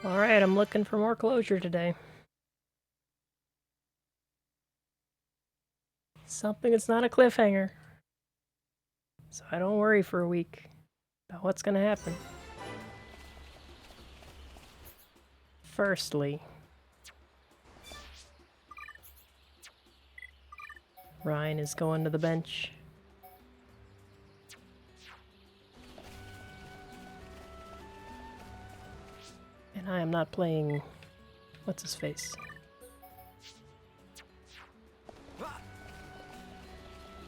Alright, I'm looking for more closure today. Something that's not a cliffhanger. So I don't worry for a week about what's gonna happen. Firstly, Ryan is going to the bench. And I am not playing... what's his face?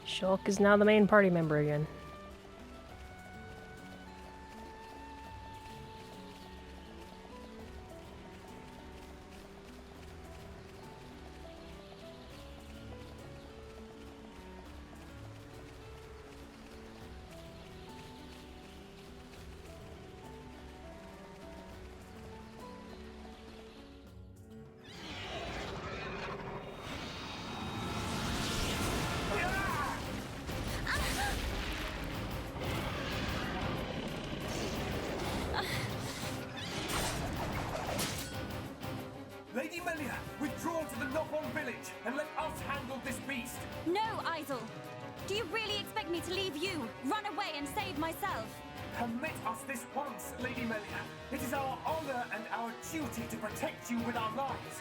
Shulk is now the main party member again. Lady Melia, withdraw to the Knock-On village and let us handle this beast. No, Isel. Do you really expect me to leave you, run away and save myself? Permit us this once, Lady Melia. It is our honor and our duty to protect you with our lives.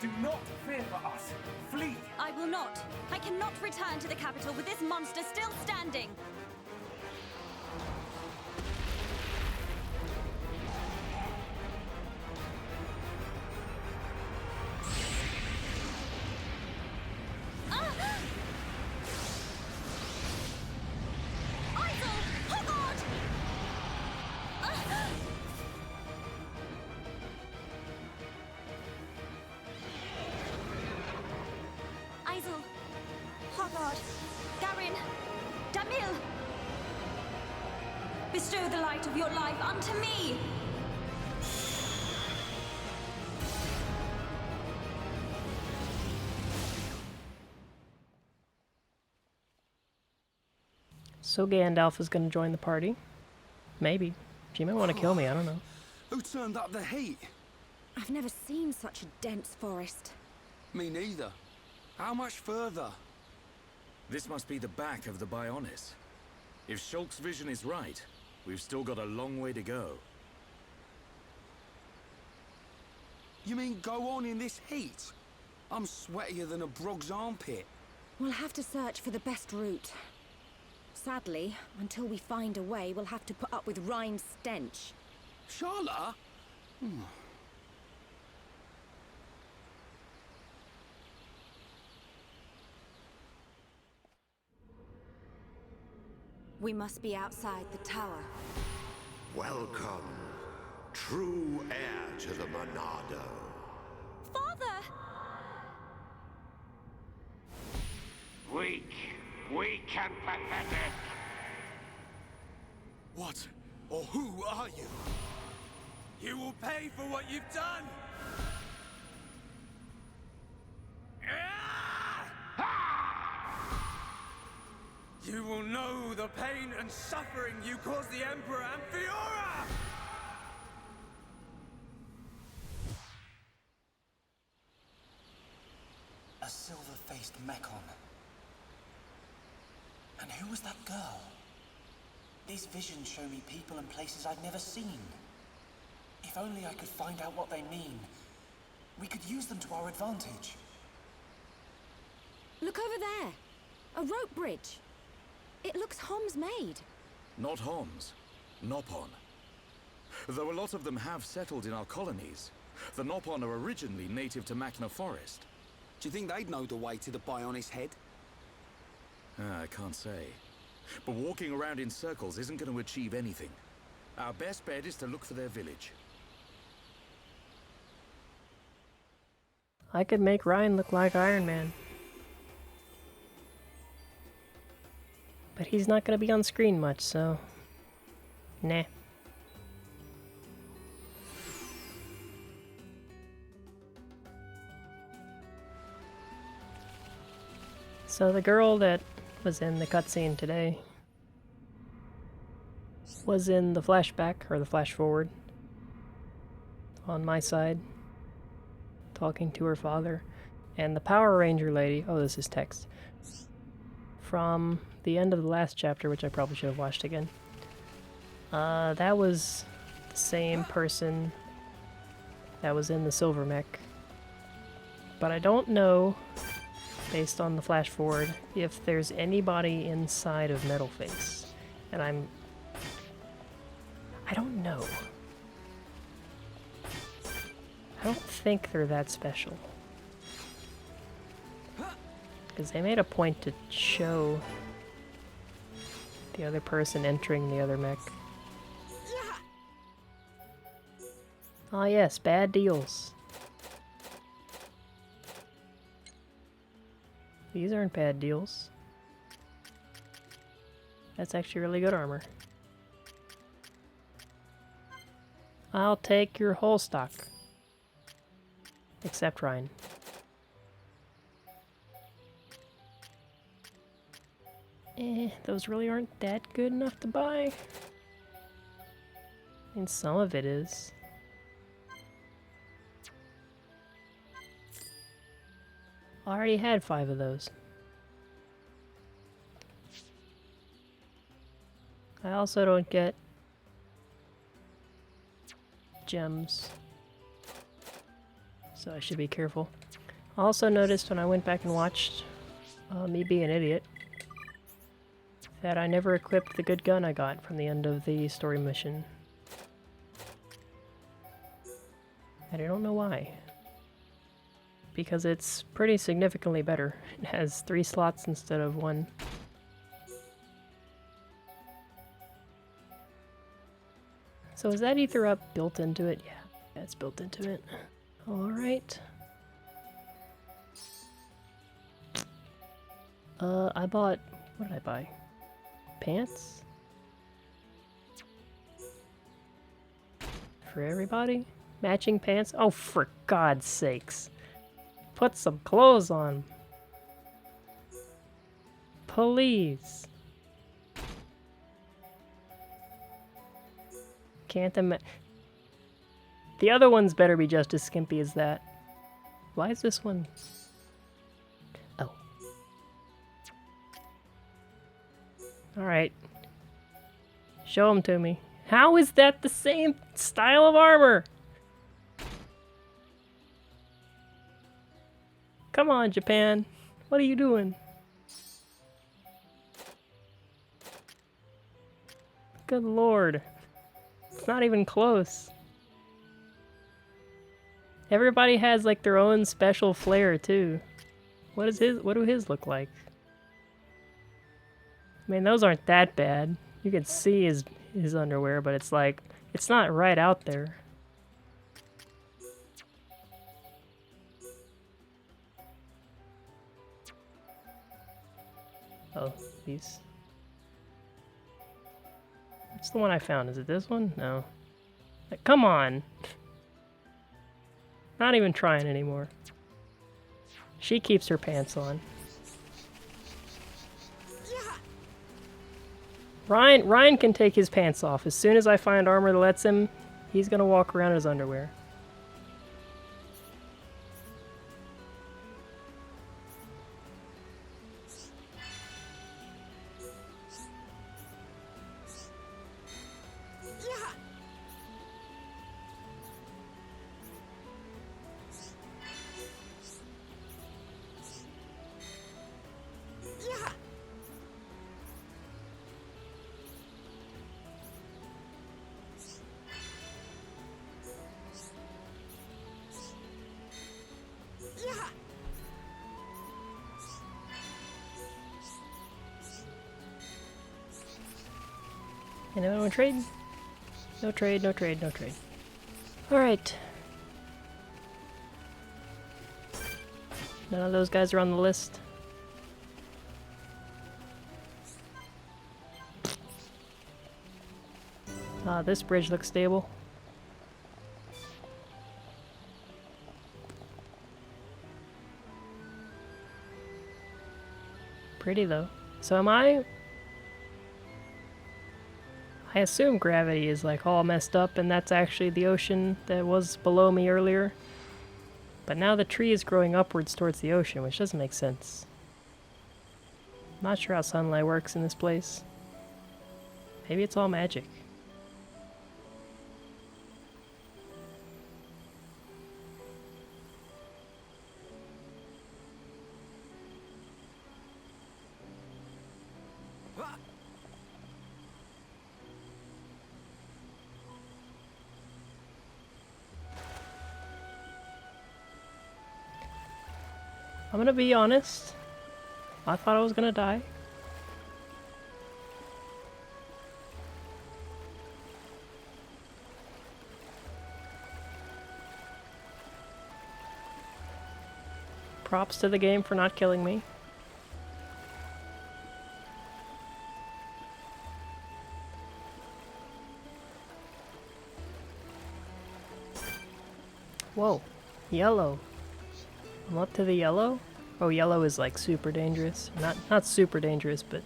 Do not fear for us. Flee. I will not. I cannot return to the capital with this monster still standing. Bestow the light of your life unto me! So Gandalf is going to join the party. Maybe. She might want to kill me, I don't know. Who turned up the heat? I've never seen such a dense forest. Me neither. How much further? This must be the back of the Bionis. If Shulk's vision is right, we've still got a long way to go. You mean go on in this heat? I'm sweatier than a brog's armpit. We'll have to search for the best route. Sadly, until we find a way, we'll have to put up with Rhine's stench. Charlotte? We must be outside the tower. Welcome, true heir to the Monado. Father! Weak and pathetic. What or who are you? You will pay for what you've done! You will know the pain and suffering you caused the Emperor and Fiora! A silver-faced Mechon. And who was that girl? These visions show me people and places I've never seen. If only I could find out what they mean, we could use them to our advantage. Look over there! A rope bridge! It looks Hom's made. Not Homs. Nopon. Though a lot of them have settled in our colonies, the Nopon are originally native to Machna Forest. Do you think they'd know the way to the Bionis head? I can't say. But walking around in circles isn't going to achieve anything. Our best bet is to look for their village. I could make Ryan look like Iron Man. But he's not going to be on screen much, so... nah. So the girl that was in the cutscene today was in the flashback, or the flash forward, on my side, talking to her father. And the Power Ranger lady, oh, this is text, from the end of the last chapter, which I probably should have watched again. That was the same person that was in the Silver Mech. But I don't know, based on the flash forward, if there's anybody inside of Metalface. And I don't know. I don't think they're that special. Because they made a point to show the other person entering the other mech. Ah yes, bad deals. These aren't bad deals. That's actually really good armor. I'll take your whole stock. Except Ryan. Those really aren't that good enough to buy. I mean, some of it is. I already had 5 of those. I also don't get gems, so I should be careful. I also noticed when I went back and watched me be an idiot that I never equipped the good gun I got from the end of the story mission. And I don't know why. Because it's pretty significantly better. It has 3 slots instead of 1. So is that ether up built into it? Yeah, it's built into it. Alright. I bought... what did I buy? Pants? For everybody? Matching pants? Oh, for God's sakes. Put some clothes on. Please. Can't imagine. The other ones better be just as skimpy as that. Why is this one? Oh. Alright. Show them to me. How is that the same style of armor? Come on, Japan. What are you doing? Good lord. It's not even close. Everybody has like their own special flair too. What do his look like? I mean, those aren't that bad. You can see his underwear, but it's like, it's not right out there. Oh, these. What's the one I found? Is it this one? No. Like, come on! Not even trying anymore. She keeps her pants on. Ryan can take his pants off. As soon as I find armor that lets him, he's gonna walk around in his underwear. Anyone want to trade? No trade, no trade, no trade. Alright. None of those guys are on the list. This bridge looks stable. Pretty though. So am I I assume gravity is like all messed up and that's actually the ocean that was below me earlier. But now the tree is growing upwards towards the ocean, which doesn't make sense. Not sure how sunlight works in this place. Maybe it's all magic. I'm gonna be honest. I thought I was gonna die. Props to the game for not killing me. Whoa, yellow. I'm up to the yellow? Oh, yellow is like super dangerous. Not super dangerous, but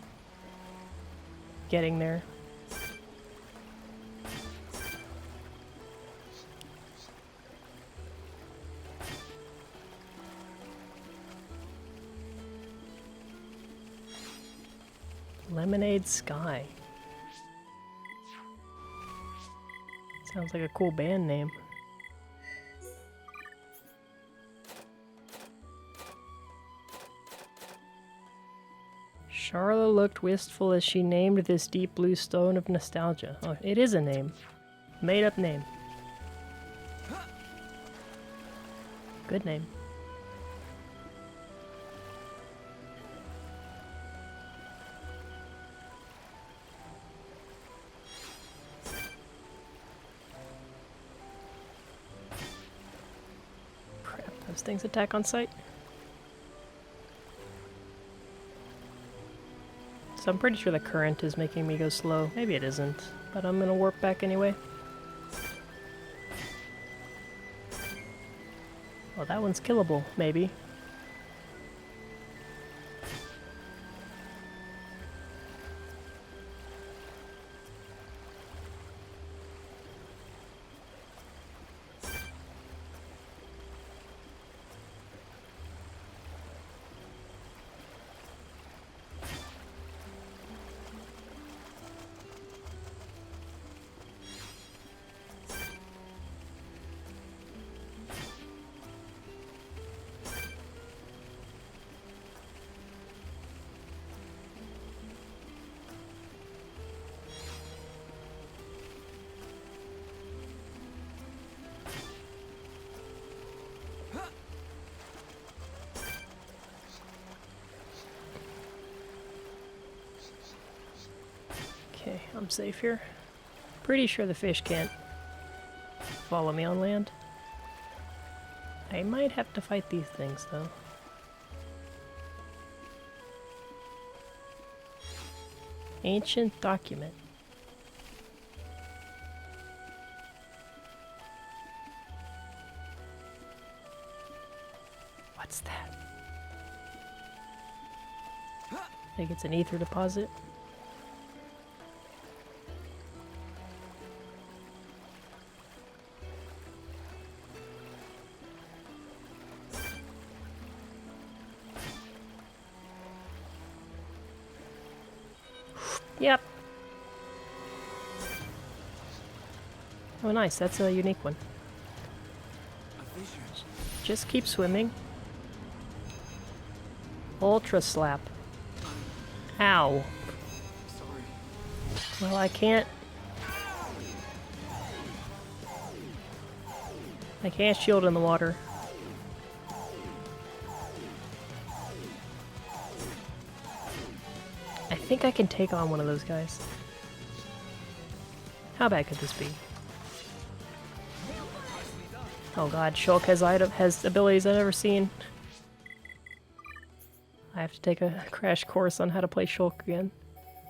getting there. Lemonade Sky. Sounds like a cool band name. Charla looked wistful as she named this deep blue stone of nostalgia. Oh, it is a name. Made up name. Good name. Crap, those things attack on sight. So I'm pretty sure the current is making me go slow. Maybe it isn't, but I'm gonna warp back anyway. Well, that one's killable, maybe. Okay, I'm safe here. Pretty sure the fish can't follow me on land. I might have to fight these things, though. Ancient document. What's that? I think it's an ether deposit. Yep. Oh, nice. That's a unique one. Just keep swimming. Ultra slap. Ow. Well, I can't shield in the water. I think I can take on one of those guys. How bad could this be? Oh god, Shulk has abilities I've never seen. I have to take a crash course on how to play Shulk again.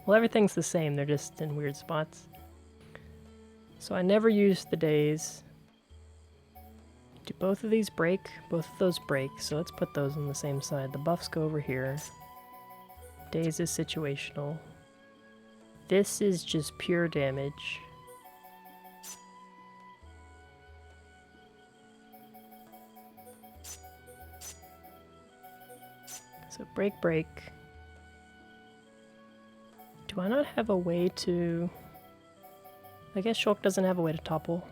Well, everything's the same, they're just in weird spots. So I never use the days. Do both of these break? Both of those break, so let's put those on the same side. The buffs go over here. Days is situational. This is just pure damage. So break, break. Do I not have a way to... I guess Shulk doesn't have a way to topple.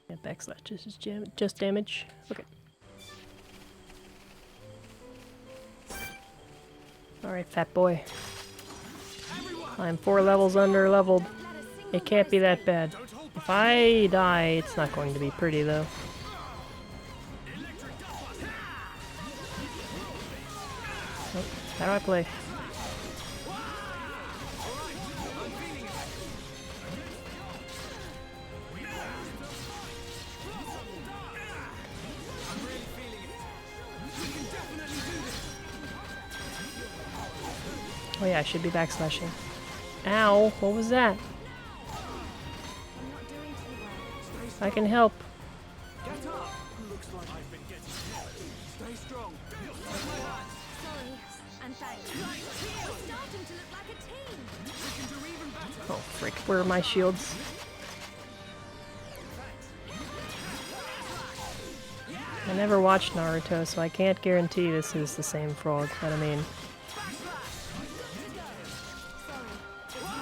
Yeah, backslash is just damage. Okay. Alright, fat boy. I'm 4 levels under leveled. It can't be that bad. If I die, it's not going to be pretty though. Oh, how do I play? Oh yeah, I should be backslashing. Ow, what was that? I can help. Get up! Looks like I've been getting hit. Stay strong. Sorry, and thanks. We're starting to look like a team. We can do even better. Oh frick, where are my shields? I never watched Naruto, so I can't guarantee this is the same frog, but I mean...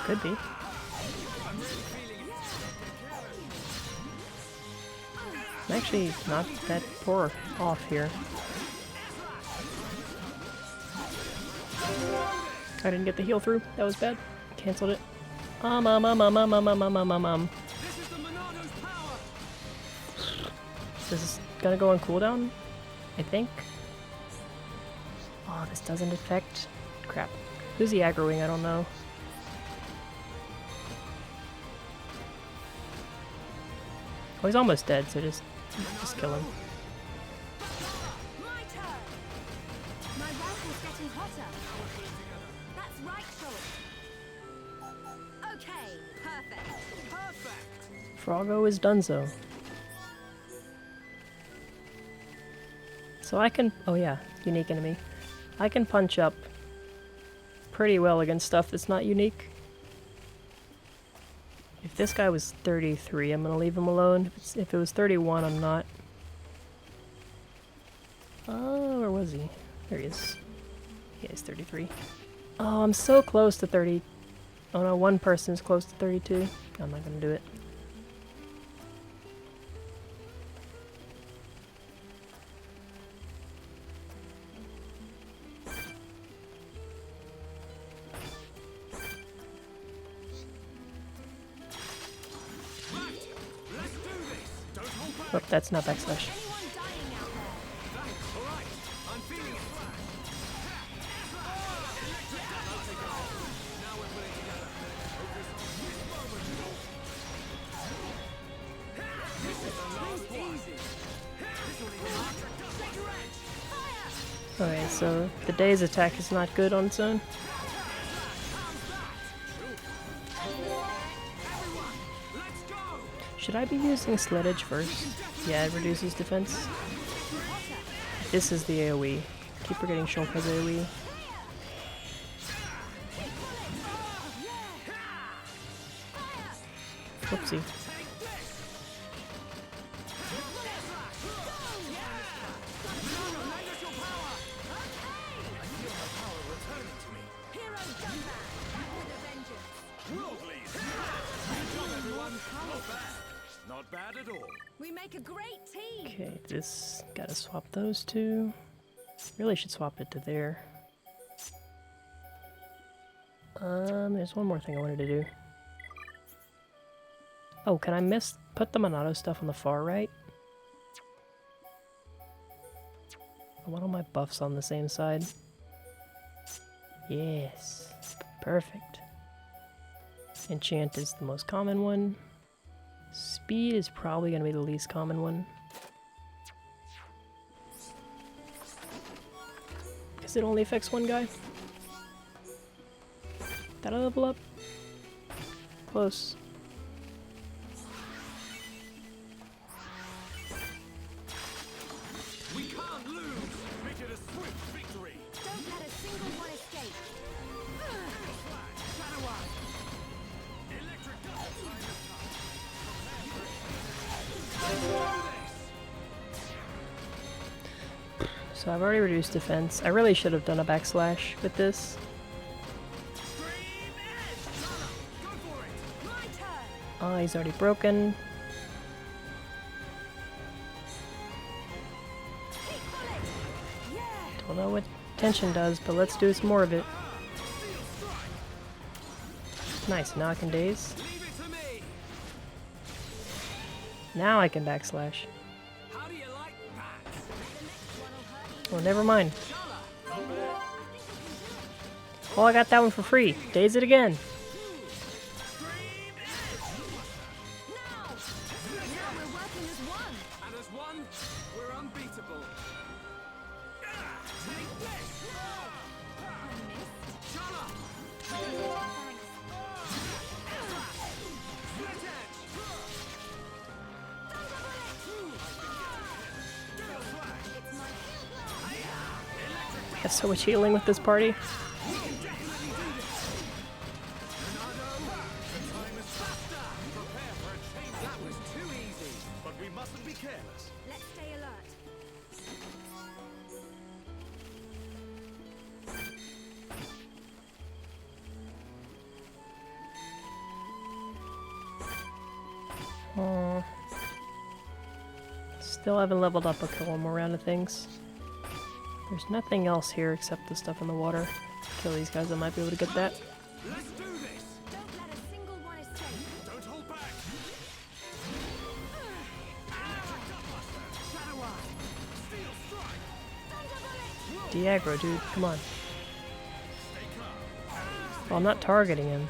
Could be. I'm actually not that poor off here. I didn't get the heal through. That was bad. Cancelled it. This is gonna go on cooldown, I think. Oh, this doesn't affect... Crap. Who's he aggroing? I don't know. Oh, he's almost dead, so just kill him. My turn. My rifle's getting hotter. That's right, Shulk. Okay, perfect. Perfect. Froggo is donezo. So I can... Oh yeah, unique enemy. I can punch up pretty well against stuff that's not unique. If this guy was 33, I'm gonna leave him alone. If it was 31, I'm not. Oh, where was he? There he is. Yeah, he's 33. Oh, I'm so close to 30. Oh no, one person's close to 32. I'm not gonna do it. Oh, that's not backslash. Okay, so the day's attack is not good on its own. Should I be using Sledge first? Yeah, it reduces defense. This is the AoE. Keep forgetting Shulk has AoE. Whoopsie. Not bad at all. We make a great team. Okay, this gotta swap those two. Really should swap it to there. There's one more thing I wanted to do. Oh, can I put the Monado stuff on the far right? I want all my buffs on the same side. Yes, perfect. Enchant is the most common one. Speed is probably going to be the least common one. Because it only affects one guy. Did I level up? Close. We can't lose. Make it a swift victory. So I've already reduced defense. I really should have done a backslash with this. Oh, he's already broken. Don't know what tension does, but let's do some more of it. Nice, now I can daze. Now I can backslash. Oh, never mind. Oh, I got that one for free. Daze it again. And as one, we're unbeatable. I have so much healing with this party. But we mustn't be careless. Let's stay alert. Oh. Still haven't leveled up a couple more round of things. There's nothing else here except the stuff in the water. Kill these guys, I might be able to get that. Let's do this. Don't let a single one escape. Don't hold back. De-aggro, dude, come on. Oh, I'm not targeting him.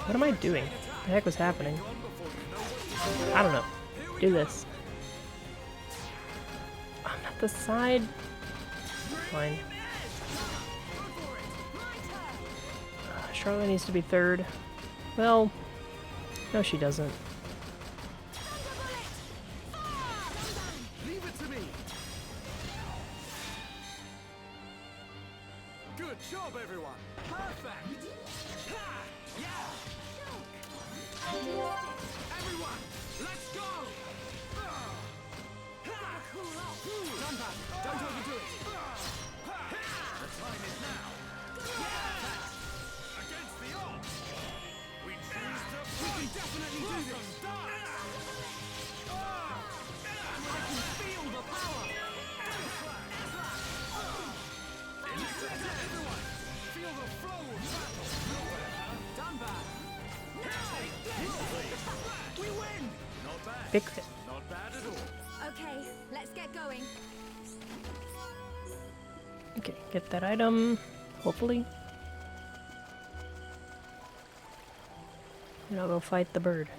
What am I doing? What the heck was happening? I don't know. Do this. I'm not the side. Fine. Charlotte needs to be third. Well, no she doesn't. Leave it to me. Good job, everyone. Perfect. Ha! Yeah. Everyone, let's go. Don't overdo it. The time is now. Against the odds. We choose to We can definitely do this. I can feel the power. everyone. Feel the flow of battle. Done bad. We win. Not bad. Big hit. Not bad at all. Okay, let's get going. Okay, get that item, hopefully. And I'll go fight the bird.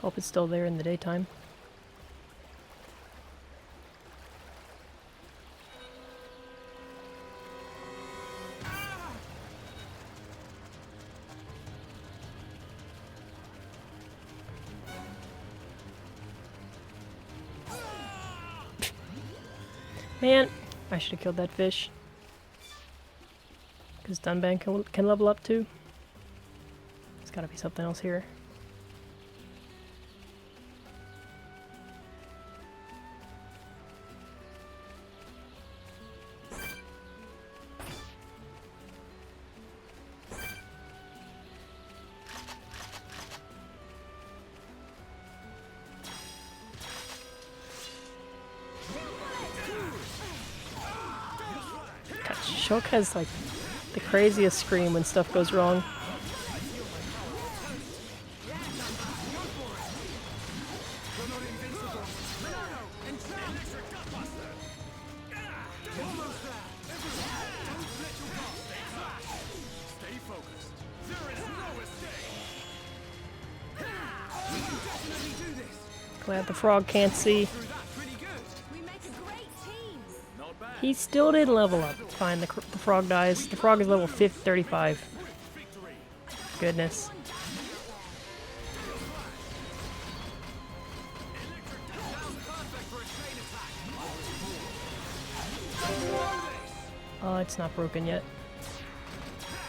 Hope it's still there in the daytime. Man, I should have killed that fish. Because Dunban can level up too. There's gotta be something else here. God, Shulk has like the craziest scream when stuff goes wrong. Stay focused. There is no escape. Glad the frog can't see. We make a great team. Not bad. He still didn't level up. Fine, the frog dies. The frog is level 35. Goodness. Oh, it's not broken yet.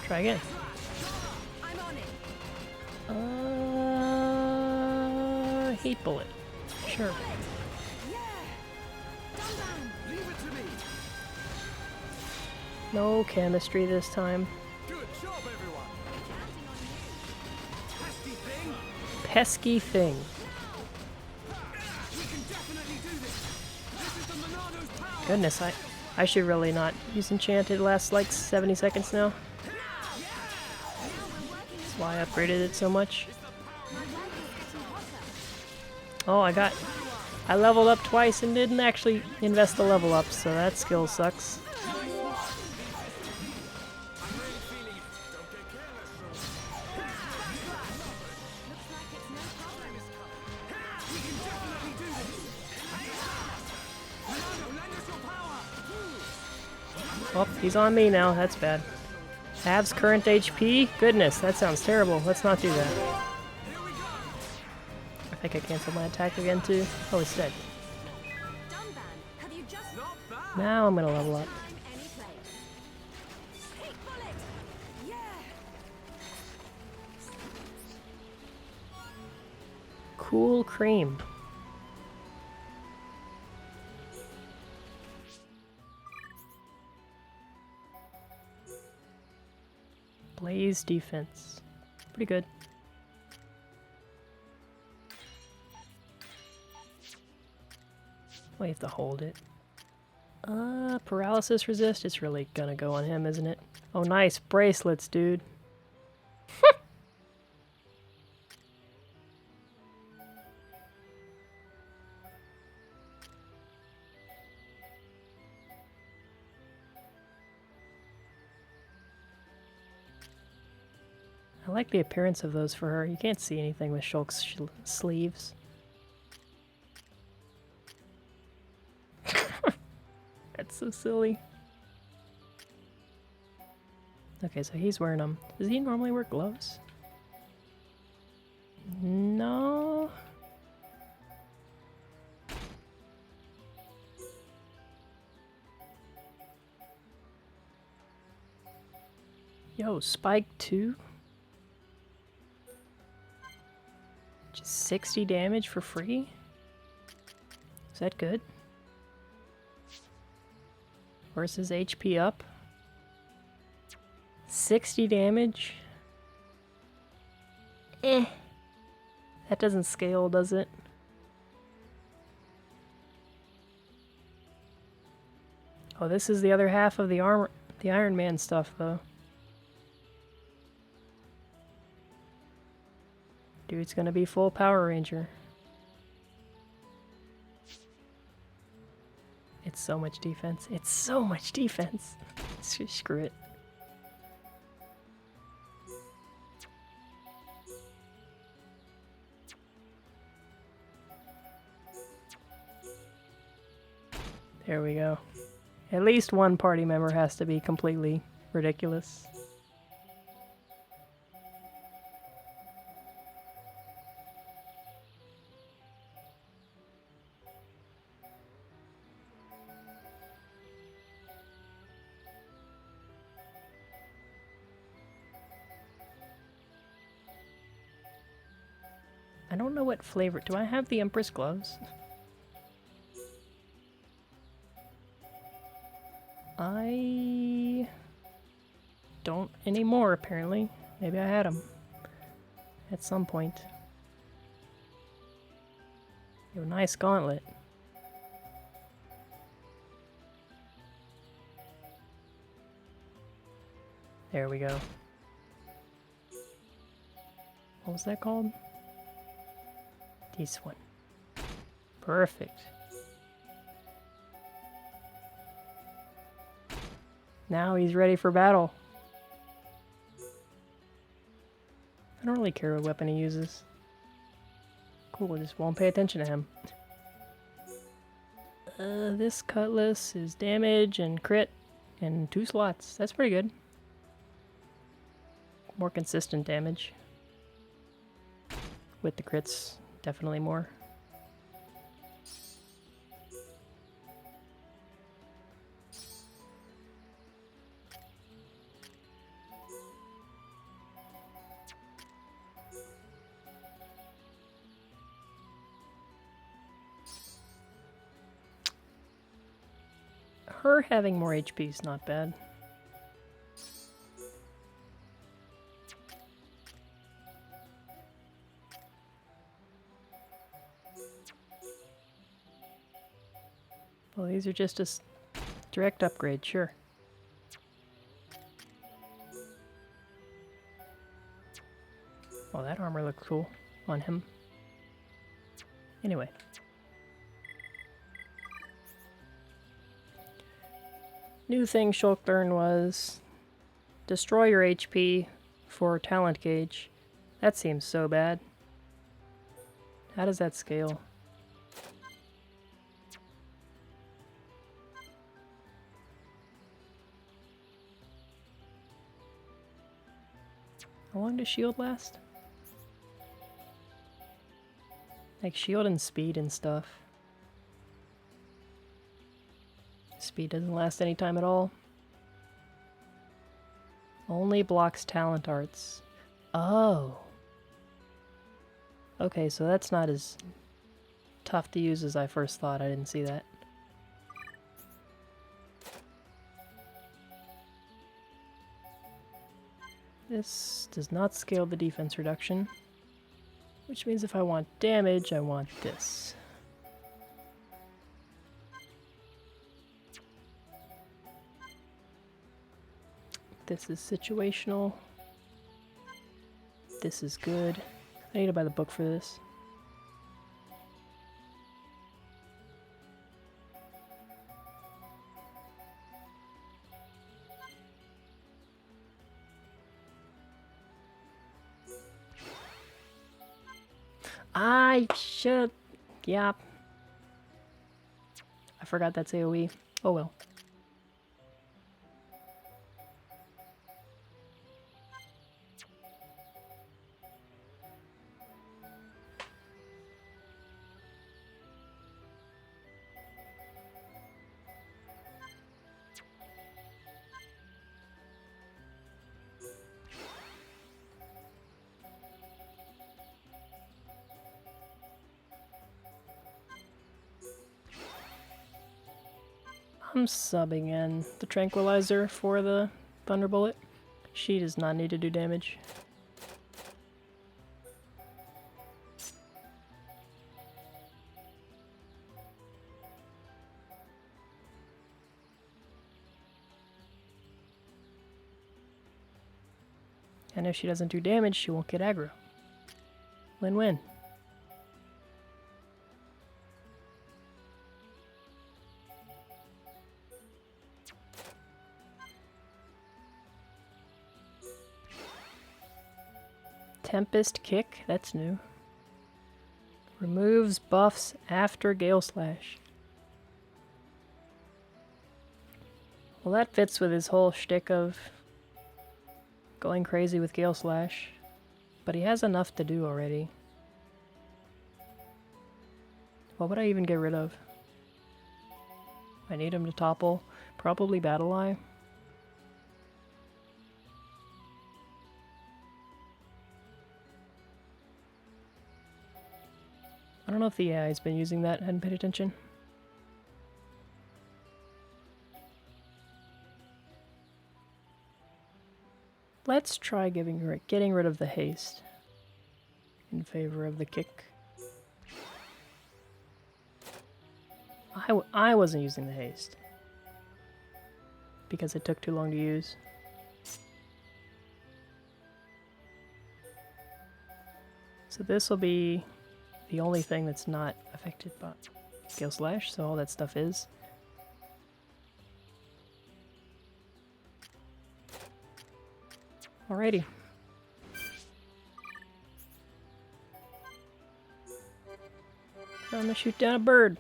Try again. I'm on it. Heat bullet. Sure. No chemistry this time. Good job, everyone. Pesky thing. We can definitely do this. This is the Monado's power. Goodness, I should really not use enchanted. Lasts like 70 seconds now. That's why I upgraded it so much. Oh, I leveled up twice and didn't actually invest the level up, so that skill sucks. Oh, he's on me now. That's bad. Halves current HP? Goodness, that sounds terrible. Let's not do that. I think I canceled my attack again too. Oh, he's dead. Now I'm gonna level up. Cool cream. Blaze defense. Pretty good. We have to hold it. Paralysis resist? It's really gonna go on him, isn't it? Oh, nice. Bracelets, dude. I like the appearance of those for her. You can't see anything with Shulk's sleeves. That's so silly. Okay, so he's wearing them. Does he normally wear gloves? No. Yo, Spike 2? Just 60 damage for free? Is that good? Where's his HP up? 60 damage? Eh. That doesn't scale, does it? Oh, this is the other half of the armor, the Iron Man stuff, though. Dude's gonna be full Power Ranger. It's so much defense. It's so much defense. Screw it. There we go. At least one party member has to be completely ridiculous. I don't know what flavor. Do I have the Empress gloves? I don't anymore, apparently. Maybe I had them at some point. Yo, nice gauntlet. There we go. What was that called? This one. Perfect. Now he's ready for battle. I don't really care what weapon he uses. Cool, just won't pay attention to him. This cutlass is damage and crit and 2 slots. That's pretty good. More consistent damage. With the crits, definitely more. her having more HP is not bad. Well, these are just a direct upgrade, sure. Well, that armor looks cool on him. Anyway. New thing Shulk learned was destroy your HP for talent gauge. That seems so bad. How does that scale? How long does shield last? Like shield and speed and stuff. Speed doesn't last any time at all. Only blocks talent arts. Oh. Okay, so that's not as tough to use as I first thought. I didn't see that. This does not scale the defense reduction, which means if I want damage, I want this. This is situational. This is good. I need to buy the book for this. I should... Yeah. I forgot that's AoE. Oh well. I'm subbing in the Tranquilizer for the Thunderbolt. She does not need to do damage. And if she doesn't do damage, she won't get aggro. Win-win. Tempest Kick, that's new. Removes buffs after Gale Slash. Well, that fits with his whole shtick of going crazy with Gale Slash. But he has enough to do already. What would I even get rid of? I need him to topple. Probably Battle Eye. I don't know if the AI's been using that. I hadn't paid attention. Let's try getting rid of the haste in favor of the kick. I wasn't using the haste because it took too long to use. So this will be the only thing that's not affected by Gale Slash, so all that stuff is. Alrighty. I'm gonna shoot down a bird.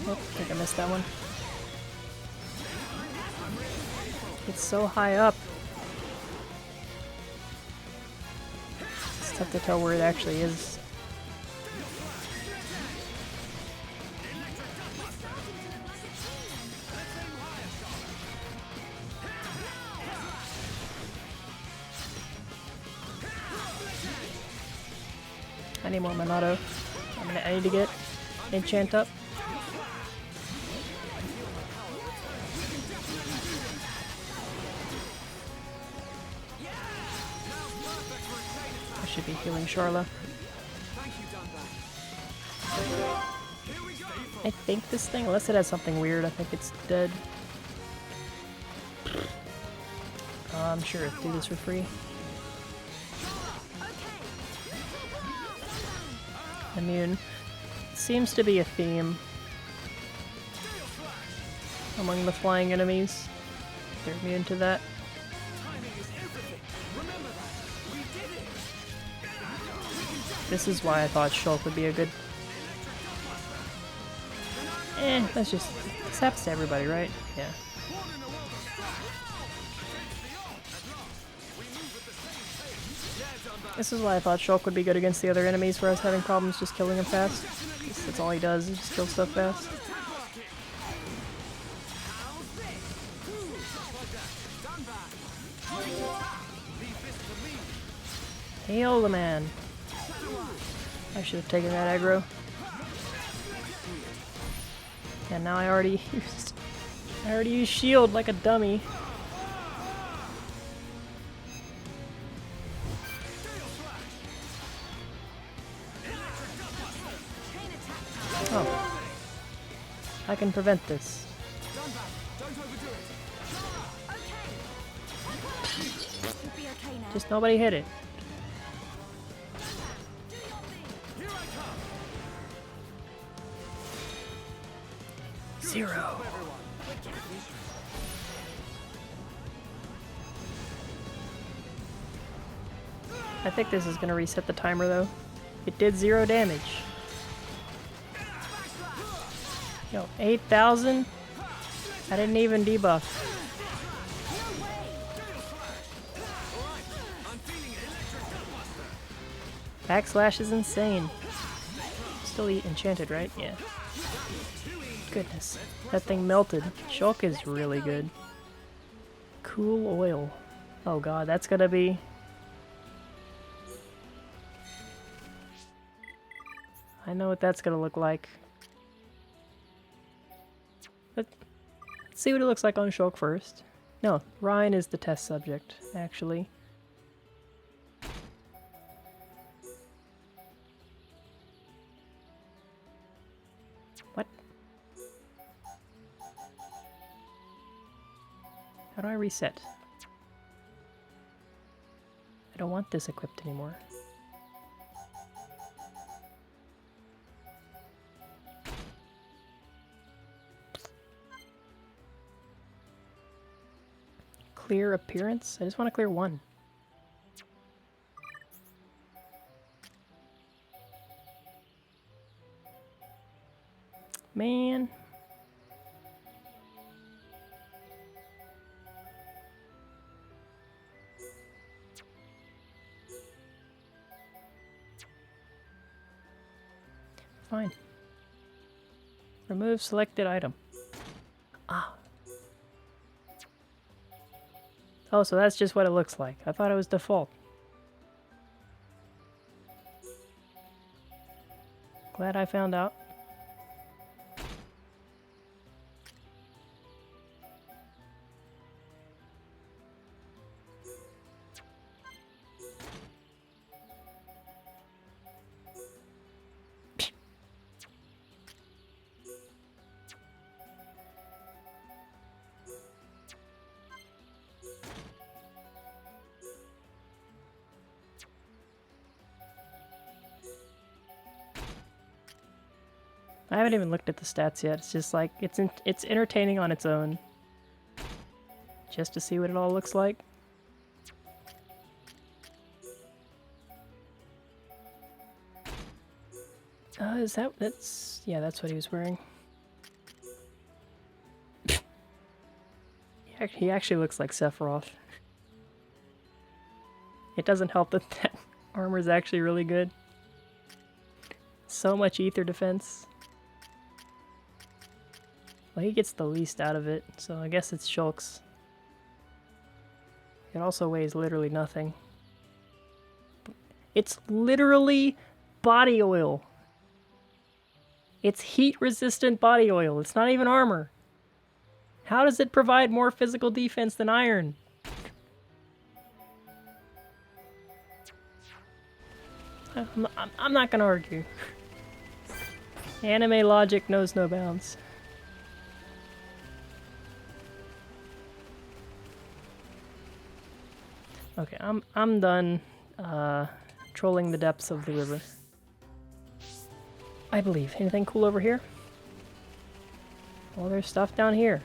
Oh, I think I missed that one. It's so high up. It's tough to tell where it actually is. I need more Monado. I need to get enchant up. I should be healing Charla. I think this thing, unless it has something weird, I think it's dead. Sure, do this for free. Immune. Seems to be a theme among the flying enemies. They're immune to that. This is why I thought Shulk would be a good... that's just... This happens to everybody, right? Yeah. This is why I thought Shulk would be good against the other enemies where I was having problems just killing him fast. That's all he does, is just kill stuff fast. Hail the man. I should have taken that aggro. And now I already used shield like a dummy. Oh. I can prevent this. Just nobody hit it. Zero. I think this is gonna reset the timer though. It did 0 damage. Yo, 8,000? I didn't even debuff. Backslash is insane. Still enchanted, right? Yeah. Goodness. That thing melted. Shulk is really good. Cool oil. Oh god, that's gonna be... I know what that's gonna look like. Let's see what it looks like on Shulk first. No, Ryan is the test subject, actually. What? How do I reset? I don't want this equipped anymore. Clear appearance? I just want to clear one. Man. Fine. Remove selected item. Ah. Oh, so that's just what it looks like. I thought it was default. Glad I found out. I haven't even looked at the stats yet. It's just like, it's entertaining on its own. Just to see what it all looks like. Yeah, that's what he was wearing. He He actually looks like Sephiroth. It doesn't help that that armor is actually really good. So much ether defense. Well, he gets the least out of it, so I guess it's Shulk's. It also weighs literally nothing. It's literally body oil. It's heat-resistant body oil. It's not even armor. How does it provide more physical defense than iron? I'm not gonna argue. Anime logic knows no bounds. Okay, I'm done trolling the depths of the river. I believe. Anything cool over here? Well, there's stuff down here.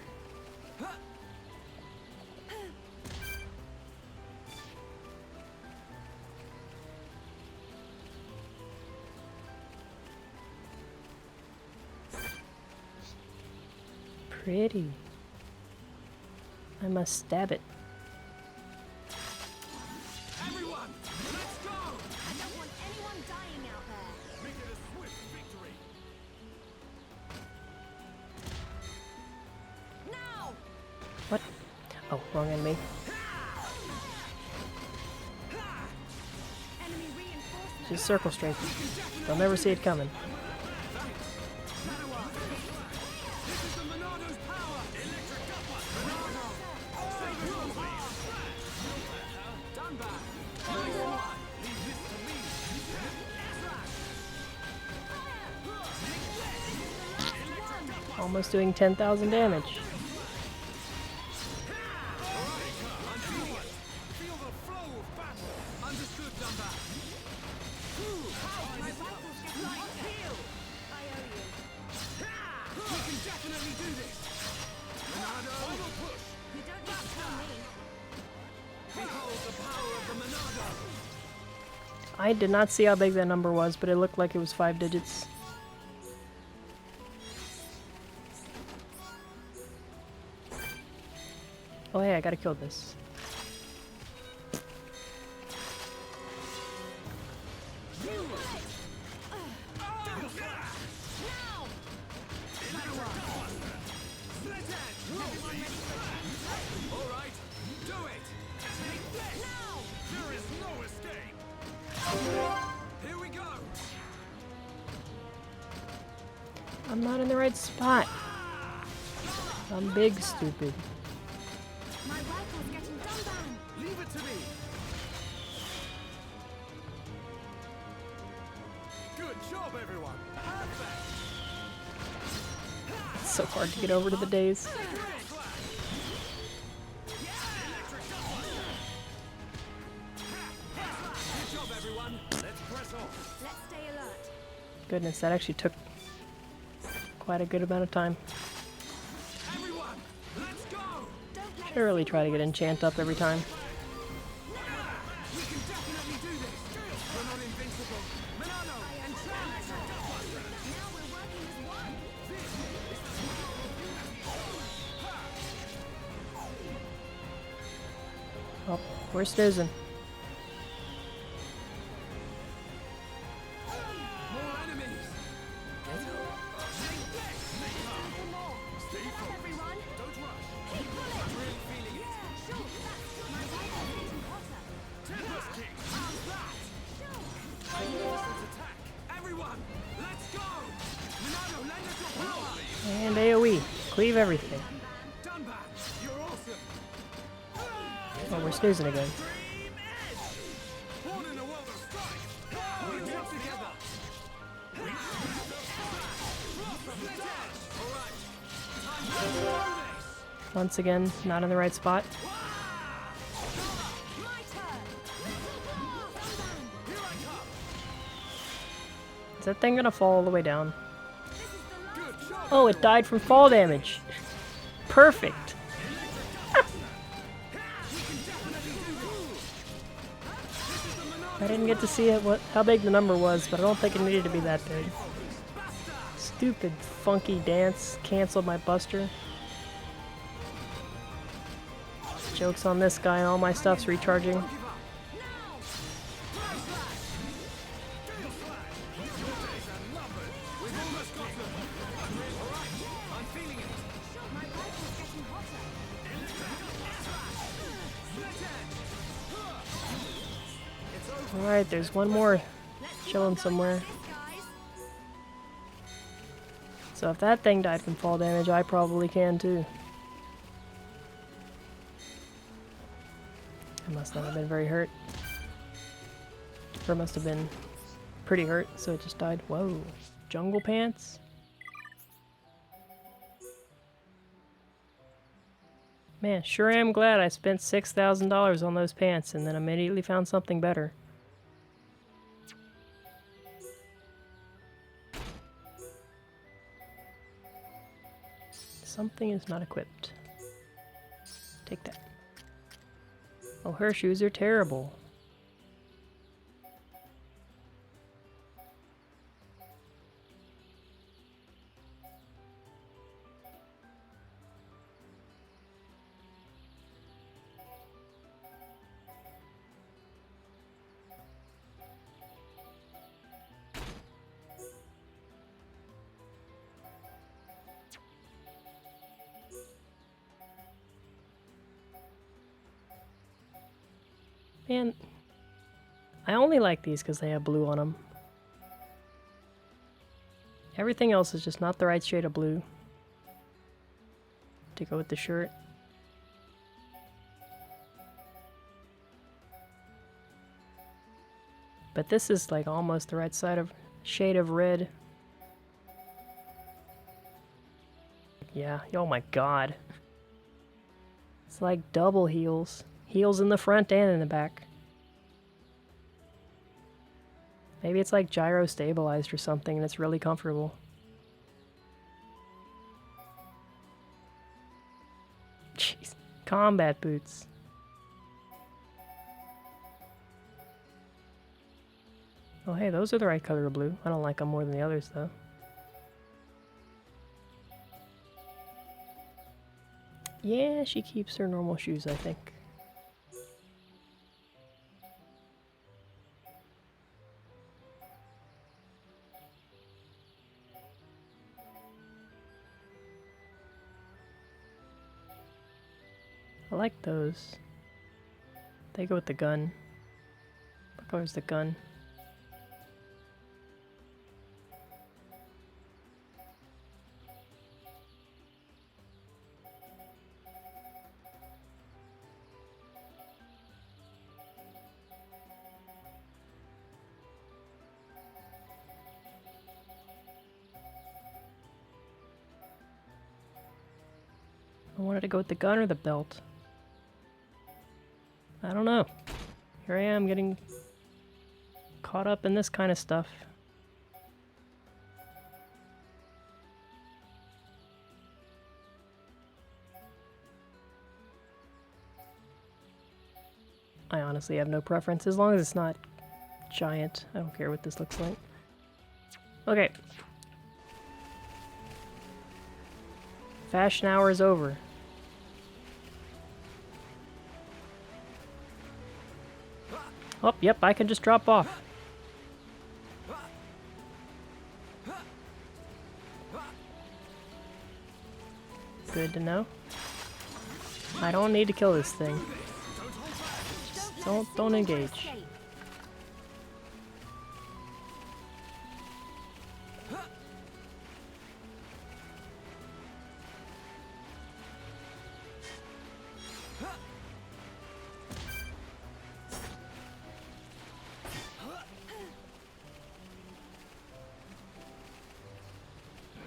Pretty. I must stab it. Everyone, let's go! I don't want anyone dying out there. Make it a swift victory. Now! What? Oh, wrong enemy. Enemy reinforcements. Just circle strength. They'll never see it coming. This is the Monado's power! Electric Gupper! Save us from power! Done back! Nice one! Leave this to me! Electric Gupper! Almost doing 10,000 damage. Feel the flow of battle! Understood, done back! My rifles get lighter. Heal! I owe you. We can definitely do this! Monado! Final push! You don't need to tell me. Behold the power of the Monado! I did not see how big that number was, but it looked like it was 5 digits. Oh hey, I gotta kill this. Alright, do it! Take this! There is no escape! Here we go! I'm not in the right spot. I'm big stupid. My rifle's getting done down. Leave it to me! Good job, everyone! Perfect! It's so hard to get over to the days. Good job, everyone! Let's press on! Let's stay alert. Goodness, that actually took quite a good amount of time. Everyone, let's go! Don't let Should really try to get enchant up every time. We can definitely do this! We're not invincible! Monado! And Now we're working as one. Oh, we're snoozing. More enemies! Stay focused. Everyone. Don't rush! Keep pulling. Really feeling it? Sure, that's my rifle's getting hotter. Tempest King! How's that? Sure. Magnificent attack! Everyone, let's go! Monado, lend us your power! And AoE. Cleave everything. Done back! You're awesome! Oh, we're snoozing again. Dream Edge! Born in a world of strife! We work together! Split Edge! Alright, time to do this! Once again, not in the right spot. My turn. Here I come! Is that thing gonna fall all the way down? This is the last. Good job! Oh, it died from fall damage. Perfect. I didn't get to see it, how big the number was, but I don't think it needed to be that big. Stupid funky dance canceled my buster. Joke's on this guy and all my stuff's recharging. Alright, there's one more chilling somewhere. So if that thing died from fall damage, I probably can too. I must not have been very hurt. Or must have been pretty hurt, so it just died. Whoa. Jungle pants? Man, sure am glad I spent $6,000 on those pants and then immediately found something better. Something is not equipped. Take that. Oh, her shoes are terrible. Man, I only like these because they have blue on them. Everything else is just not the right shade of blue to go with the shirt. But this is like almost the right shade of red. Yeah, oh my god. It's like double heels. Heels in the front and in the back. Maybe it's like gyro stabilized or something and it's really comfortable. Jeez. Combat boots. Oh hey, those are the right color of blue. I don't like them more than the others though. Yeah, she keeps her normal shoes, I think. I like those. They go with the gun. What color is the gun? I wanted to go with the gun or the belt. I don't know. Here I am getting caught up in this kind of stuff. I honestly have no preference as long as it's not giant. I don't care what this looks like. Okay. Fashion hour is over. Oh, yep, I can just drop off. Good to know. I don't need to kill this thing. Just don't engage.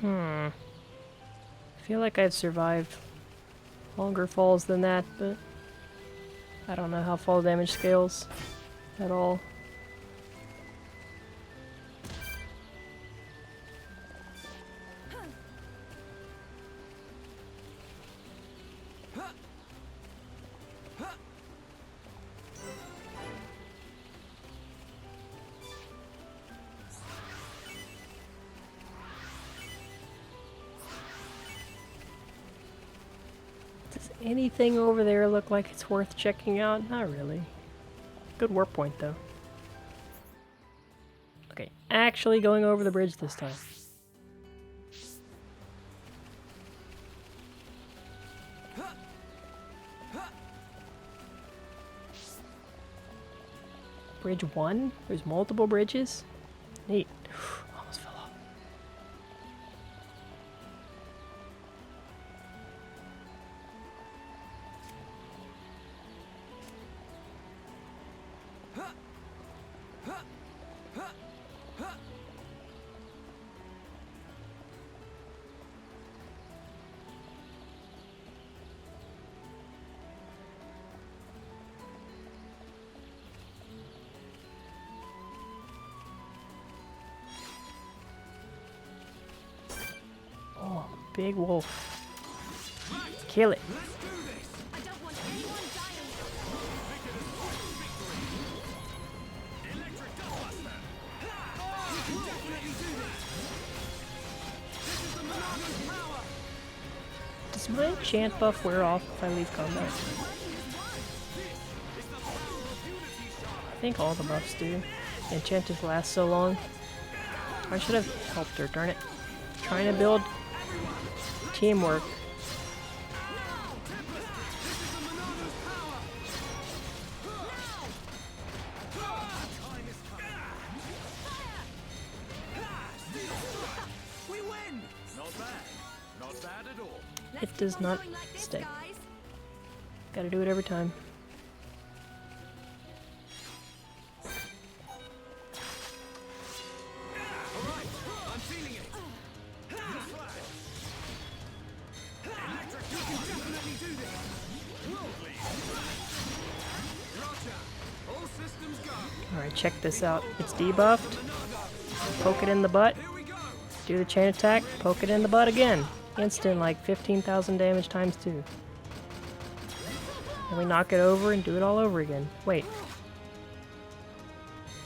I feel like I'd survive longer falls than that, but I don't know how fall damage scales at all. Does anything over there look like it's worth checking out? Not really. Good warp point, though. Okay, actually going over the bridge this time. Bridge 1? There's multiple bridges? Neat. Almost fell off. Oh, big wolf. Kill it. I don't want anyone dying. Electric Dustbuster! You can definitely do this! This is the Monado's power! Does my enchant buff wear off if I leave combat? I think all the buffs do. Enchant just lasts so long. I should have helped her, darn it. Trying to build teamwork. We win! Not bad. Not bad at all. It does not stay. Gotta do it every time. Alright, I'm feeling it! Electric, you can definitely do this! Roger! All systems go! Alright, check this out. It's debuffed. Poke it in the butt. Here we go! Do the chain attack. Poke it in the butt again. Instant, like 15,000 damage times 2. And we knock it over and do it all over again. Wait.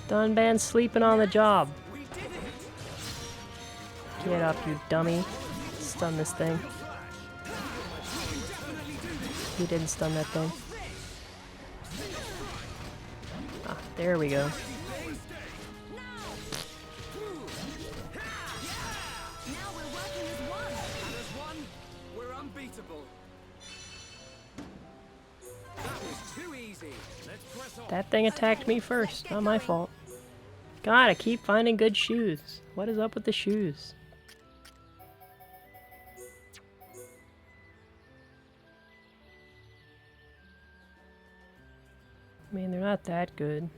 Dunban's sleeping on the job. We did it! Get up, you dummy. Stun this thing. He didn't stun that thing. Ah, there we go. Now we're working as one. And as one, we're unbeatable. That was too easy. Let's press on. That thing attacked me first. Not my fault. God, I keep finding good shoes. What is up with the shoes? I mean, they're not that good.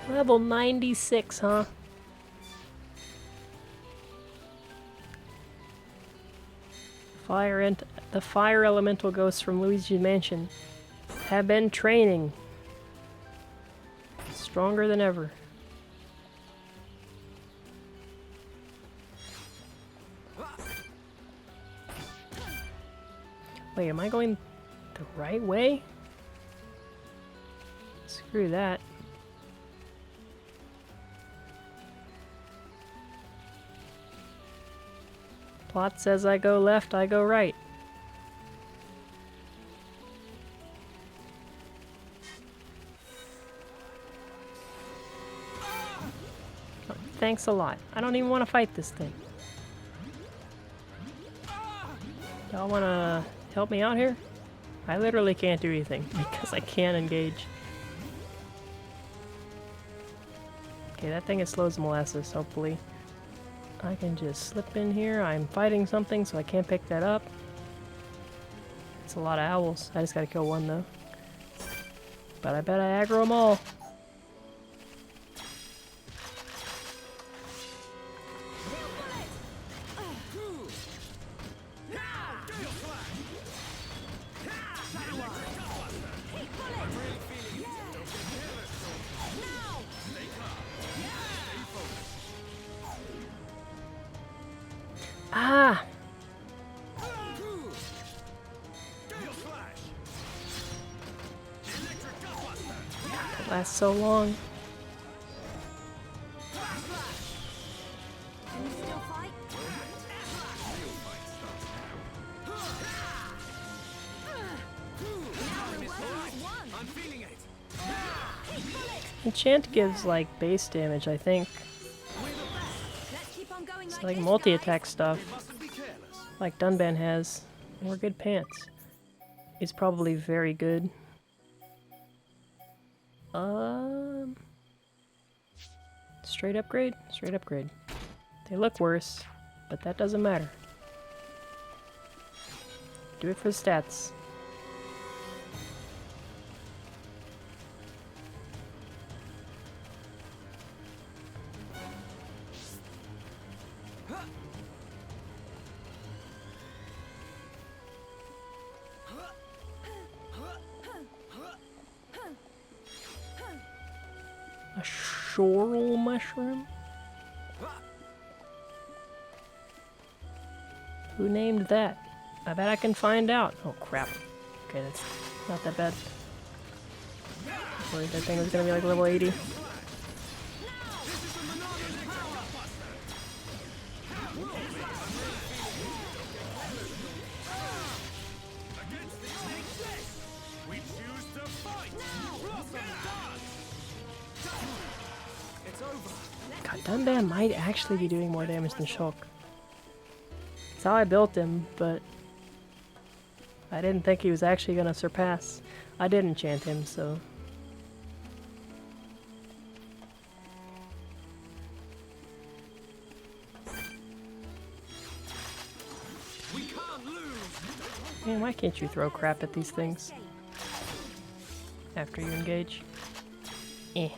Level 96, huh? The fire elemental ghosts from Luigi's Mansion have been training. Stronger than ever. Wait, am I going the right way? Screw that. Plot says I go left, I go right. Oh, thanks a lot. I don't even want to fight this thing. Y'all want to help me out here? I literally can't do anything because I can't engage. Okay, that thing is slow as molasses, hopefully. I can just slip in here. I'm fighting something, so I can't pick that up. It's a lot of owls. I just gotta kill one, though. But I bet I aggro them all. Ah! That lasts so long. Enchant gives like base damage, I think. Let's keep on going It's like like this, multi-attack guys. stuff, Mustn't be careless. like Dunban has. Or good pants. It's probably very good. Straight upgrade? Straight upgrade. They look worse, but that doesn't matter. Do it for the stats. A shoral mushroom? Who named that? I bet I can find out. Oh crap. Okay, that's not that bad. I worried that thing was gonna be like level 80. We choose to fight. It's over. God, Dunban might actually be doing more damage than Shulk. That's how I built him, but I didn't think he was actually gonna surpass. I did enchant him, so... We can't lose. Man, why can't you throw crap at these things? After you engage. Eh.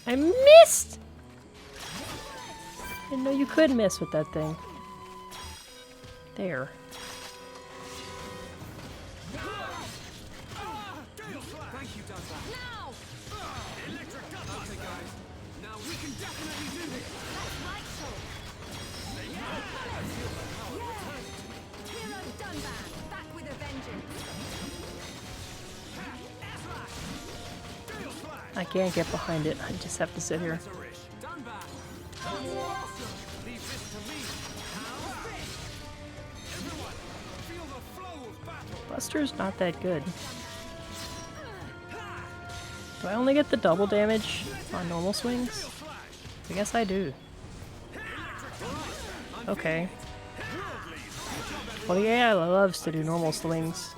I missed! I didn't know you could miss with that thing. There. Thank you, Dunbar. Now! Electric gun Okay, guys. Now we can definitely do this. That's right, Shulk. Hero Dunban, back with a vengeance. I can't get behind it. I just have to sit here. Dunbar. Awesome. Leave this to me. How's this? Everyone, feel the flow of battle. Buster's not that good. Do I only get the double damage on normal swings? I guess I do. Okay. Well, yeah, loves to do normal swings.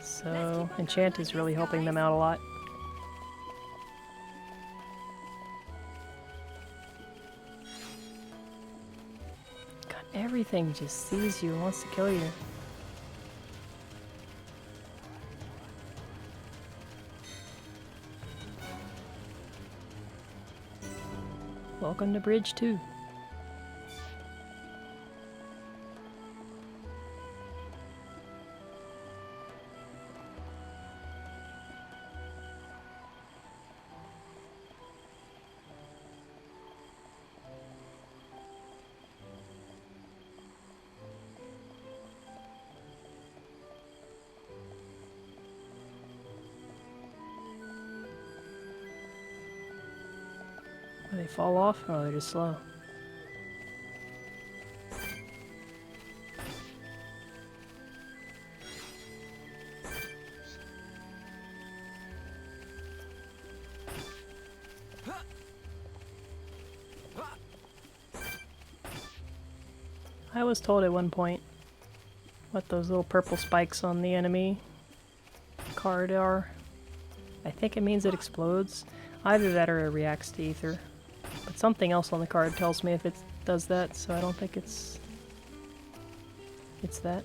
So, Enchant is really helping them out a lot. God, everything just sees you and wants to kill you. Welcome to Bridge 2. They fall off? Oh, they're just slow. I was told at one point what those little purple spikes on the enemy card are. I think it means it explodes. Either that or it reacts to ether. But something else on the card tells me if it does that, so I don't think it's that.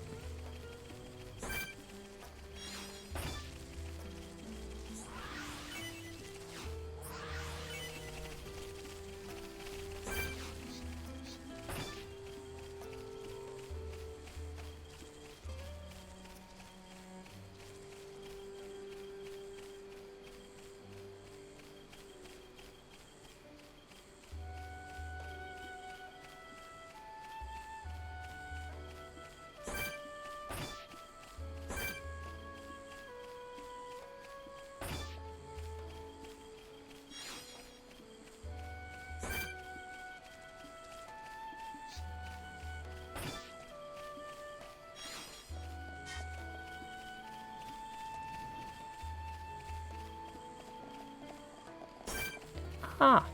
Ah,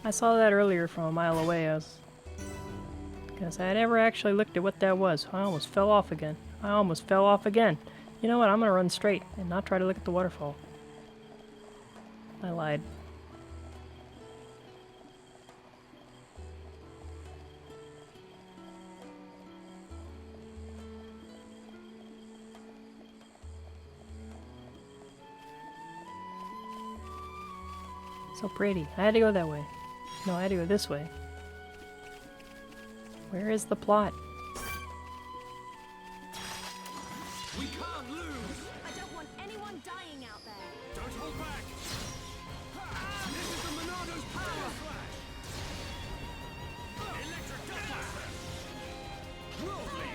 I saw that earlier from a mile away. Because I never actually looked at what that was. I almost fell off again. You know what? I'm gonna run straight and not try to look at the waterfall. I lied. So pretty. I had to go that way. No, I had to go this way. Where is the plot? We can't lose! I don't want anyone dying out there. Don't hold back! This is the Monado's power! Electric Gunbuster! Worldly!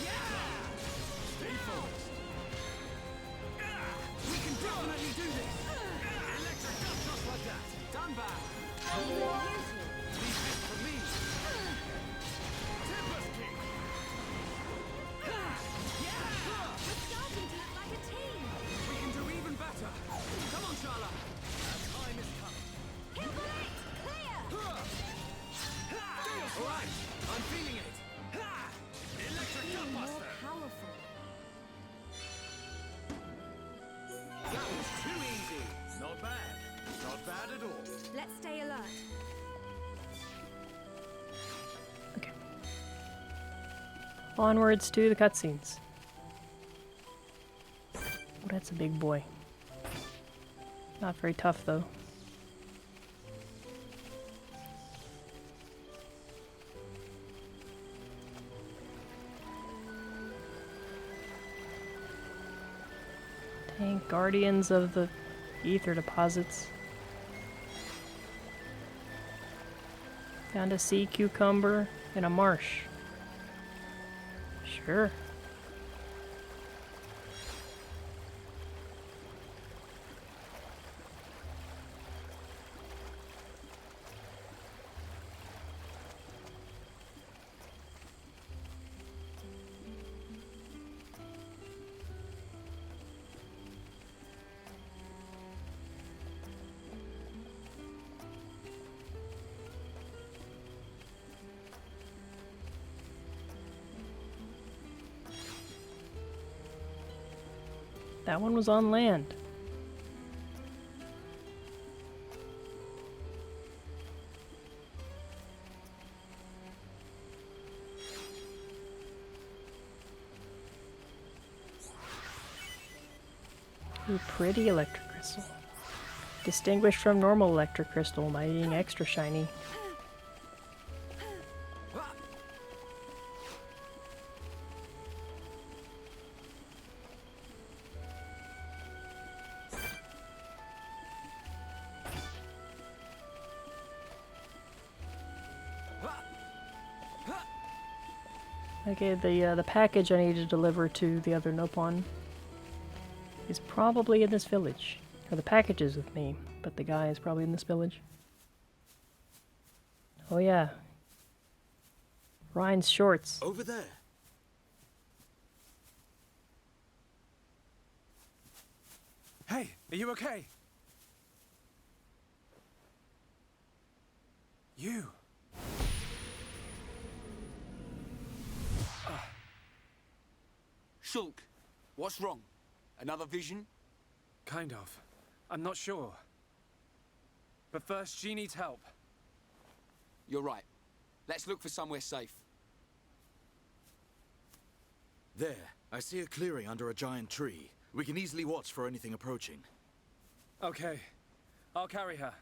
Yeah! Stay focused! We can definitely do this! Electric Gun just like that! Done back! Leave this for me! Tempest Kick! We're starting to look like a team. We can do even better! Come on, Sharla! Our time is coming! Hillbilly, clear. Alright, I'm feeling it! Electric More Gunbuster! powerful. That was too easy! Not bad. Not bad at all. Let's stay alert. Okay. Onwards to the cutscenes. Oh, that's a big boy. Not very tough, though. Dang, guardians of the ether deposits. Found a sea cucumber in a marsh. Sure. That one was on land. Ooh, pretty electric crystal. Distinguished from normal electric crystal by being extra shiny. Okay, the package I need to deliver to the other Nopon is probably in this village. Or the package is with me, but the guy is probably in this village. Oh yeah. Ryan's shorts. Over there. Hey, are you okay? You. Shulk, what's wrong? Another vision? Kind of. I'm not sure. But first, she needs help. You're right. Let's look for somewhere safe. There. I see a clearing under a giant tree. We can easily watch for anything approaching. Okay. I'll carry her.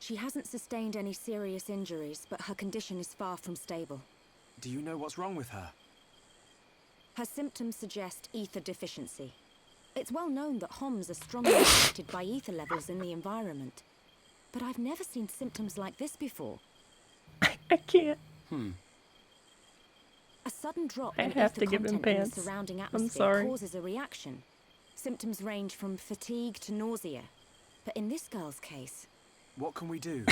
She hasn't sustained any serious injuries, but her condition is far from stable. Do you know what's wrong with her? Her symptoms suggest ether deficiency. It's well known that HOMs are strongly affected by ether levels in the environment. But I've never seen symptoms like this before. I can't. A sudden drop I in have ether to give him content in pants. the surrounding I'm atmosphere sorry. causes a reaction. Symptoms range from fatigue to nausea. But in this girl's case, What can we do?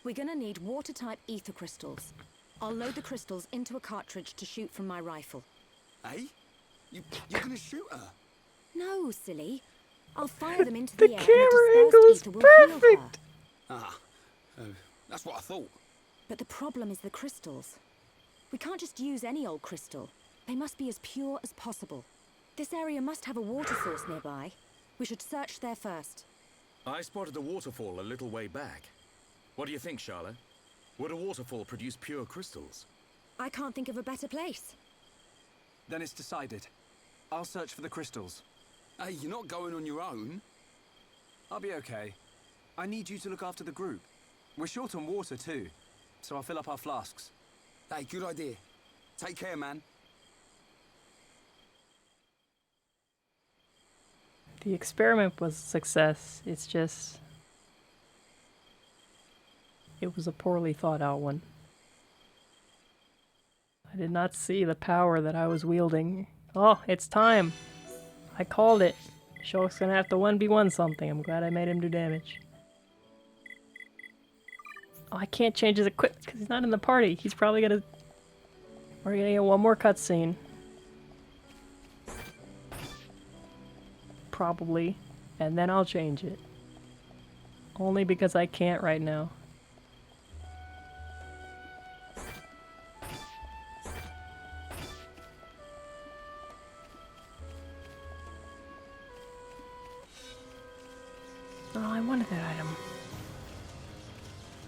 we're gonna need water-type ether crystals. I'll load the crystals into a cartridge to shoot from my rifle. Eh? You're gonna shoot her? No, silly. I'll fire them into The the air and camera the angle is dispersed ether will heal her. perfect. Ah, that's what I thought. But the problem is the crystals. We can't just use any old crystal. They must be as pure as possible. This area must have a water source nearby. We should search there first. I spotted a waterfall a little way back. What do you think, Charlotte? Would a waterfall produce pure crystals? I can't think of a better place. Then it's decided. I'll search for the crystals. Hey, you're not going on your own. I'll be okay. I need you to look after the group. We're short on water too, so I'll fill up our flasks. Hey, good idea. Take care, man. The experiment was a success. It's just... it was a poorly thought out one. I did not see the power that I was wielding. Oh, it's time! I called it. Shulk's gonna have to 1v1 something. I'm glad I made him do damage. Oh, I can't change his equipment because he's not in the party. He's probably gonna... we're gonna get one more cutscene. Probably. And then I'll change it. Only because I can't right now. Oh, I wanted that item.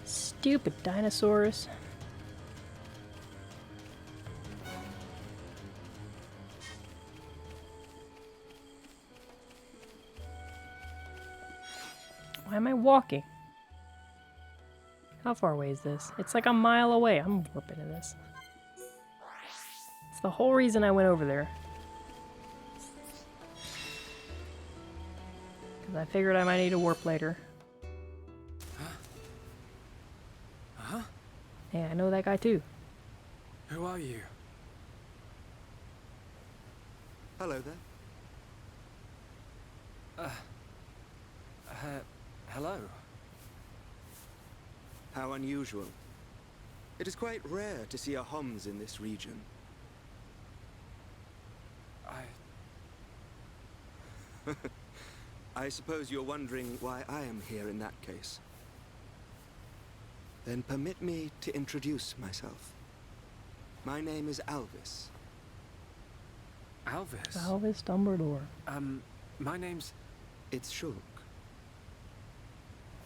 Stupid dinosaurs. Why am I walking? How far away is this? It's like a mile away. I'm warping to this. It's the whole reason I went over there. Because I figured I might need to warp later. Huh? Hey, I know that guy too. Who are you? Hello there. Hello. How unusual. It is quite rare to see a Homs in this region. I suppose you're wondering why I am here in that case. Then permit me to introduce myself. My name is Alvis. Alvis? Alvis Dumbledore. My name's... It's Shulk.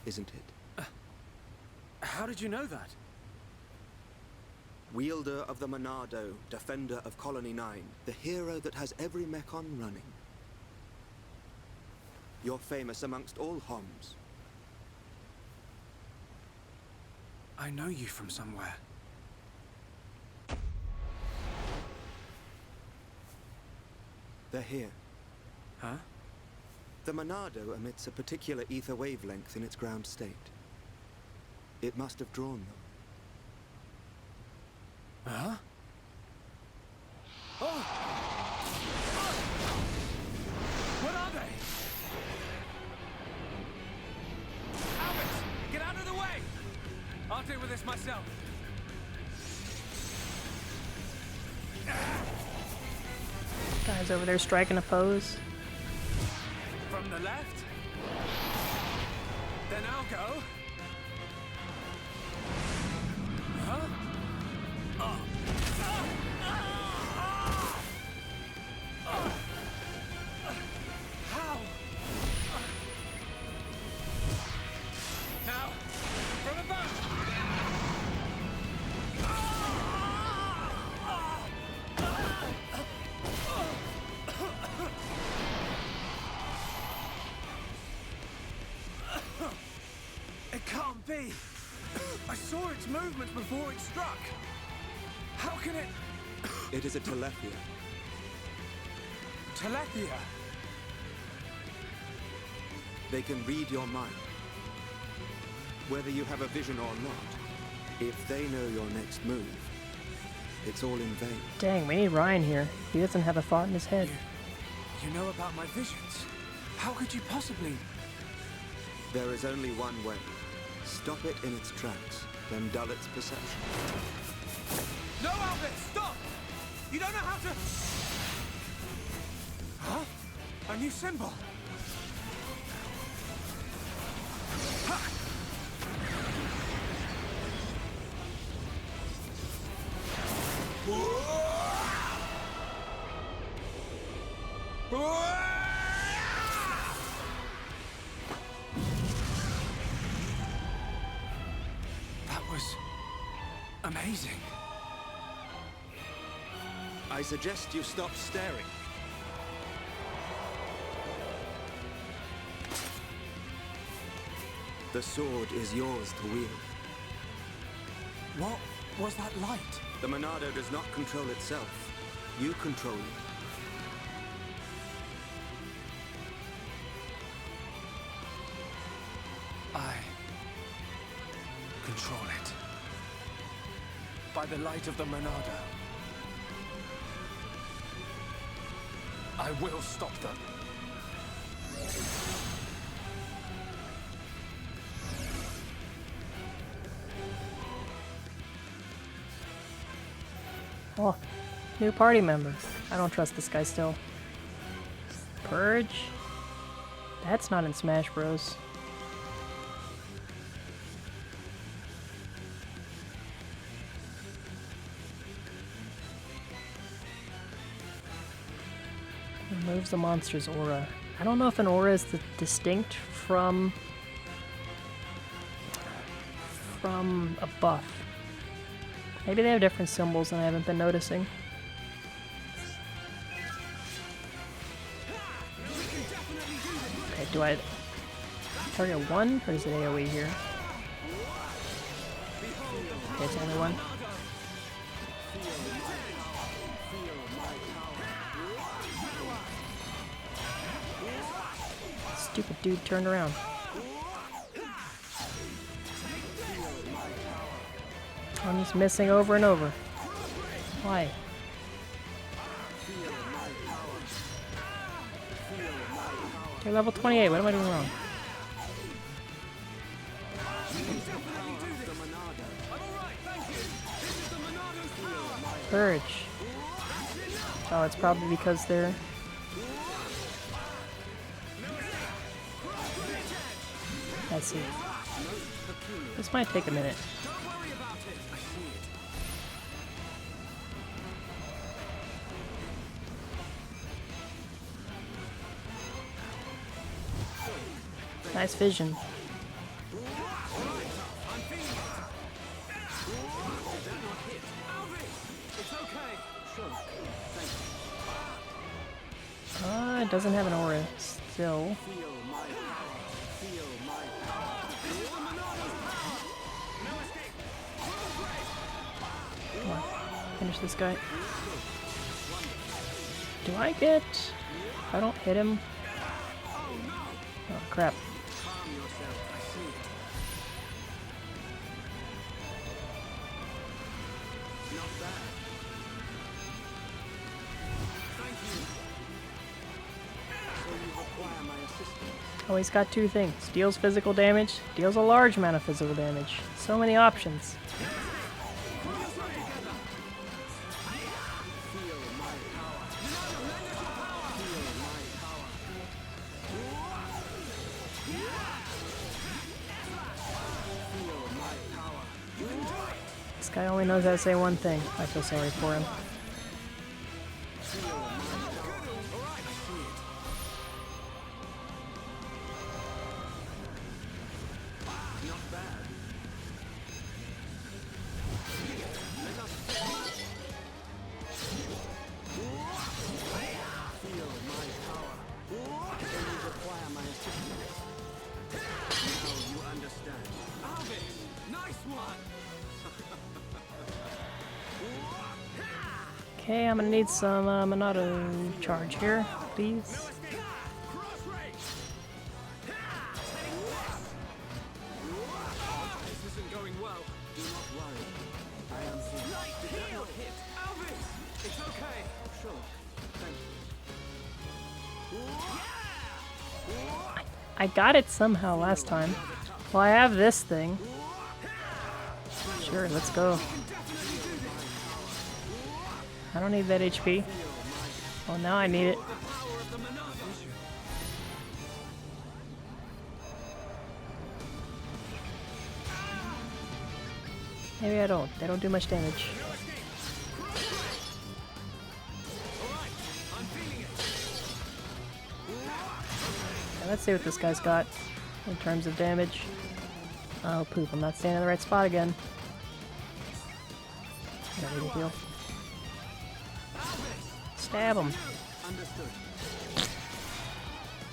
Isn't it? How did you know that? Wielder of the Monado, defender of Colony 9, the hero that has every Mechon running. You're famous amongst all Homs. I know you from somewhere. They're here. Huh? The Monado emits a particular ether wavelength in its ground state. It must have drawn them. Huh? Oh! What are they? Alvis! Get out of the way! I'll deal with this myself. Guy's over there striking a pose. From the left? Then I'll go. Huh? How? Now, from above! It can't be! I saw its movements before it struck! How can it... It is a Telephia. Telephia? They can read your mind. Whether you have a vision or not, if they know your next move, it's all in vain. Dang, we need Ryan here. He doesn't have a thought in his head. You know about my visions? How could you possibly... There is only one way. Stop it in its tracks, then dull its perception. No, Alvis! Stop! You don't know how to... Huh? A new symbol. That was amazing. I suggest you stop staring. The sword is yours to wield. What was that light? The Monado does not control itself. You control it. I control it. By the light of the Monado. I will stop them. Oh, new party member. I don't trust this guy still. Purge? That's not in Smash Bros. Removes the monster's aura. I don't know if an aura is distinct from a buff. Maybe they have different symbols and I haven't been noticing. Okay, do I target one or is it AoE here? Okay, it's only one. Stupid dude turned around. I'm just missing over and over. Why? You're level 28, what am I doing wrong? Purge. Oh, it's probably because they're... I see. This might take a minute. Nice vision. It doesn't have an aura still. Come on, finish this guy. Do I get... If I don't hit him... Oh crap. Oh, he's got two things. Deals physical damage, deals a large amount of physical damage. So many options. This guy only knows how to say one thing. I feel sorry for him. Okay, I'm gonna need some Monado charge here, please. This isn't going well. Do not worry. I am here. Did that not hit? Alvis! It's okay. Sure. Thank you. I got it somehow last time. Well, I have this thing. Sure, let's go. I don't need that HP. Oh, now I need it. Maybe I don't. They don't do much damage. Okay, let's see what this guy's got in terms of damage. Oh poop, I'm not standing in the right spot again. No big deal. Stab him.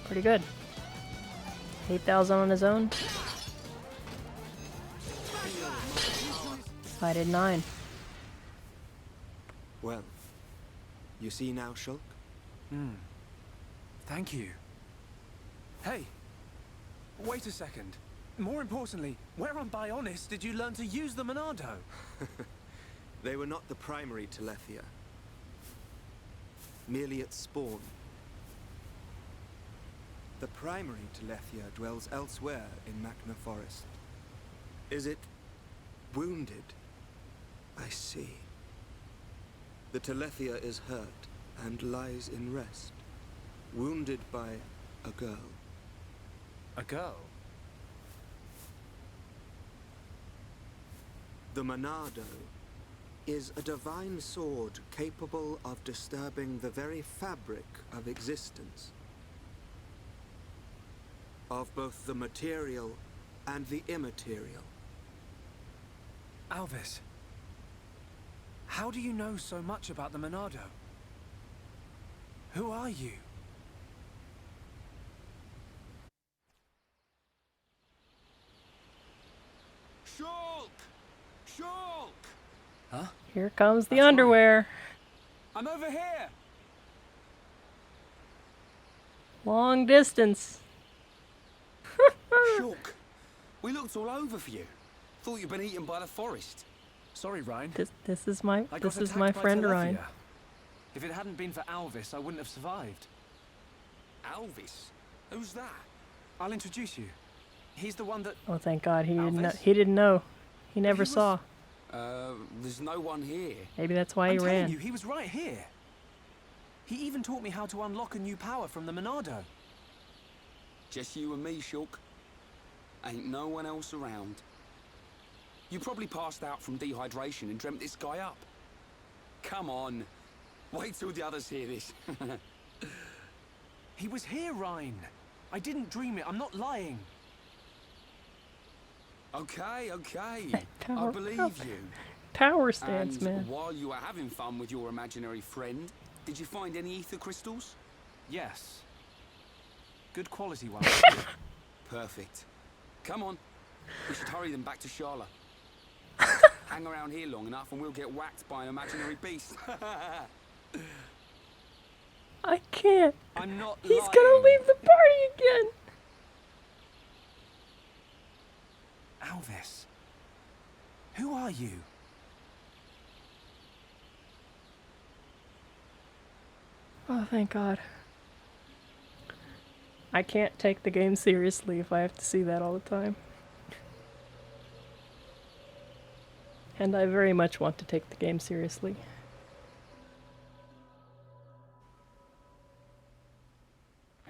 Pretty good. 8,000 on his own. I did 9. Well, you see now, Shulk? Thank you. Hey, wait a second. More importantly, where on Bionis did you learn to use the Monado? They were not the primary Telethia. Merely at spawn. The primary Telethia dwells elsewhere in Machna Forest. Is it wounded? I see. The Telethia is hurt and lies in rest, wounded by a girl. A girl? The Monado is a divine sword capable of disturbing the very fabric of existence. Of both the material and the immaterial. Alvis, how do you know so much about the Monado? Who are you? Shulk! Shulk! Huh? Here comes the That's underwear. I'm over here! Long distance. Shulk, we looked all over for you. Thought you'd been eaten by the forest. Sorry, Ryan. This is my I got this is attacked my by friend Telethia. Ryan. If it hadn't been for Alvis, I wouldn't have survived. Alvis? Who's that? I'll introduce you. He's the one that... Oh, thank God, he didn't know. Alvis? He didn't know. He never was- saw. There's no one here. Maybe that's why he I'm telling ran. you, he was right here. He even taught me how to unlock a new power from the Monado. Just you and me, Shulk. Ain't no one else around. You probably passed out from dehydration and dreamt this guy up. Come on. Wait till the others hear this. He was here, Ryan. I didn't dream it. I'm not lying. Okay, okay. I Power believe up. you. Power stance, And man. while you were having fun with your imaginary friend, did you find any ether crystals? Yes. Good quality ones. Perfect. Come on. We should hurry them back to Sharla. Hang around here long enough and we'll get whacked by an imaginary beast. I can't. I'm not He's lying. gonna leave the party again. Alvis. Who are you? Oh, thank God. I can't take the game seriously if I have to see that all the time. And I very much want to take the game seriously.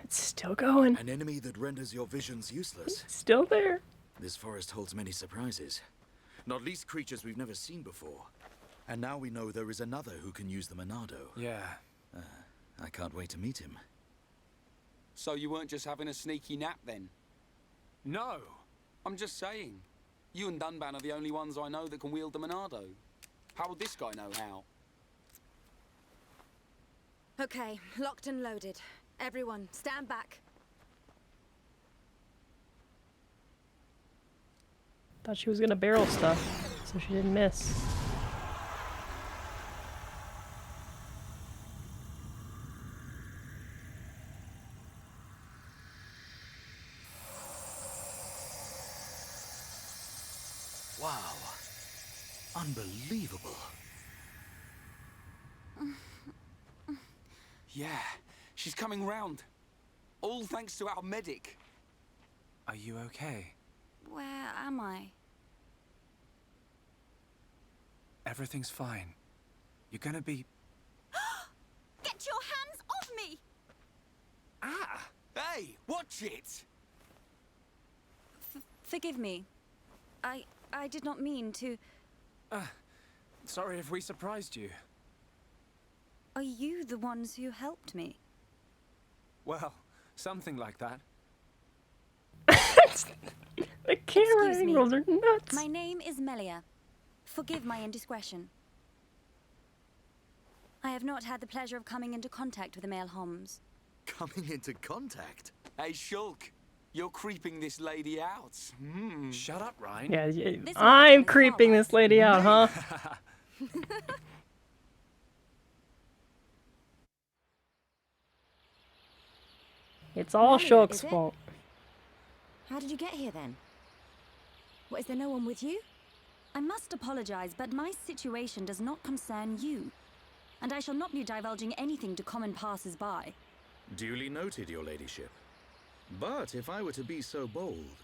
It's still going. An enemy that renders your visions useless. Still there. This forest holds many surprises. Not least creatures we've never seen before. And now we know there is another who can use the Monado. Yeah. I can't wait to meet him. So you weren't just having a sneaky nap then? No. I'm just saying. You and Dunban are the only ones I know that can wield the Monado. How would this guy know how? Okay, locked and loaded. Everyone, stand back. Thought she was gonna barrel stuff, so she didn't miss. Wow. Unbelievable. Yeah, she's coming round. All thanks to our medic. Are you okay? Where am I? Everything's fine. You're gonna be... Get your hands off me! Ah! Hey, watch it! Forgive me. I did not mean to... Sorry if we surprised you. Are you the ones who helped me? Well, something like that. The camera Excuse me. angles are nuts. My name is Melia. Forgive my indiscretion. I have not had the pleasure of coming into contact with the male Homs. Coming into contact? Hey, Shulk, you're creeping this lady out. Shut up, Ryan. Yeah, This I'm is creeping far this lady out, huh? It's all Melia, Shulk's is it? fault. How did you get here then? What, is there no one with you? I must apologize, but my situation does not concern you. And I shall not be divulging anything to common passers-by. Duly noted, your ladyship. But if I were to be so bold,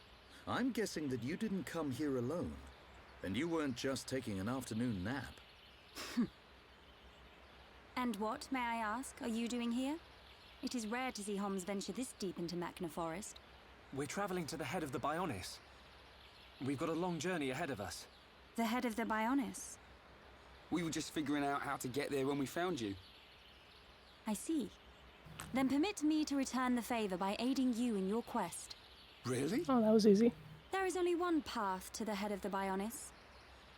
I'm guessing that you didn't come here alone. And you weren't just taking an afternoon nap. And what, may I ask, are you doing here? It is rare to see Homs venture this deep into Machna Forest. We're traveling to the head of the Bionis. We've got a long journey ahead of us. The head of the Bionis. We were just figuring out how to get there when we found you. I see. Then permit me to return the favor by aiding you in your quest. Really? Oh, that was easy. There is only one path to the head of the Bionis.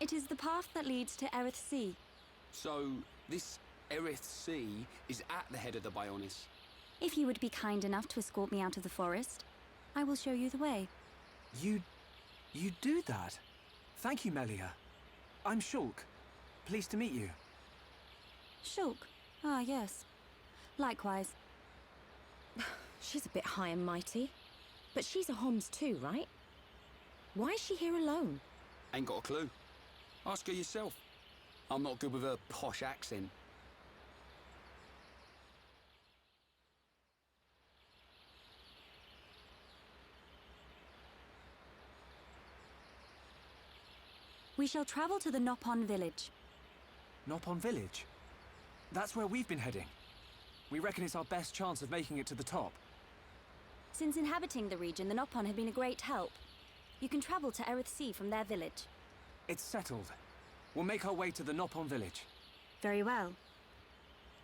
It is the path that leads to Erith Sea. So, this Erith Sea is at the head of the Bionis. If you would be kind enough to escort me out of the forest, I will show you the way. You do that? Thank you, Melia. I'm Shulk. Pleased to meet you. Shulk. Ah, yes. Likewise. She's a bit high and mighty. But she's a Homs too, right? Why is she here alone? Ain't got a clue. Ask her yourself. I'm not good with her posh accent. We shall travel to the Nopon village. Nopon village? That's where we've been heading. We reckon it's our best chance of making it to the top. Since inhabiting the region, the Nopon have been a great help. You can travel to Erith Sea from their village. It's settled. We'll make our way to the Nopon village. Very well.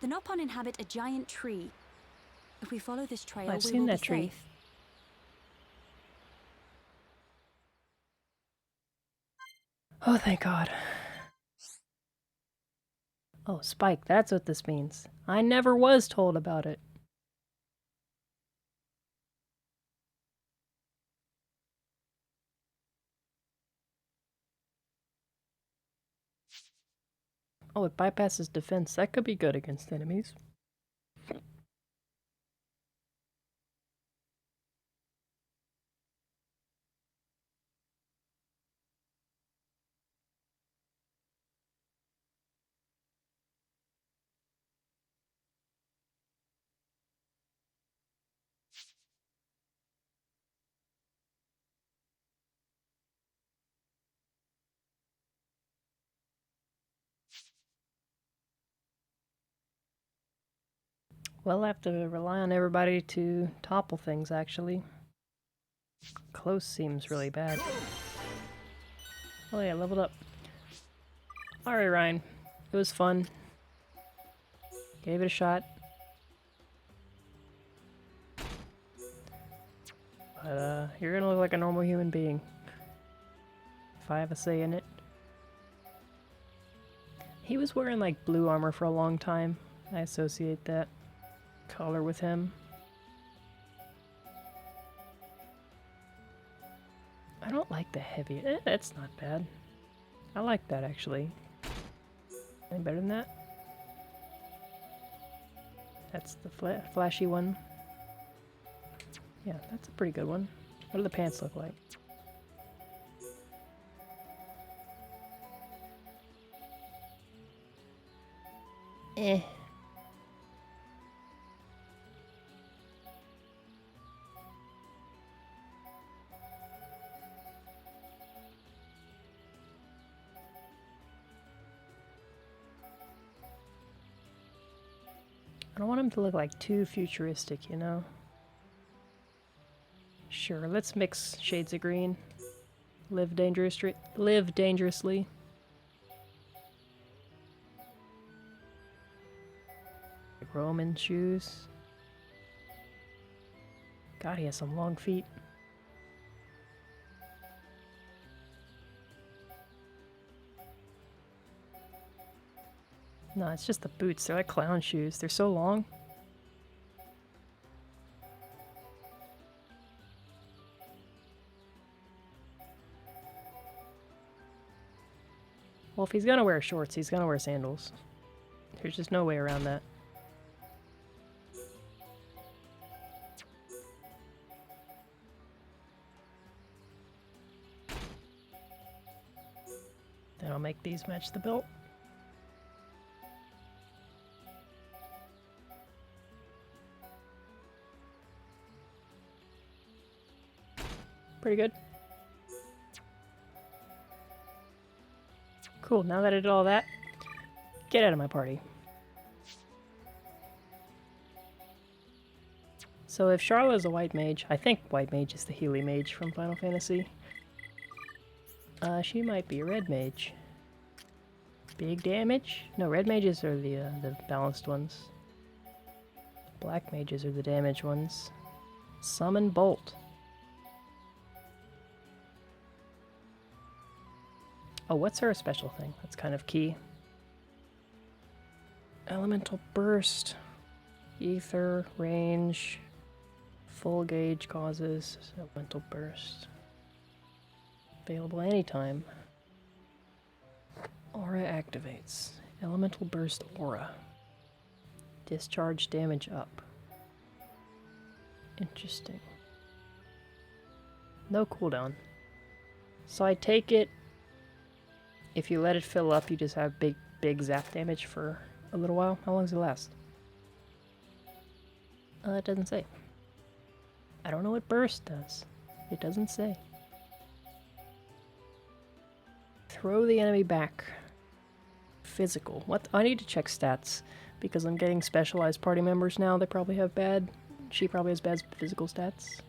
The Nopon inhabit a giant tree. If we follow this trail, I've we seen will that be tree. safe. Oh, thank God. Oh, Spike, that's what this means. I never was told about it. Oh, it bypasses defense. That could be good against enemies. We'll have to rely on everybody to topple things, actually. Close seems really bad. Oh yeah, leveled up. Alright, Ryan. It was fun. Gave it a shot. But, you're gonna look like a normal human being. If I have a say in it. He was wearing, like, blue armor for a long time. I associate that color with him. I don't like the heavy. That's not bad. I like that actually. Any better than that? That's the flashy one. Yeah, that's a pretty good one. What do the pants look like? Eh. I don't want him to look like too futuristic, you know? Sure, let's mix shades of green. Live dangerously. Roman shoes. God, he has some long feet. No, it's just the boots. They're like clown shoes. They're so long. Well, if he's gonna wear shorts, he's gonna wear sandals. There's just no way around that. Then I'll make these match the belt. Pretty good. Cool, now that I did all that, get out of my party. So if Charla is a white mage, I think white mage is the Healy mage from Final Fantasy. She might be a red mage. Big damage? No, red mages are the balanced ones. Black mages are the damage ones. Summon Bolt. Oh, what's her special thing? That's kind of key. Elemental Burst. Ether, range. Full gauge causes. Elemental Burst. Available anytime. Aura activates. Elemental Burst Aura. Discharge damage up. Interesting. No cooldown. So I take it, if you let it fill up, you just have big zap damage for a little while. How long does it last? It doesn't say. I don't know what burst does. It doesn't say. Throw the enemy back. Physical. What? I need to check stats because I'm getting specialized party members now. They probably have bad. She probably has bad physical stats.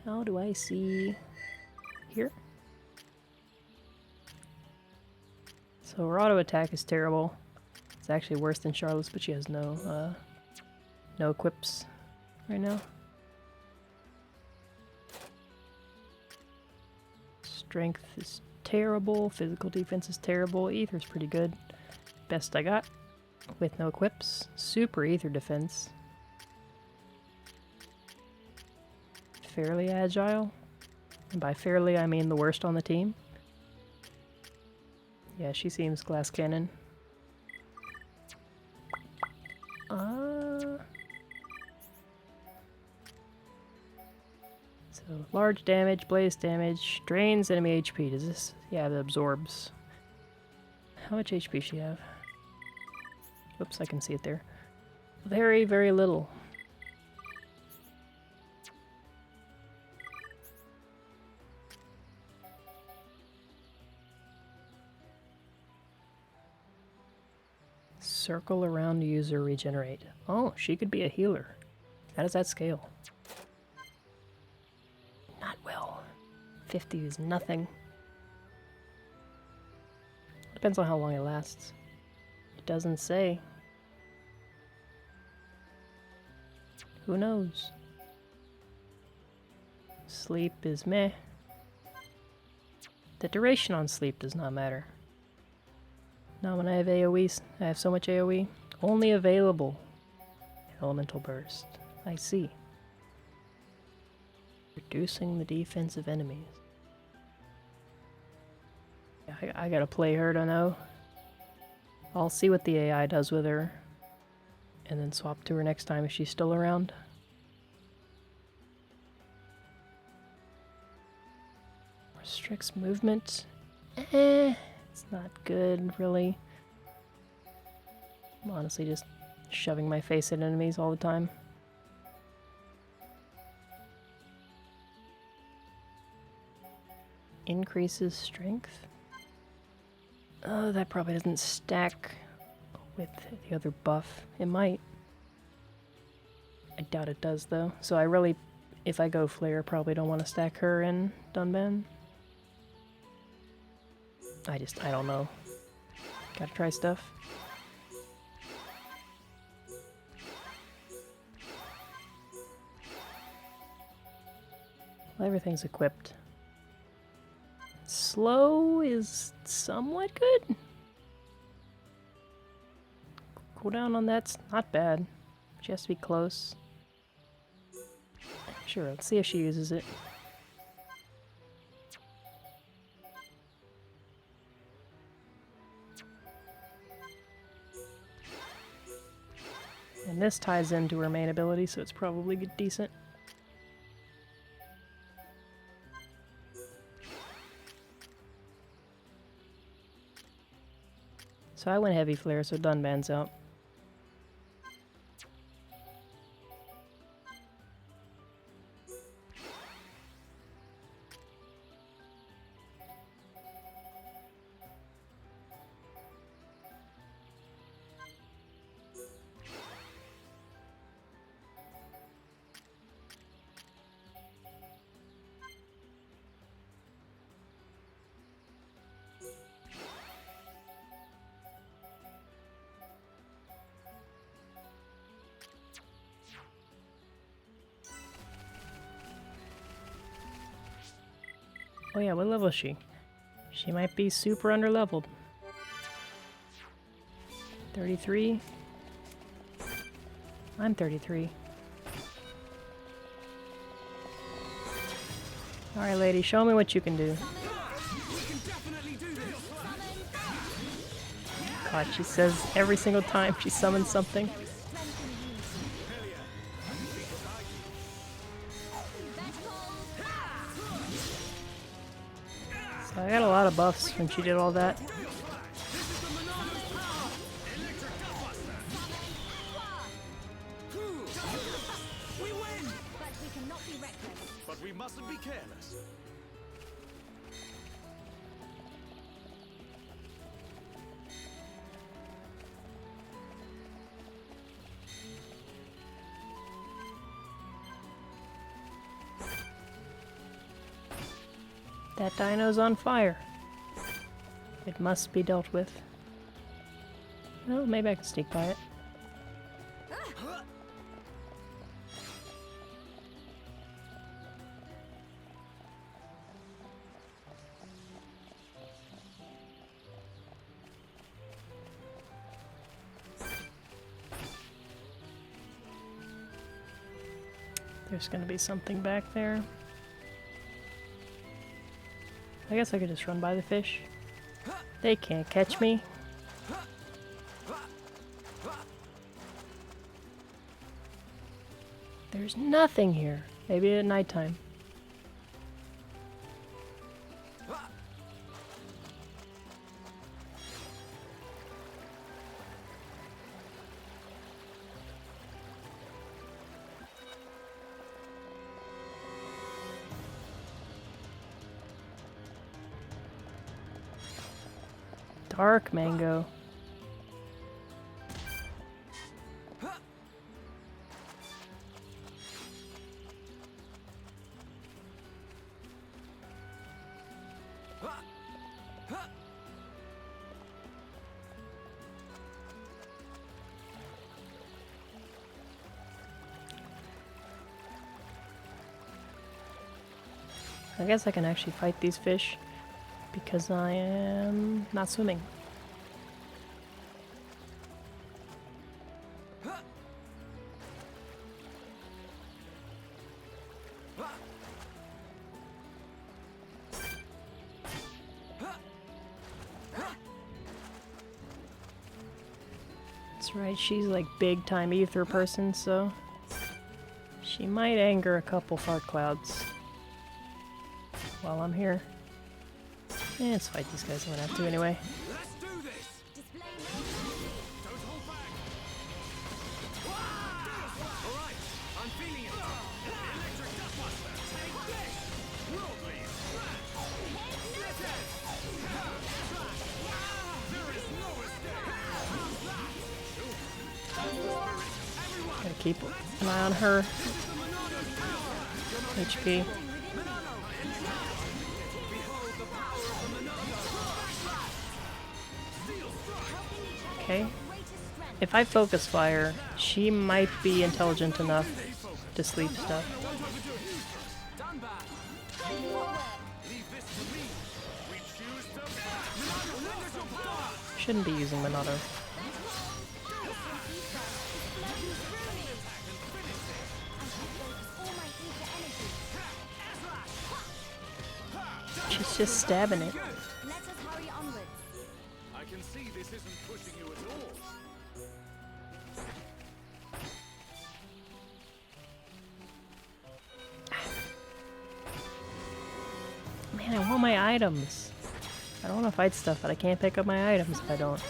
How do I see here? So her auto attack is terrible. It's actually worse than Charlotte's, but she has no equips right now. Strength is terrible. Physical defense is terrible. Ether's pretty good. Best I got. With no equips. Super ether defense. Fairly agile. And by fairly, I mean the worst on the team. Yeah, she seems glass cannon. So, large damage, blaze damage, drains enemy HP. Does this? Yeah, it absorbs. How much HP she have? Oops, I can see it there. Very, very little. Circle around user regenerate. Oh, she could be a healer. How does that scale? Not well. 50 is nothing. Depends on how long it lasts. It doesn't say. Who knows? Sleep is meh. The duration on sleep does not matter. Not when I have AoEs. I have so much AoE. Only available. Elemental Burst. I see. Reducing the defense of enemies. Yeah, I gotta play her to know. I'll see what the AI does with her. And then swap to her next time if she's still around. Restricts movement. It's not good, really. I'm honestly just shoving my face at enemies all the time. Increases strength. Oh, that probably doesn't stack with the other buff. It might. I doubt it does, though. So I really, if I go Flare, probably don't want to stack her in Dunban. I don't know. Gotta try stuff. Well, everything's equipped. Slow is somewhat good. Cooldown on that's not bad. She has to be close. Sure, let's see if she uses it. And this ties into her main ability, so it's probably decent. So I went heavy flare, so Dunban's out. Oh yeah, what level is she? She might be super underleveled. 33? I'm 33. Alright lady, show me what you can do. God, she says every single time she summons something. So I got a lot of buffs when she did all that. But we mustn't be careless. That dino's on fire. It must be dealt with. Well, maybe I can sneak by it. There's gonna be something back there. I guess I could just run by the fish. They can't catch me. There's nothing here. Maybe at nighttime. Dark mango. I guess I can actually fight these fish because I am not swimming. That's right, she's like big time ether person, so she might anger a couple fart clouds while I'm here. Eh, let's fight these guys. I'm gonna have to anyway. Let's do this! Don't hold back! Alright, I'm feeling it! Electric Dustbuster! Take this! Worldly Smash! There is no escape! Gotta keep an eye on her. HP. Okay. If I focus fire, she might be intelligent enough to sleep stuff. shouldn't be using Monado. She's just stabbing it. Let us hurry onwards. I can see this isn't pushing you at all. Man, I want my items. I don't want to fight stuff, but I can't pick up my items if I don't.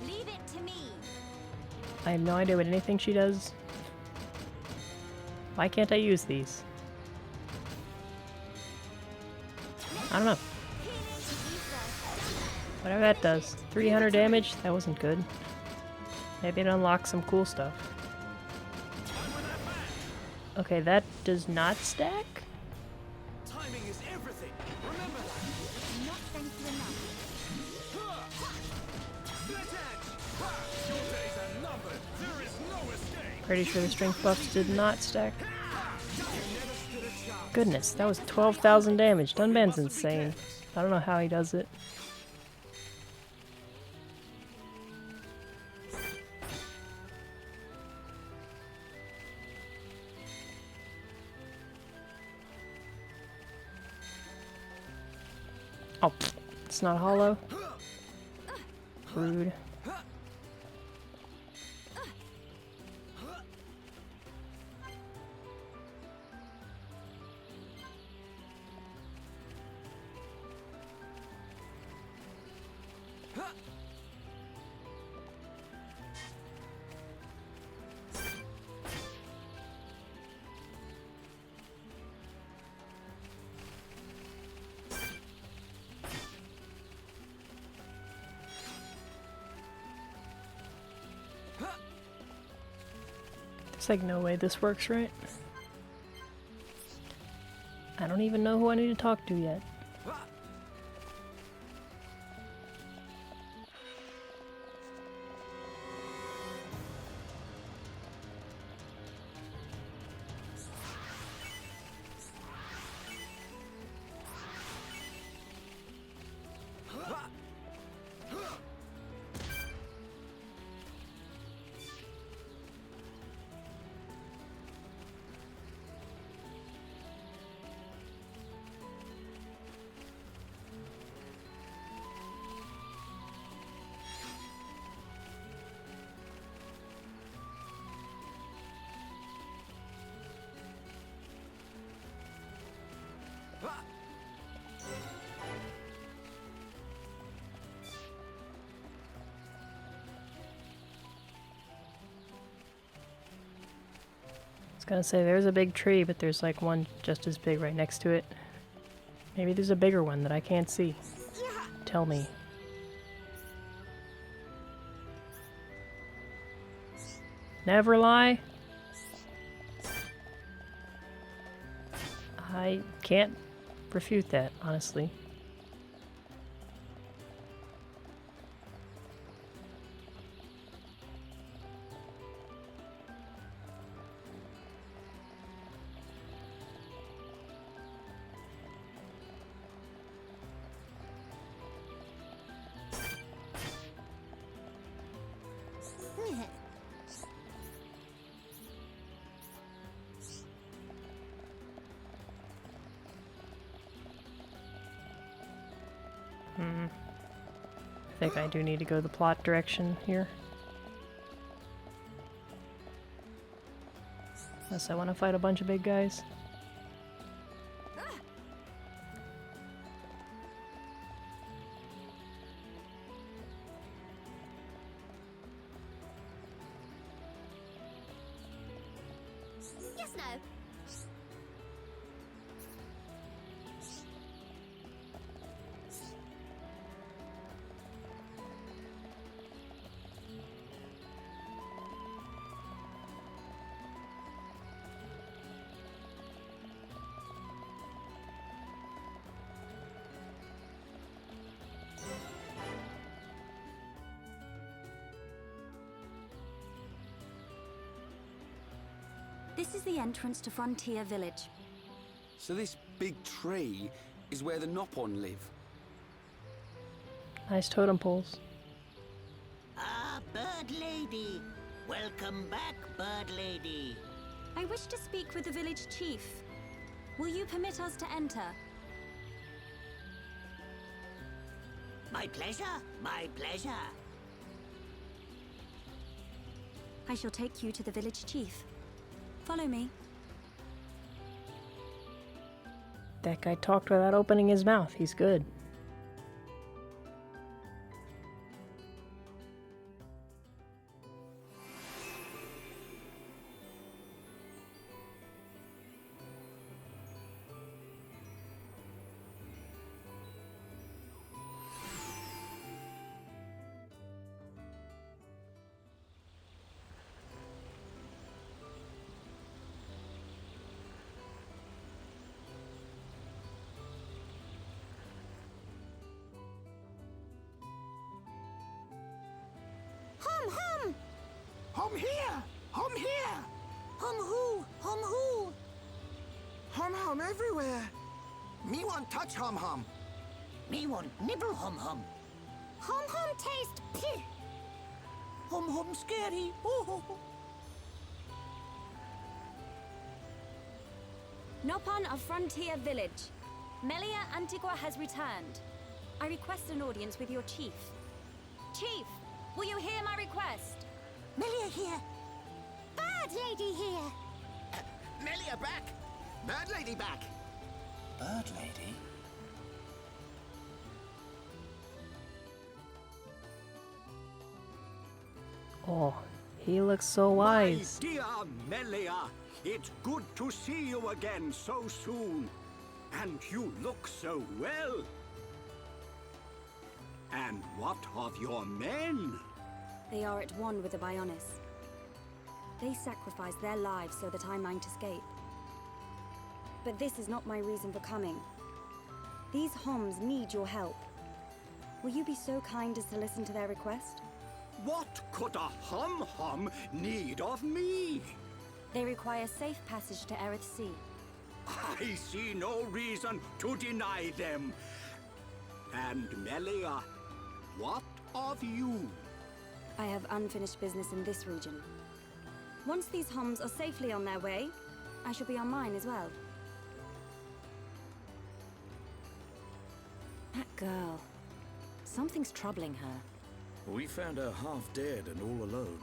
Leave it to me. I have no idea what anything she does. Why can't I use these? I don't know. Whatever that does. 300 damage? That wasn't good. Maybe it unlocks some cool stuff. Okay, that does not stack? Timing is everything. Remember that. Not thank you enough. Split edge. Your days are numbered. There is no escape. Pretty sure the strength buffs did not stack. Goodness, that was 12,000 damage. Dunban's insane. I don't know how he does it. Oh, it's not hollow. Rude. There's like no way this works, right? I don't even know who I need to talk to yet. I was gonna say there's a big tree, but there's like one just as big right next to it. Maybe there's a bigger one that I can't see. Tell me. Never lie. I can't refute that, honestly. I think I do need to go the plot direction here. Unless I want to fight a bunch of big guys. Yes, no. This is the entrance to Frontier Village. So this big tree is where the Nopon live. Nice totem poles. Ah, Bird Lady. Welcome back, Bird Lady. I wish to speak with the village chief. Will you permit us to enter? My pleasure, my pleasure. I shall take you to the village chief. Follow me. That guy talked without opening his mouth. He's good. Hum here! Hum here! Hum who? Hum who? Hum hum everywhere. Me want touch hum hum. Me want nibble hum hum. Hum hum taste pih. Hum hum scary. Oh. Nopon of Frontier Village. Melia Antigua has returned. I request an audience with your chief. Chief, will you hear my request? Melia here. Bird Lady here. Melia back. Bird lady back. Bird Lady? Oh, he looks so wise. My dear Melia, it's good to see you again so soon. And you look so well. And what of your men? They are at one with the Bionis. They sacrificed their lives so that I might escape. But this is not my reason for coming. These Homs need your help. Will you be so kind as to listen to their request? What could a hum-hum need of me? They require safe passage to Erith Sea. I see no reason to deny them. And Melia, what of you? I have unfinished business in this region. Once these Homs are safely on their way, I shall be on mine as well. That girl. Something's troubling her. We found her half dead and all alone.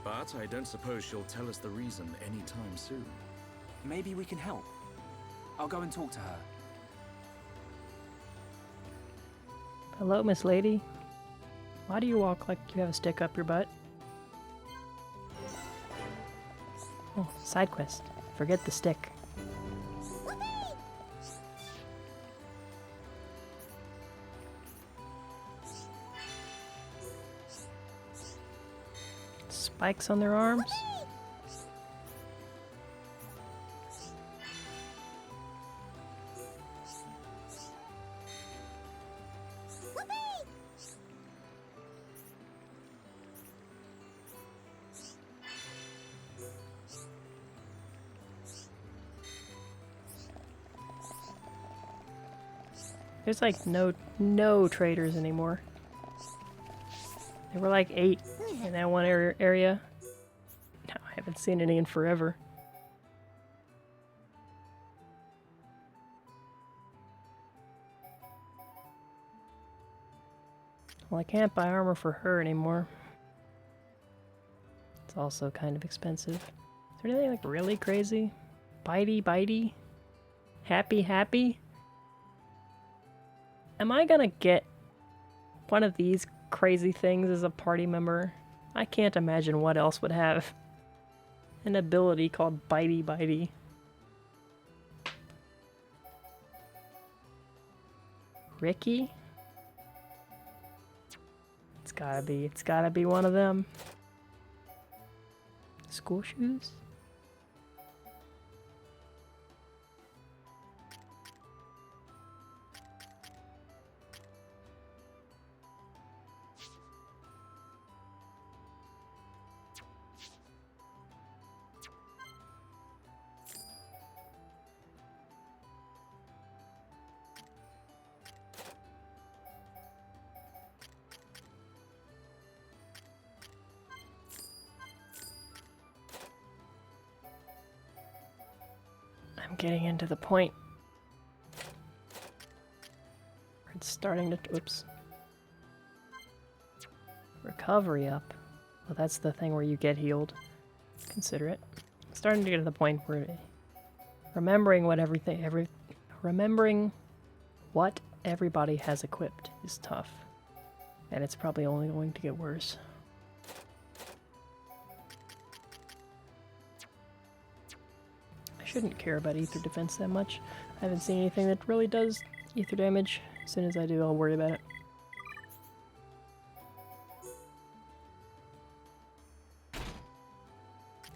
But I don't suppose she'll tell us the reason anytime soon. Maybe we can help. I'll go and talk to her. Hello, Miss Lady. Why do you walk like you have a stick up your butt? Oh, side quest. Forget the stick. Spikes on their arms? There's like no traders anymore. There were like 8 in that one area. No, I haven't seen any in forever. Well, I can't buy armor for her anymore. It's also kind of expensive. Is there anything like really crazy? Bitey? Happy? Am I gonna get one of these crazy things as a party member? I can't imagine what else would have an ability called Bitey. Ricky? It's gotta be one of them. School shoes? getting into the point. It's starting to... Oops. Recovery up. Well, that's the thing where you get healed. Consider it. It's starting to get to the point where remembering what remembering what everybody has equipped is tough. And it's probably only going to get worse. I shouldn't care about ether defense that much. I haven't seen anything that really does ether damage. As soon as I do, I'll worry about it.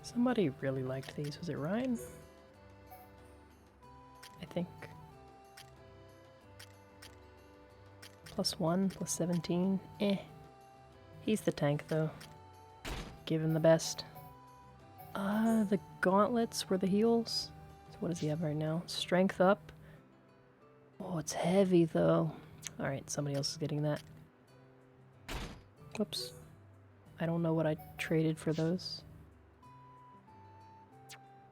Somebody really liked these. Was it Ryan? I think. +1, +17. Eh. He's the tank, though. Give him the best. The gauntlets were the heals. So what does he have right now? Strength up. Oh, it's heavy, though. Alright, somebody else is getting that. Whoops. I don't know what I traded for those.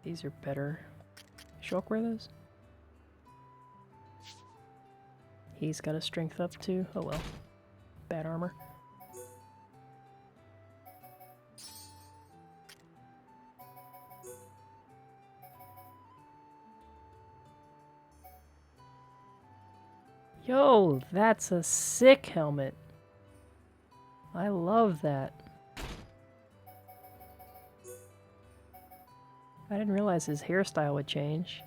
These are better. Shulk wear those? He's got a strength up too. Oh well. Bad armor. Yo, that's a sick helmet. I love that. I didn't realize his hairstyle would change.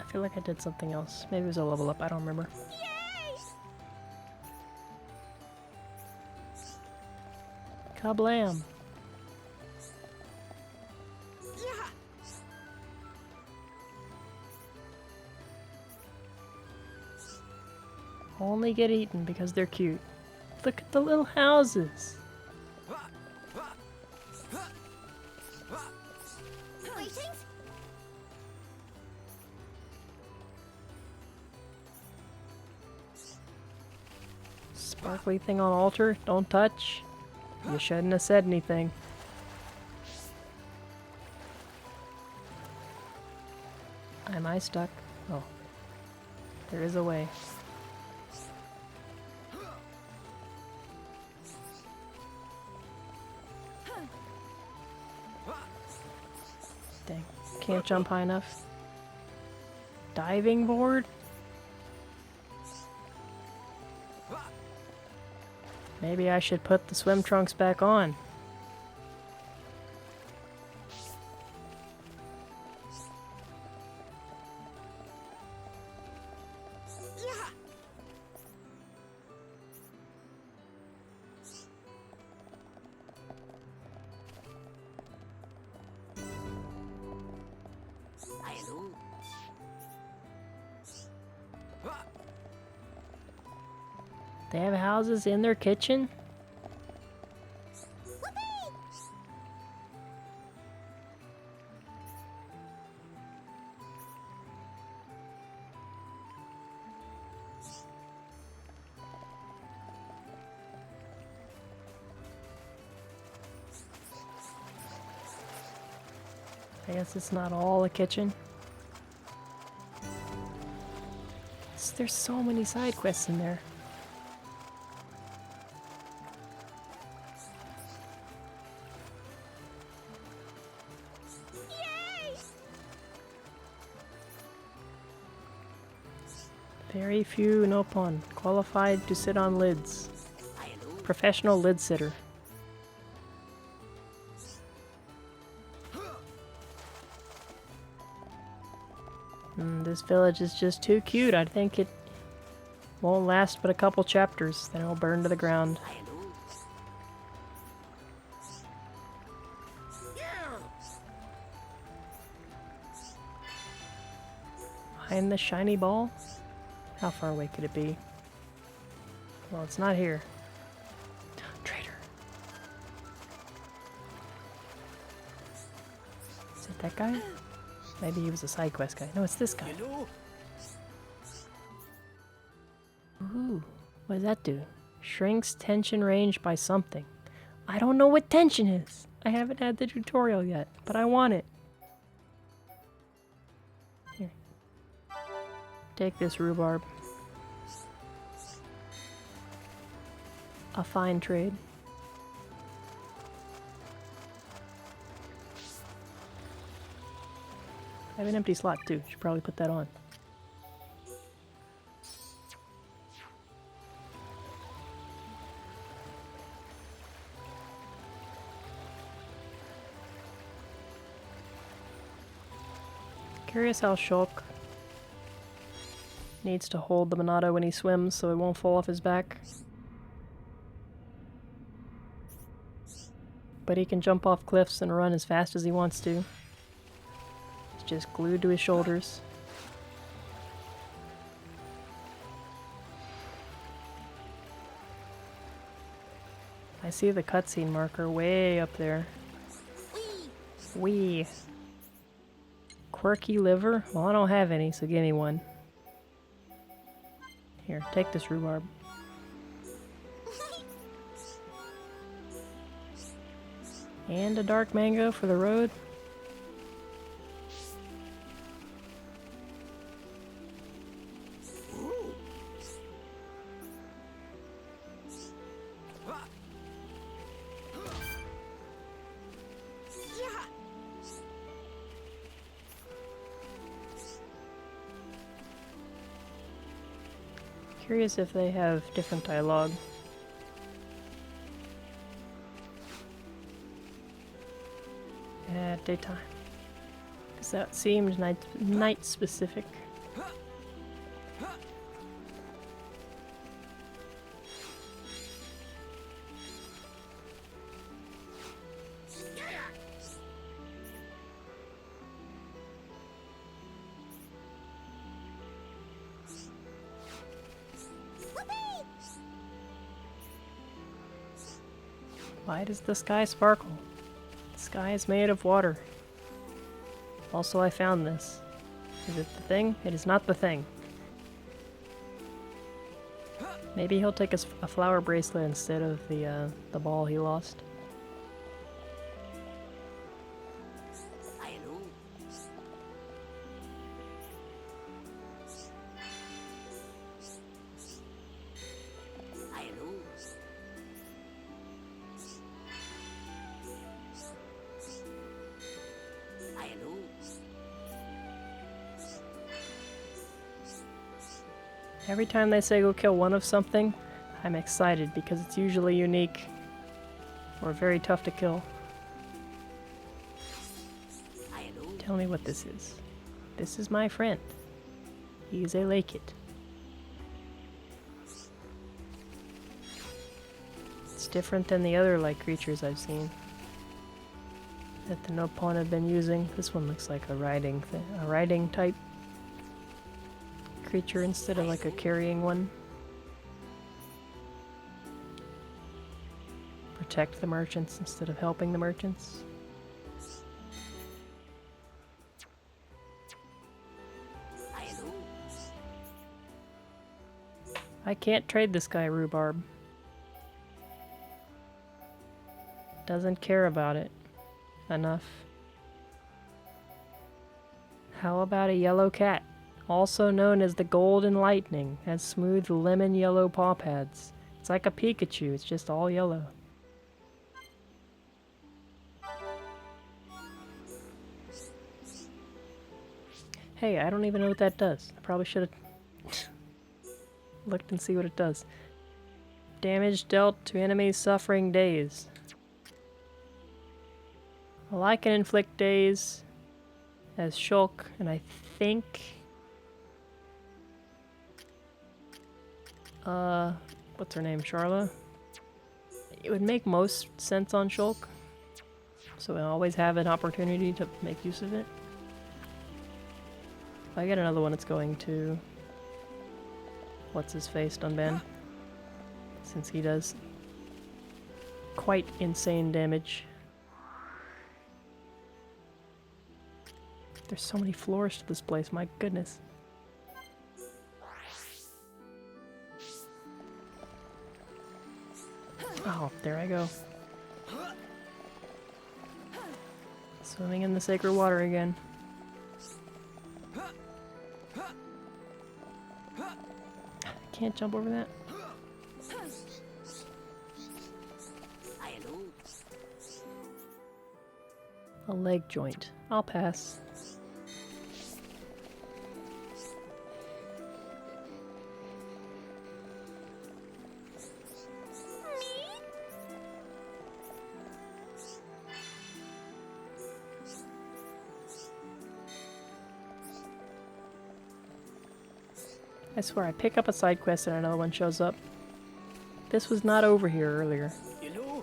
I feel like I did something else. Maybe it was a level up, I don't remember. Kablam! Only get eaten because they're cute. Look at the little houses! Sparkly thing on altar, don't touch. You shouldn't have said anything. Am I stuck? Oh. There is a way. Dang. Can't jump high enough. Diving board? Maybe I should put the swim trunks back on. They have houses in their kitchen? I guess it's not all a kitchen. There's so many side quests in there. Very few Nopon qualified to sit on lids. Professional lid sitter. This village is just too cute. I think it won't last but a couple chapters, then it'll burn to the ground. Find the shiny ball? How far away could it be? Well, it's not here. Traitor. Is it that guy? Maybe he was a side quest guy. No, it's this guy. Ooh, what does that do? Shrinks tension range by something. I don't know what tension is. I haven't had the tutorial yet, but I want it. Here. Take this rhubarb. A fine trade. I have an empty slot too. Should probably put that on. Curious how Shulk needs to hold the Monado when he swims so it won't fall off his back. But he can jump off cliffs and run as fast as he wants to. He's just glued to his shoulders. I see the cutscene marker way up there. Wee. Quirky liver? Well, I don't have any, so give me one. Here, take this rhubarb. And a dark mango for the road. Curious if they have different dialogue. At daytime. Because that seemed night specific. Why does the sky sparkle? The sky is made of water. Also, I found this. Is it the thing? It is not the thing. Maybe he'll take a flower bracelet instead of the ball he lost. Every time they say go kill one of something, I'm excited because it's usually unique or very tough to kill. Tell me what this is. This is my friend. He is a Lakit. It's different than the other like creatures I've seen that the Nopon have been using. This one looks like a riding type creature instead of like a carrying one. Protect the merchants instead of helping the merchants. I can't trade this guy rhubarb. Doesn't care about it enough. How about a yellow cat? Also known as the Golden Lightning, has smooth lemon yellow paw pads. It's like a Pikachu, it's just all yellow. Hey, I don't even know what that does. I probably should have looked and see what it does. Damage dealt to enemies suffering daze. Well, I can inflict daze as Shulk, and I think what's her name? Charla? It would make most sense on Shulk, so I always have an opportunity to make use of it. I get another one, it's going to... What's his face, Dunban? Since he does quite insane damage. There's so many floors to this place, my goodness. Oh, there I go. Swimming in the sacred water again. Can't jump over that. A leg joint. I'll pass. I swear, I pick up a side quest and another one shows up. This was not over here earlier. Hello?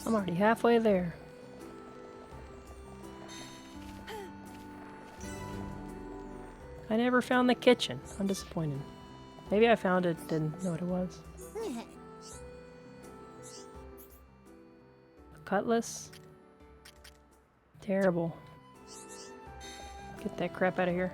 I'm already halfway there. I never found the kitchen. I'm disappointed. Maybe I found it, didn't know what it was. A cutlass? Terrible. Get that crap out of here.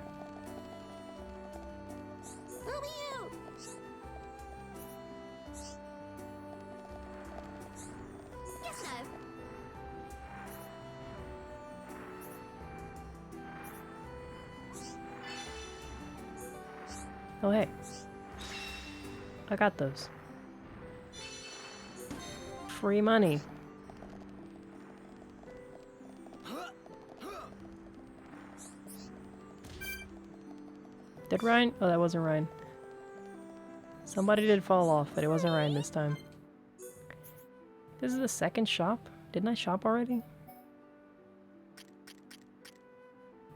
Oh hey, I got those. Free money. Did Ryan? Oh, that wasn't Ryan. Somebody did fall off, but it wasn't Ryan this time. This is the second shop? Didn't I shop already?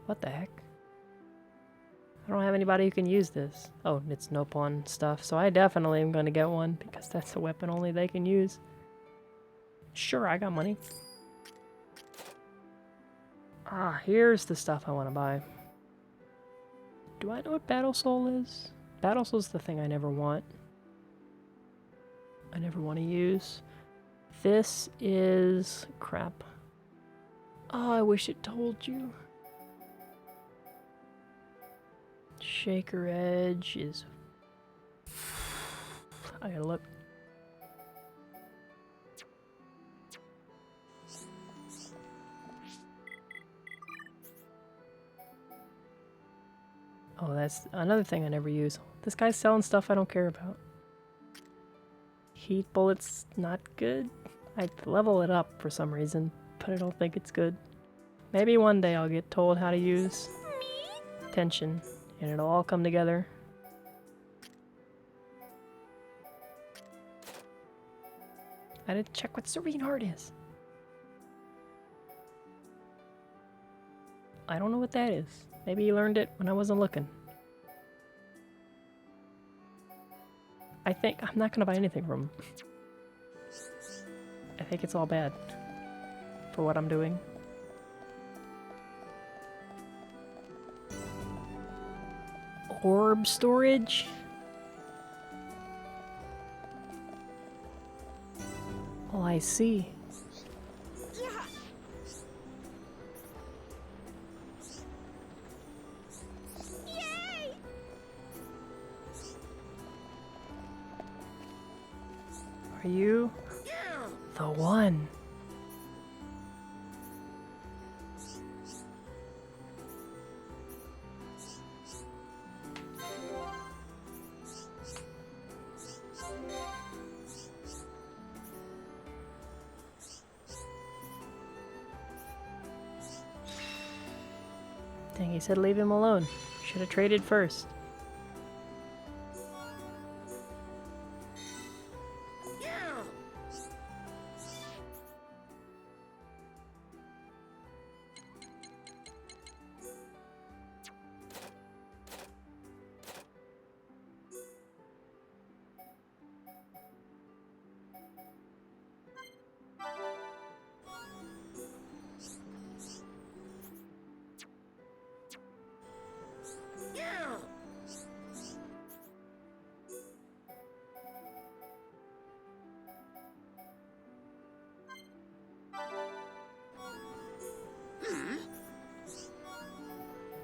What the heck? I don't have anybody who can use this. Oh, it's no pawn stuff, so I definitely am going to get one because that's a weapon only they can use. Sure, I got money. Ah, here's the stuff I want to buy. Do I know what Battle Soul is? Battle Soul's the thing I never want. I never want to use. This is... crap. Oh, I wish it told you. Shaker Edge is... I gotta look. Oh, that's another thing I never use. This guy's selling stuff I don't care about. Heat bullets, not good. I level it up for some reason, but I don't think it's good. Maybe one day I'll get told how to use tension. And it'll all come together. I didn't check what Serene Heart is. I don't know what that is. Maybe he learned it when I wasn't looking. I think I'm not gonna buy anything from him. I think it's all bad for what I'm doing. Orb storage? Oh, I see. Are you the one? Dang, he said leave him alone. should have traded first.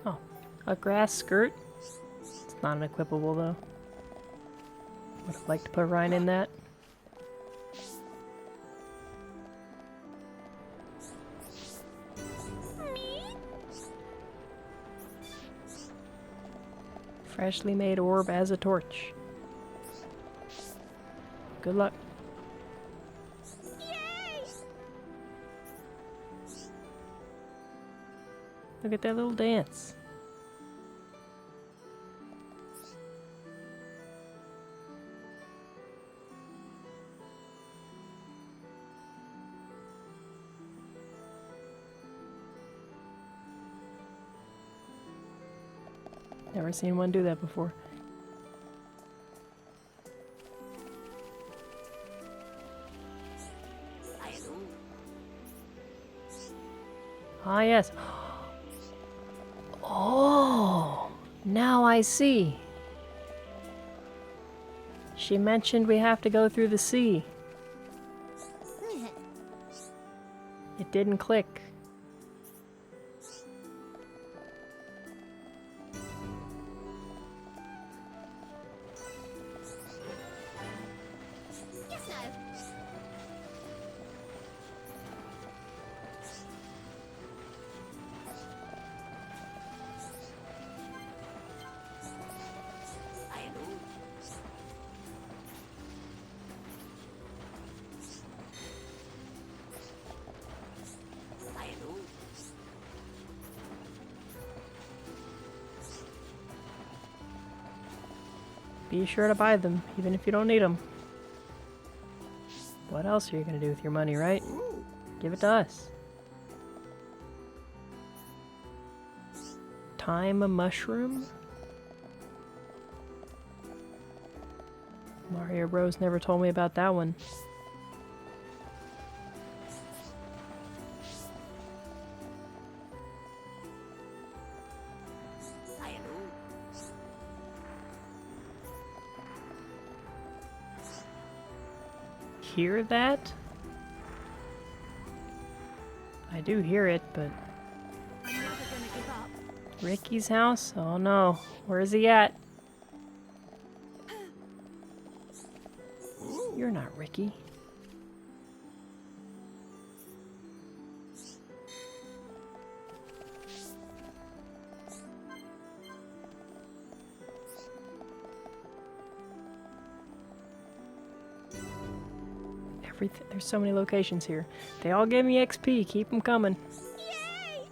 Oh, a grass skirt? It's not an equipable though. Would have liked to put Ryan in that. Freshly made orb as a torch. Good luck. Look at that little dance. Never seen one do that before. Ah, yes. Oh, now I see. She mentioned we have to go through the sea. It didn't click. Be sure to buy them, even if you don't need them. What else are you going to do with your money, right? Give it to us. Time a mushroom? Mario Bros never told me about that one. Hear that? I do hear it, but... I'm never gonna give up. Ricky's house? Oh no. Where is he at? You're not Ricky. There's so many locations here. They all give me XP. Keep them coming. Yay!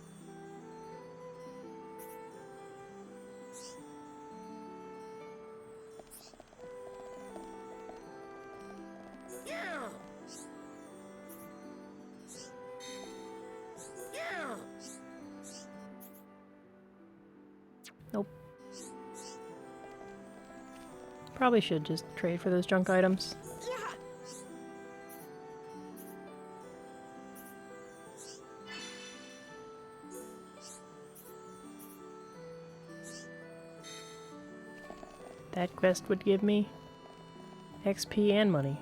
Nope. Probably should just trade for those junk items. That quest would give me XP and money.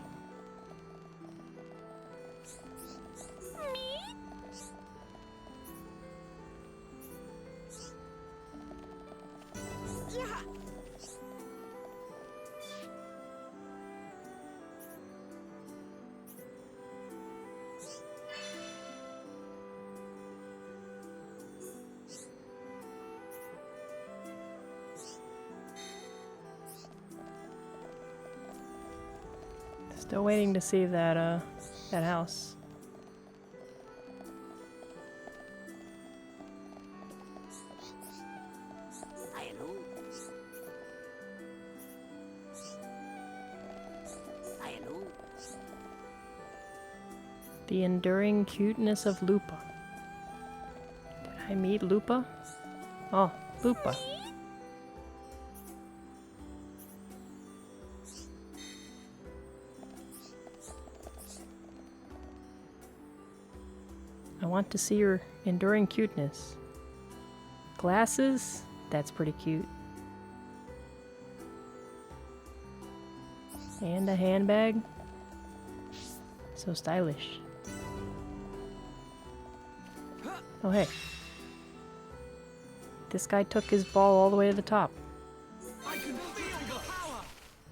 Still waiting to see that that house. The enduring cuteness of Lupa. Did I meet Lupa? Oh, Lupa. I want to see your enduring cuteness. Glasses? That's pretty cute. And a handbag? So stylish. Oh hey. This guy took his ball all the way to the top. I can feel the power.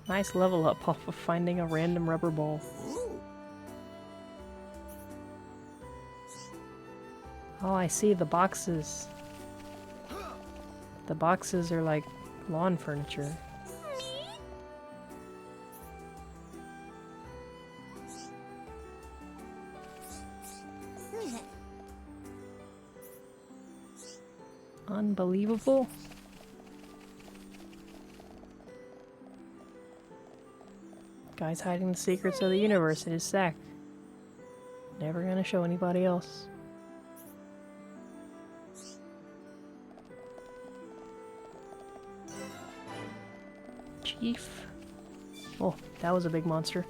Nice level up off of finding a random rubber ball. Oh, I see the boxes. The boxes are like lawn furniture. Unbelievable. Guy's hiding the secrets of the universe in his sack. Never gonna show anybody else. Chief. Oh, that was a big monster.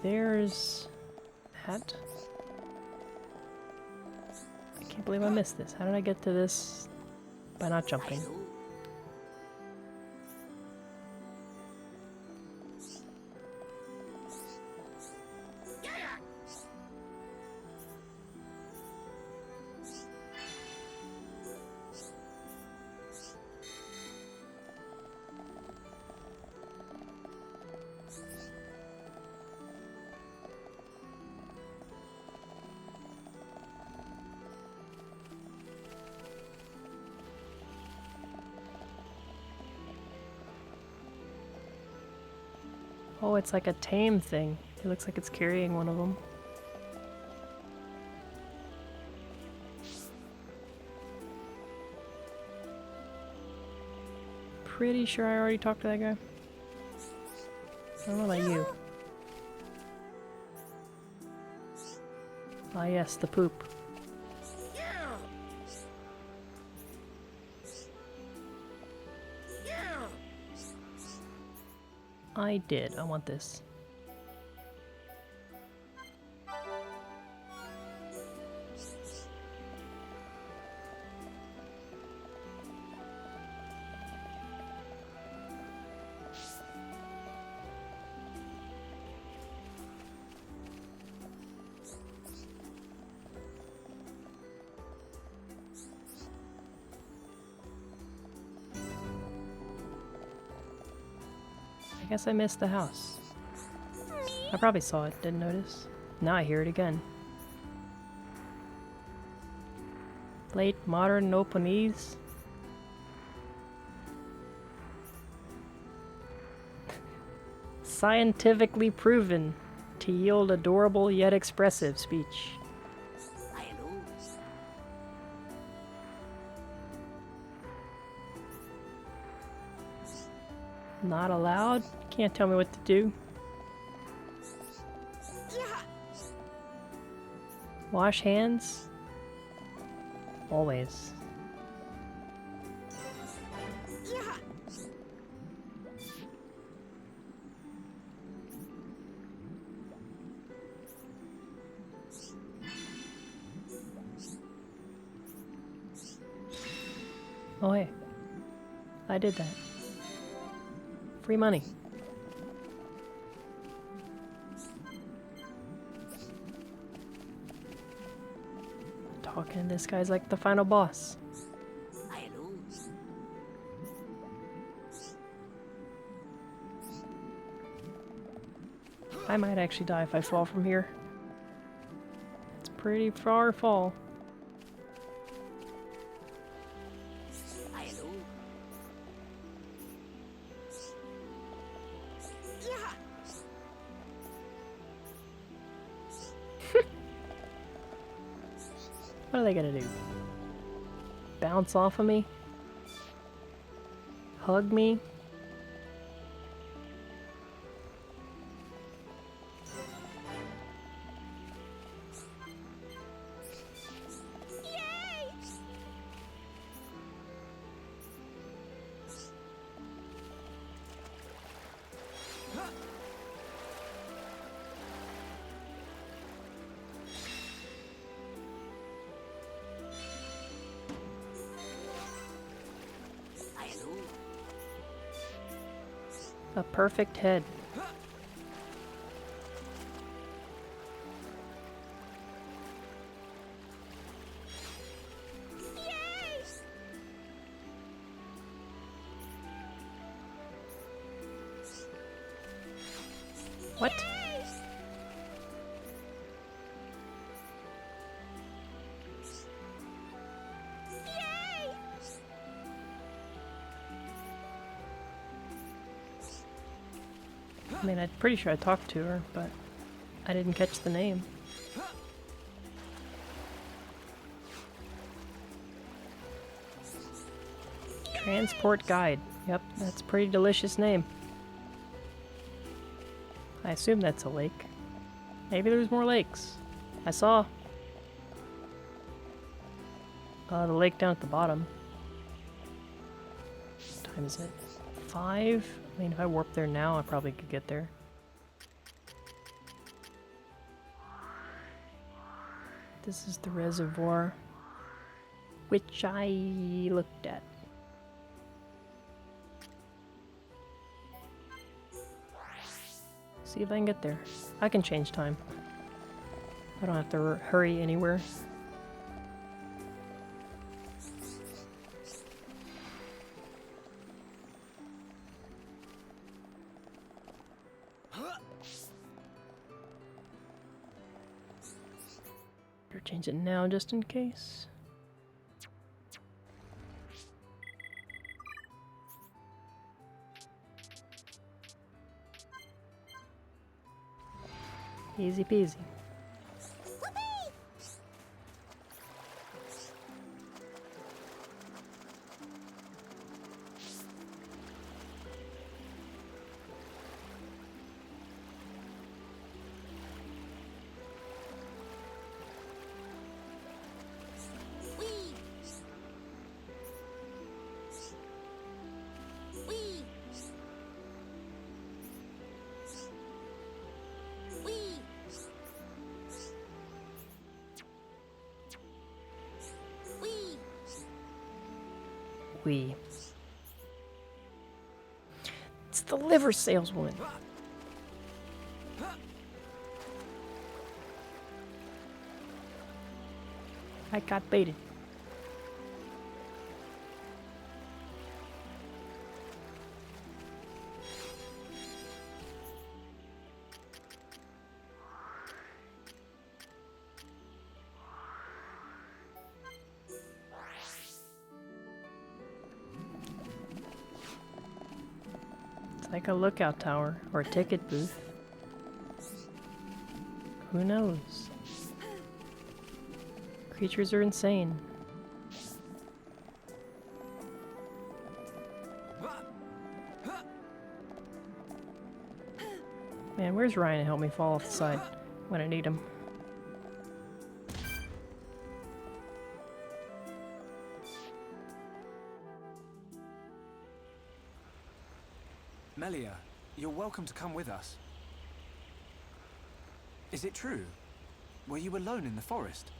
There's that. I can't believe I missed this. How did I get to this by not jumping? Oh, it's like a tame thing. It looks like it's carrying one of them. Pretty sure I already talked to that guy. I don't know about you. Ah yes, the poop. I did. I want this. I guess I missed the house. I probably saw it, didn't notice. Now I hear it again. Late modern Nopalese. Scientifically proven to yield adorable yet expressive speech. Not allowed? Can't tell me what to do. Wash hands? Always. Oh hey. I did that. Free money. Talking, this guy's like the final boss. I might actually die if I fall from here. It's pretty far fall. What are they gonna do? Bounce off of me? hug me. A perfect head. What? I mean, I'm pretty sure I talked to her, but I didn't catch the name. Transport Guide. Yep, that's a pretty delicious name. I assume that's a lake. Maybe there's more lakes. I saw the lake down at the bottom. What time is it? 5? I mean, if I warp there now, I probably could get there. This is the reservoir, which I looked at. See if I can get there. I can change time. I don't have to hurry anywhere. Better change it now just in case. Easy peasy. It's the liver saleswoman. I got baited. Like a lookout tower or a ticket booth. Who knows? Creatures are insane. Man, where's Ryan to help me fall off the side when I need him? Melia, you're welcome to come with us. Is it true? Were you alone in the forest?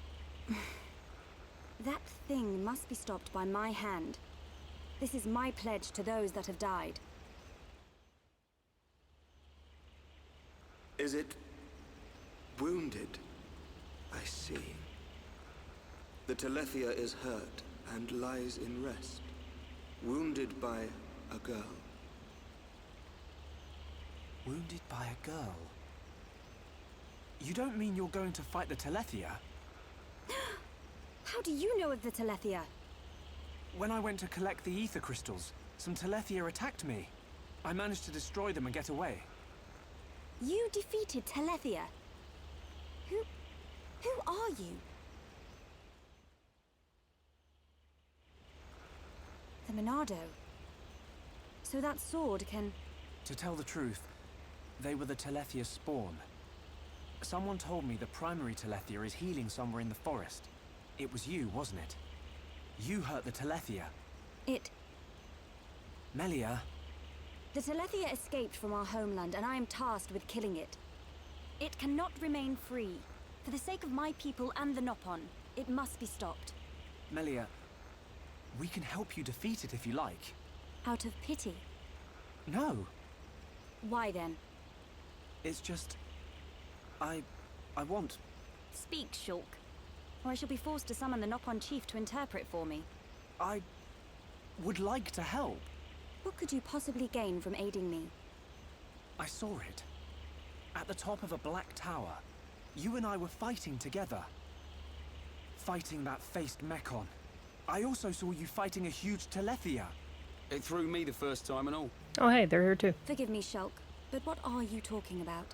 That thing must be stopped by my hand. This is my pledge to those that have died. Is it wounded? I see. The Telethia is hurt and lies in rest, wounded by a girl. Wounded by a girl? You don't mean you're going to fight the Telethia? How do you know of the Telethia? When I went to collect the ether crystals, some Telethia attacked me. I managed to destroy them and get away. You defeated Telethia? Who are you? The Monado. So that sword can... To tell the truth, they were the Telethia spawn. Someone told me the primary Telethia is healing somewhere in the forest. It was you, wasn't it? You hurt the Telethia. It... Melia, The Telethia escaped from our homeland, and I am tasked with killing it. It cannot remain free. For the sake of my people and the Nopon, it must be stopped. Melia, we can help you defeat it if you like. Out of pity. No, Why then? it's just... I want... Speak, Shulk, or I shall be forced to summon the Nopon chief to interpret for me. I would like to help. What could you possibly gain from aiding me? I saw it. At the top of a black tower. You and I were fighting together. Fighting that faced Mekon. I also saw you fighting a huge Telethia. It threw me the first time and all. Oh, hey, they're here too. Forgive me, Shulk, but what are you talking about?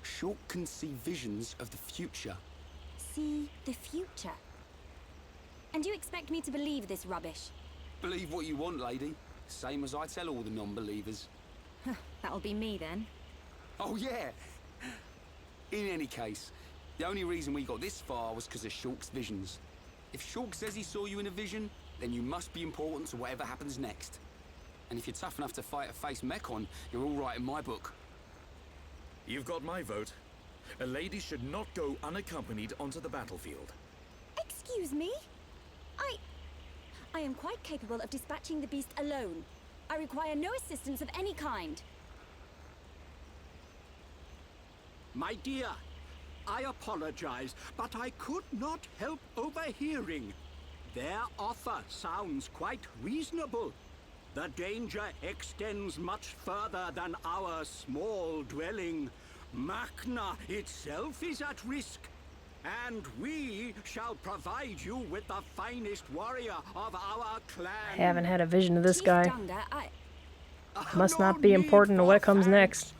Shulk can see visions of the future. See the future? And you expect me to believe this rubbish? Believe what you want, lady. Same as I tell all the non-believers. That'll be me then. Oh, yeah. In any case, the only reason we got this far was because of Shulk's visions. If Shulk says he saw you in a vision, then you must be important to whatever happens next. And if you're tough enough to fight a face Mekon, you're all right in my book. You've got my vote. A lady should not go unaccompanied onto the battlefield. Excuse me? I am quite capable of dispatching the beast alone. I require no assistance of any kind. My dear, I apologize, but I could not help overhearing. Their offer sounds quite reasonable. The danger extends much further than our small dwelling. Makna itself is at risk. And we shall provide you with the finest warrior of our clan. I haven't had a vision of this Chief guy. Dunga, Must No not be need important to for what comes thanks. next.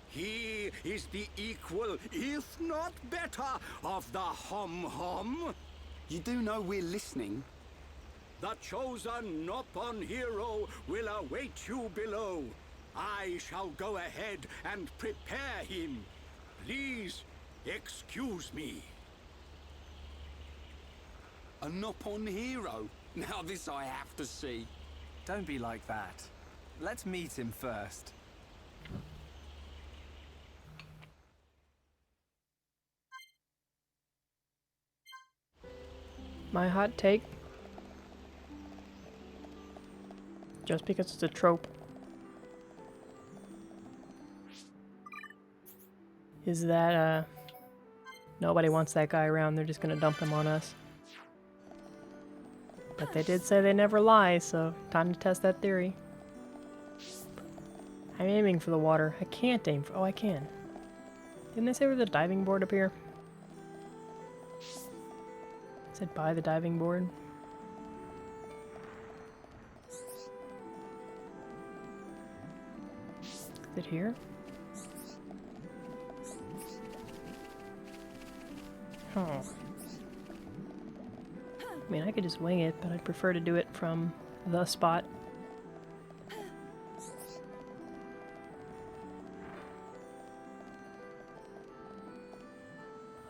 He is the equal, if not better, of the Hom-Hom. You do know we're listening. The chosen Nopon hero will await you below. I shall go ahead and prepare him. Please, excuse me. A Nopon hero. Now this I have to see. Don't be like that. Let's meet him first. My hot take. Just because it's a trope. Is that, nobody wants that guy around, they're just gonna dump him on us. But they did say they never lie, so time to test that theory. I'm aiming for the water. I can't aim for... Oh, I can. Didn't they say there's a diving board up here? Is it by the diving board? Is it here? Oh. I mean, I could just wing it, but I'd prefer to do it from the spot.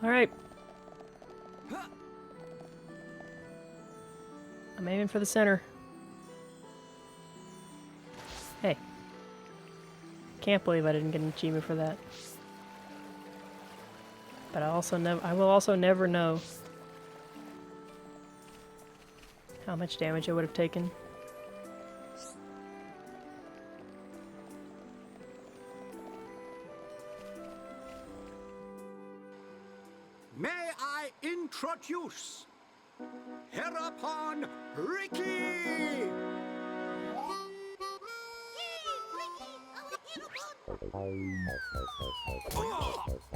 Alright. I'm aiming for the center. Hey. Can't believe I didn't get an achievement for that. But I will also never know how much damage I would have taken. May I introduce Hereupon Ricky!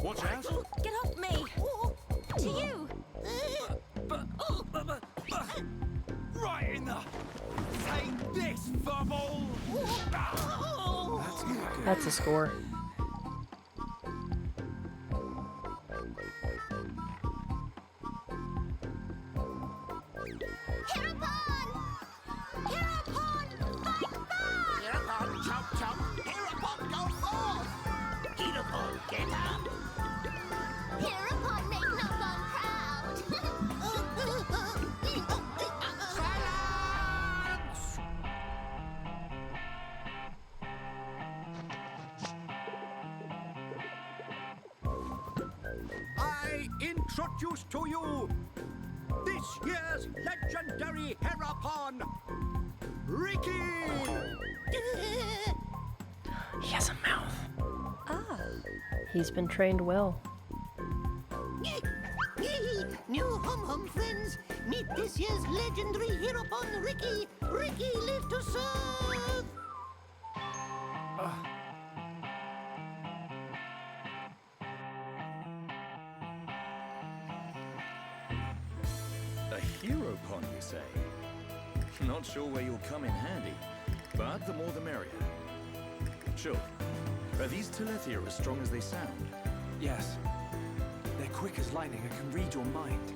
Watch out! Get off me! To you! Right in the... Take this, bubble! That's a score. Hereupon! Hereupon! Fight back! introduce to you this year's legendary Herapon, Ricky! He has a mouth. Ah. He's been trained well. New hum friends, meet this year's legendary Herapon, Ricky. Ricky, live to serve. A hero pond, you say? Not sure where you'll come in handy, but the more the merrier. Sure. Are these Telethia as strong as they sound? Yes. They're quick as lightning and can read your mind.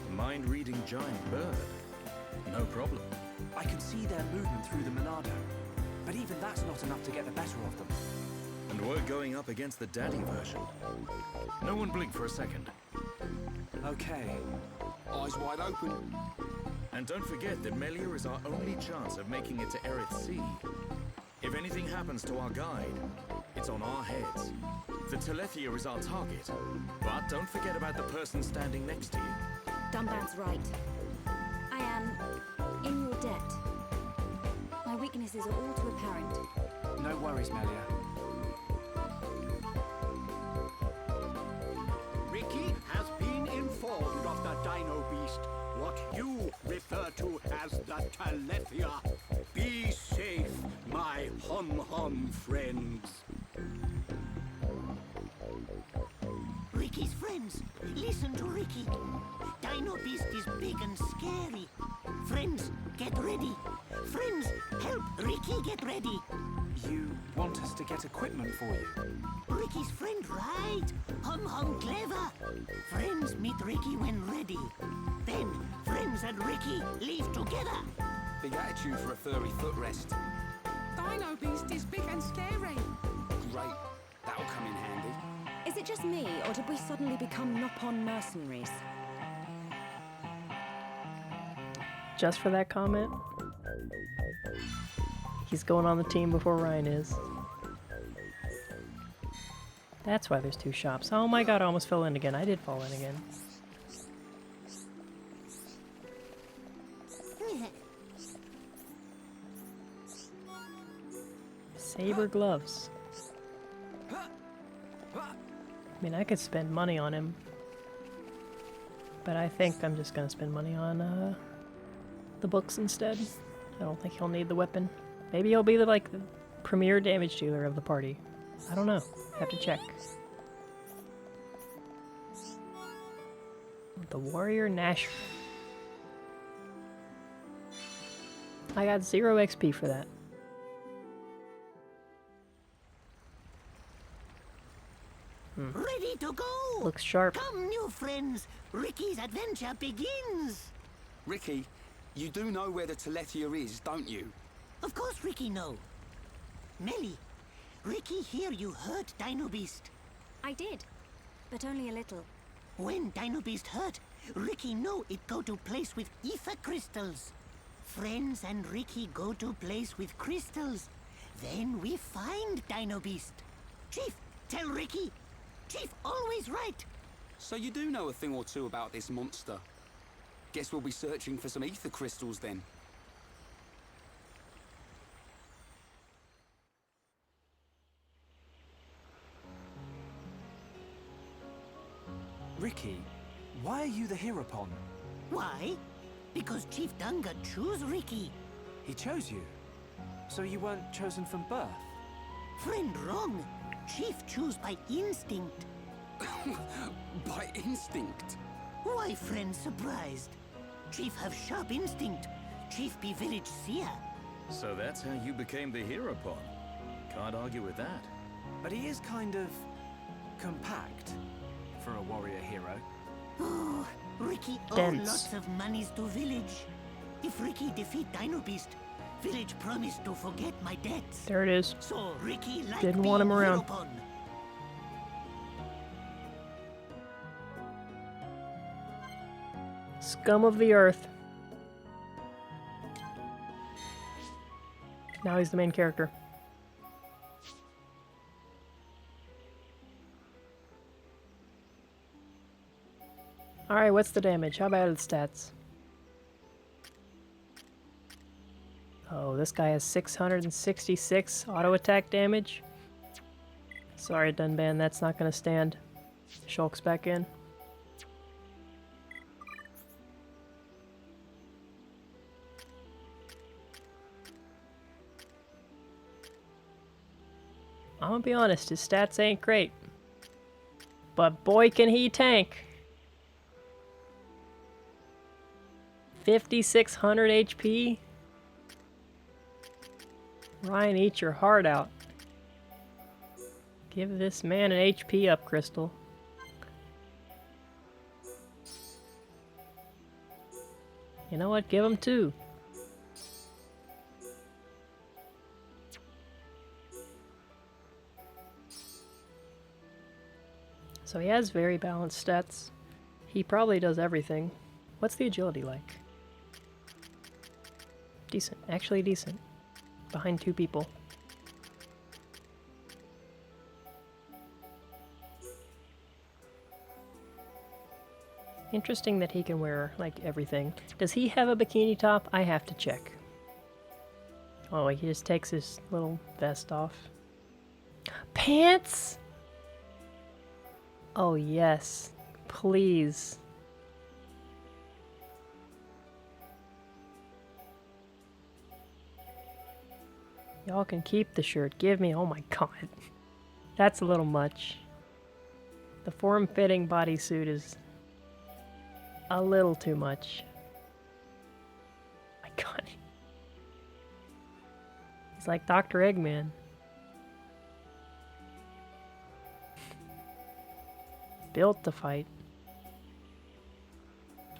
A mind-reading giant bird? No problem. I can see their movement through the Monado, but even that's not enough to get the better of them. And we're going up against the daddy version. No one blink for a second. Okay. Eyes wide open. And don't forget that Melia is our only chance of making it to Erith Sea. If anything happens to our guide, it's on our heads. The Telethia is our target, but don't forget about the person standing next to you. Dunban's right. I am in your debt. My weaknesses are all too apparent. No worries, Melia. Ricky has been informed of the Dino Beast, what you refer to as the Telethia. Be safe, my hum friends. Ricky's friends, listen to Ricky. Dino Beast is big and scary. Friends, get ready. Friends, help Ricky get ready. You want us to get equipment for you? Ricky's friend, right? Hum clever. Friends meet Ricky when ready. Then, friends and Ricky leave together. Big attitude for a furry footrest. Dino Beast is big and scary. Great. That'll come in handy. Is it just me, or did we suddenly become Nopon mercenaries? Just for that comment, he's going on the team before Ryan is. That's why there's two shops. Oh my god, I almost fell in again. I did fall in again. Saber gloves. I mean, I could spend money on him, but I think I'm just gonna spend money on the books instead. I don't think he'll need the weapon. Maybe he'll be the premier damage dealer of the party. I don't know. Have to check. The Warrior Nash. I got 0 XP for that. Ready to go. Looks sharp. Come, new friends. Ricky's adventure begins. Ricky, you do know where the Telethia is, don't you? Of course Ricky know. Melly, Ricky hear you hurt Dino Beast. I did, but only a little. When Dino Beast hurt, Ricky know it go to place with ether crystals. Friends and Ricky go to place with crystals. Then we find Dino Beast. Chief, tell Ricky. Chief always right. So you do know a thing or two about this monster. Guess we'll be searching for some ether crystals then. Ricky, why are you the Herapon? Why? Because Chief Dunga choose Ricky. He chose you? So you weren't chosen from birth? Friend, wrong. Chief choose by instinct. By instinct? Why, friend, surprised? Chief have sharp instinct. Chief be village seer. So that's how you became the Herapon. Can't argue with that. But he is kind of compact for a warrior hero. Oh, Ricky owe Dense. lots of monies to village. If Ricky defeat Dino Beast, village promised to forget my debts. There it is. So Ricky like Didn't be want him around. Herapon. Scum of the earth. Now he's the main character. Alright, what's the damage? How bad are the stats? Oh, this guy has 666 auto attack damage. Sorry, Dunban, that's not gonna stand. Shulk's back in. I'm gonna be honest, his stats ain't great. But boy can he tank! 5,600 HP? Ryan, eat your heart out. Give this man an HP up, Crystal. You know what? Give him 2. So he has very balanced stats. He probably does everything. What's the agility like? Decent. Actually decent. Behind 2 people. Interesting that he can wear, like, everything. Does he have a bikini top? I have to check. Oh, he just takes his little vest off. Pants? Oh, yes. Please. Y'all can keep the shirt. Give me... Oh my god. That's a little much. The form-fitting bodysuit is a little too much. My god. He's like Dr. Eggman. Built to fight.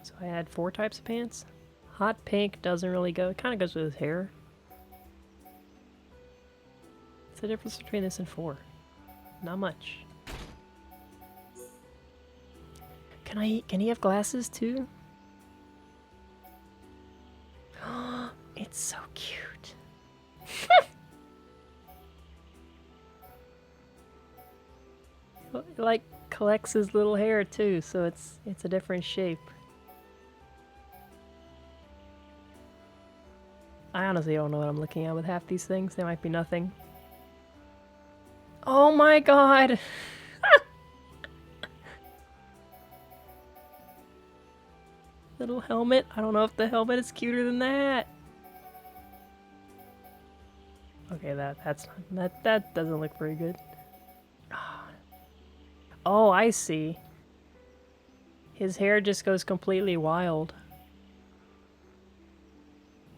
So I had 4 types of pants. Hot pink doesn't really go. It kind of goes with his hair. What's the difference between this and 4? Not much. Can he have glasses too? It's so cute. It, like, collects his little hair too, so it's a different shape. I honestly don't know what I'm looking at with half these things. They might be nothing. Oh my god! Little helmet. I don't know if the helmet is cuter than that. Okay, that doesn't look very good. Oh, I see. His hair just goes completely wild.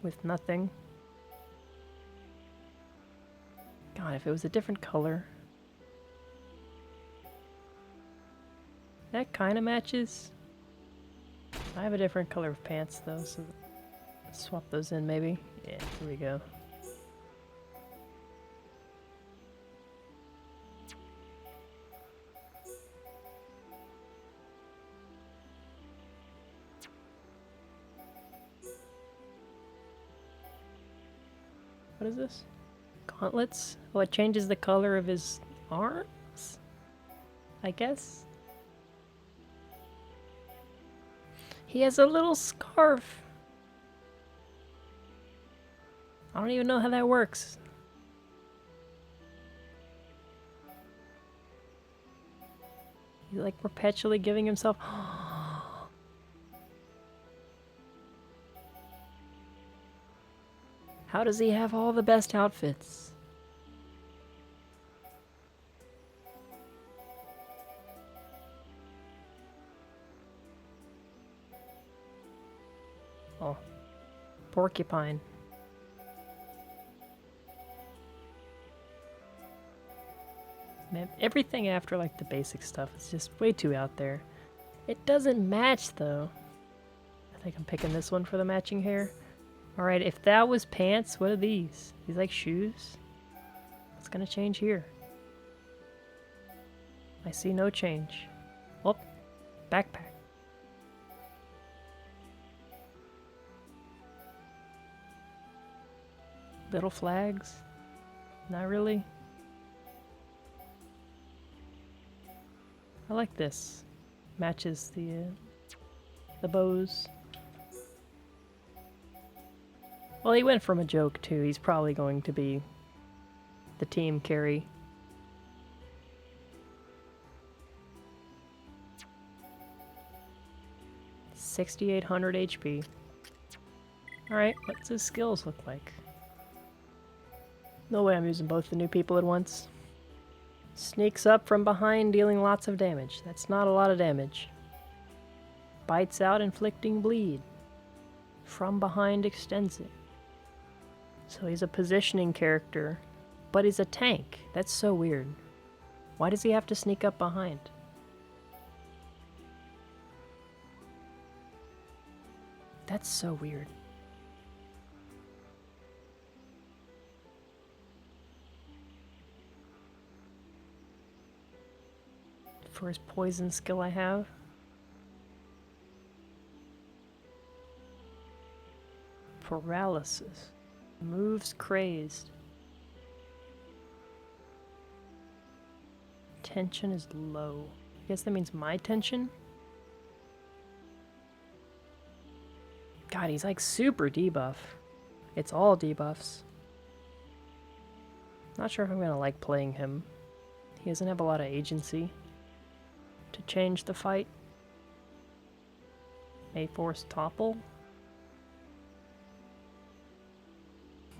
With nothing. God, if it was a different color. That kind of matches. I have a different color of pants though, so swap those in maybe. Yeah, here we go. What is this? Gauntlets? Oh, it changes the color of his arms? I guess? He has a little scarf. I don't even know how that works. He's like perpetually giving himself... How does he have all the best outfits? Oh. Porcupine. Man, everything after like the basic stuff is just way too out there. It doesn't match though. I think I'm picking this one for the matching hair. Alright, if that was pants, what are these? These like shoes? What's gonna change here? I see no change. Oh, backpack. Little flags? Not really. I like this. Matches the the bows. Well, he went from a joke to he's probably going to be the team carry. $6,800 HP. Alright, what's his skills look like? No way I'm using both the new people at once. Sneaks up from behind, dealing lots of damage. That's not a lot of damage. Bites out, inflicting bleed. From behind extends it. So he's a positioning character, but he's a tank. That's so weird. Why does he have to sneak up behind? That's so weird. For his poison skill I have. Paralysis. Moves crazed. Tension is low. I guess that means my tension? God, he's like super debuff. It's all debuffs. Not sure if I'm gonna like playing him. He doesn't have a lot of agency to change the fight. May force topple.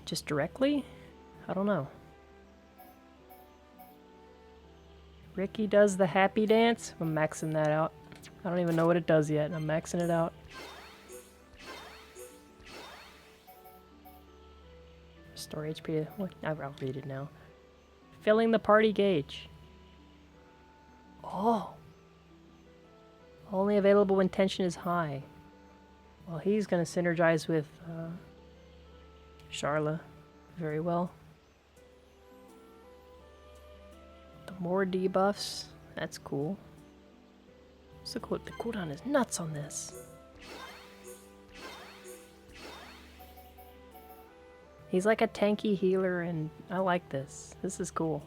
Just directly? I don't know. Ricky does the happy dance. I'm maxing that out. I don't even know what it does yet. I'm maxing it out. Restore HP. What? I'll read it now. Filling the party gauge. Oh. Only available when tension is high. Well, he's gonna synergize with Charla very well. The more debuffs, that's cool. So cool. The cooldown is nuts on this. He's like a tanky healer, and I like this. This is cool.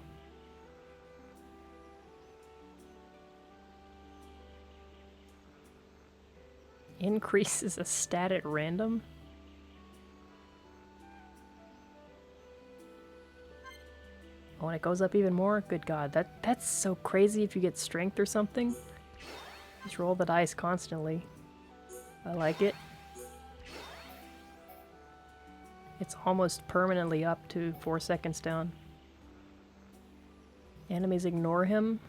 Increases a stat at random? Oh, and it goes up even more? Good God, that's so crazy if you get strength or something. Just roll the dice constantly. I like it. It's almost permanently up to 4 seconds down. Enemies ignore him.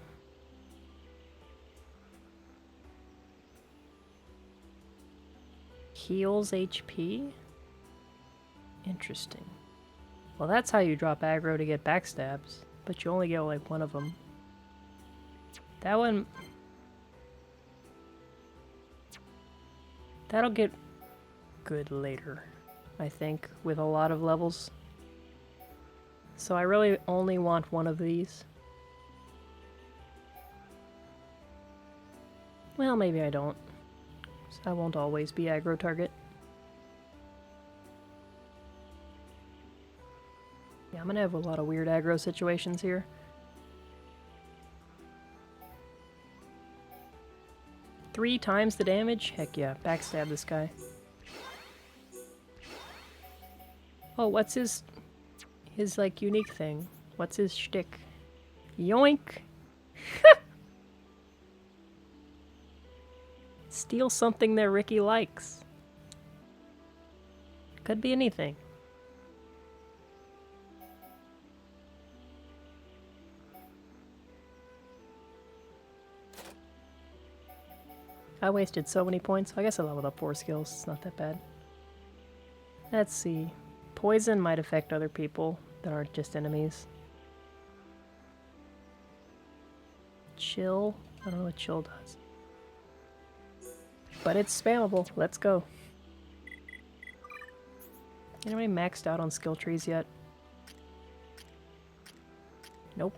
Heals HP? Interesting. Well, that's how you drop aggro to get backstabs, but you only get like one of them. That one... That'll get good later, I think, with a lot of levels. So I really only want one of these. Well, maybe I don't. I won't always be aggro target. Yeah, I'm gonna have a lot of weird aggro situations here. Three times the damage? Heck yeah, backstab this guy. Oh, what's his like unique thing? What's his shtick? Yoink! Steal something that Ricky likes. Could be anything. I wasted so many points. I guess I leveled up 4 skills. It's not that bad. Let's see. Poison might affect other people that aren't just enemies. Chill? I don't know what chill does. But it's spammable. Let's go. Anybody maxed out on skill trees yet? Nope.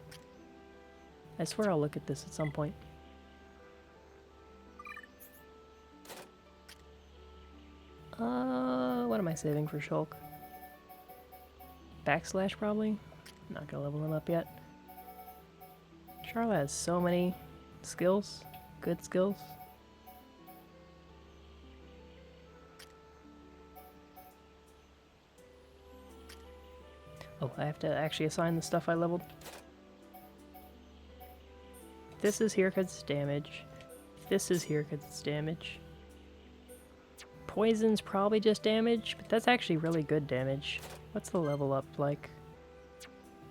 I swear I'll look at this at some point. What am I saving for Shulk? Backslash, probably? Not gonna level him up yet. Charla has so many skills. Good skills. Oh, I have to actually assign the stuff I leveled. This is here because it's damage. This is here because it's damage. Poison's probably just damage, but that's actually really good damage. What's the level up like?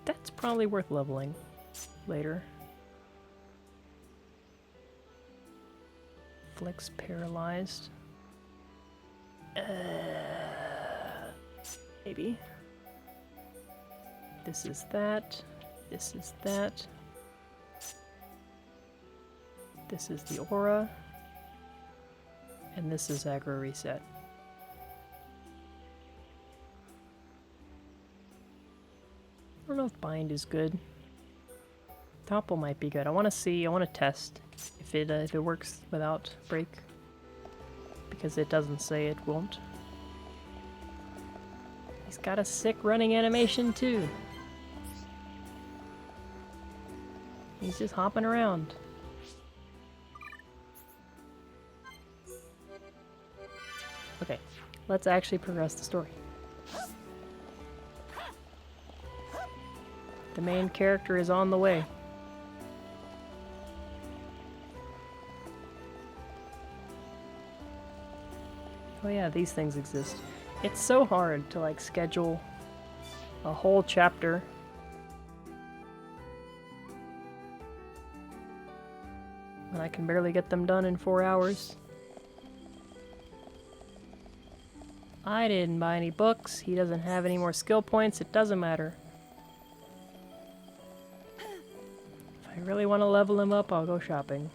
That's probably worth leveling later. Flicks paralyzed. Maybe. This is that. This is that. This is the aura. And this is aggro reset. I don't know if bind is good. Topple might be good. I want to test if it works without break. Because it doesn't say it won't. He's got a sick running animation too. He's just hopping around. Okay, let's actually progress the story. The main character is on the way. Oh yeah, these things exist. It's so hard to like schedule a whole chapter. When I can barely get them done in 4 hours. I didn't buy any books. He doesn't have any more skill points. It doesn't matter. If I really want to level him up, I'll go shopping.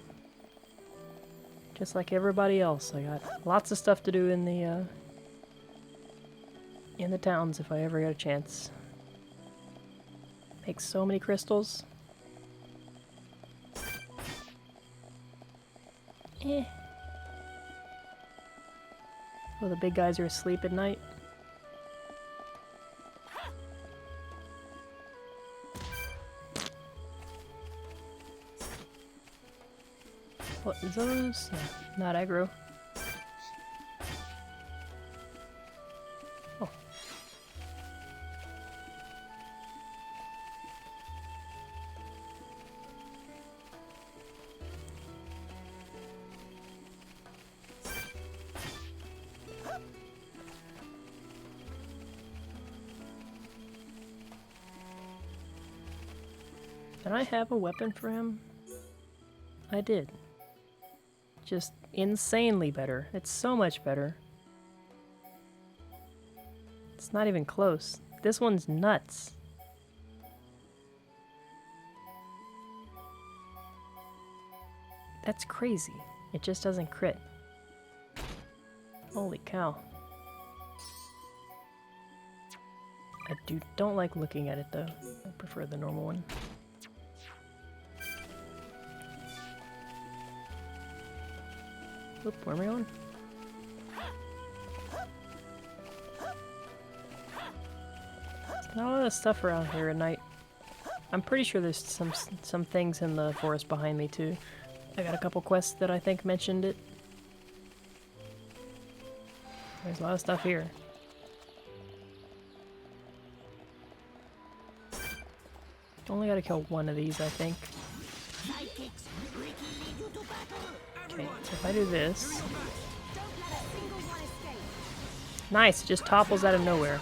Just like everybody else. I got lots of stuff to do in the towns if I ever get a chance. Make so many crystals. Eh. Oh, the big guys are asleep at night. What is those? Yeah, not aggro. Oh. Did I have a weapon for him? I did. Just insanely better. It's so much better. It's not even close. This one's nuts. That's crazy. It just doesn't crit. Holy cow. I don't like looking at it though. I prefer the normal one. Oop, where am I going? There's not a lot of stuff around here at night. I'm pretty sure there's some things in the forest behind me too. I got a couple quests that I think mentioned it. There's a lot of stuff here. Only gotta kill one of these, I think. Okay, so if I do this... Nice, it just topples out of nowhere.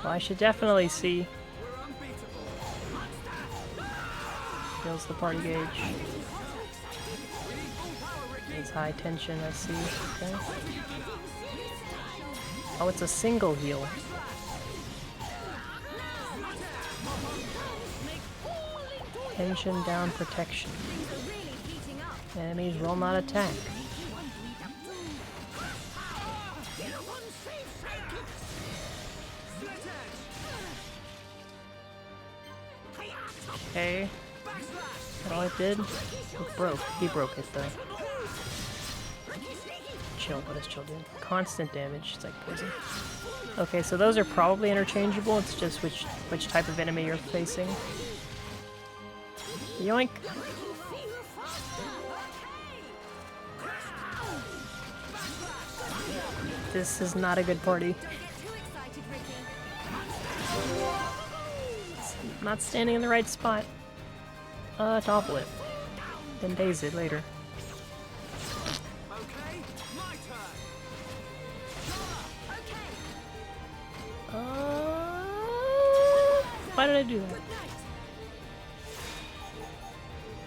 Well, I should definitely see... Fills the party gauge. It's high tension, I see. Okay. Oh, it's a single heal. Tension down protection. Enemies will not attack. Okay. That all it did? It broke. He broke it though. Chill, what does chill do? Constant damage. It's like poison. Okay, so those are probably interchangeable. It's just which type of enemy you're facing. Yoink! This is not a good party. It's not standing in the right spot. Topple it. Then daze it later. Okay, my turn. Why did I do that?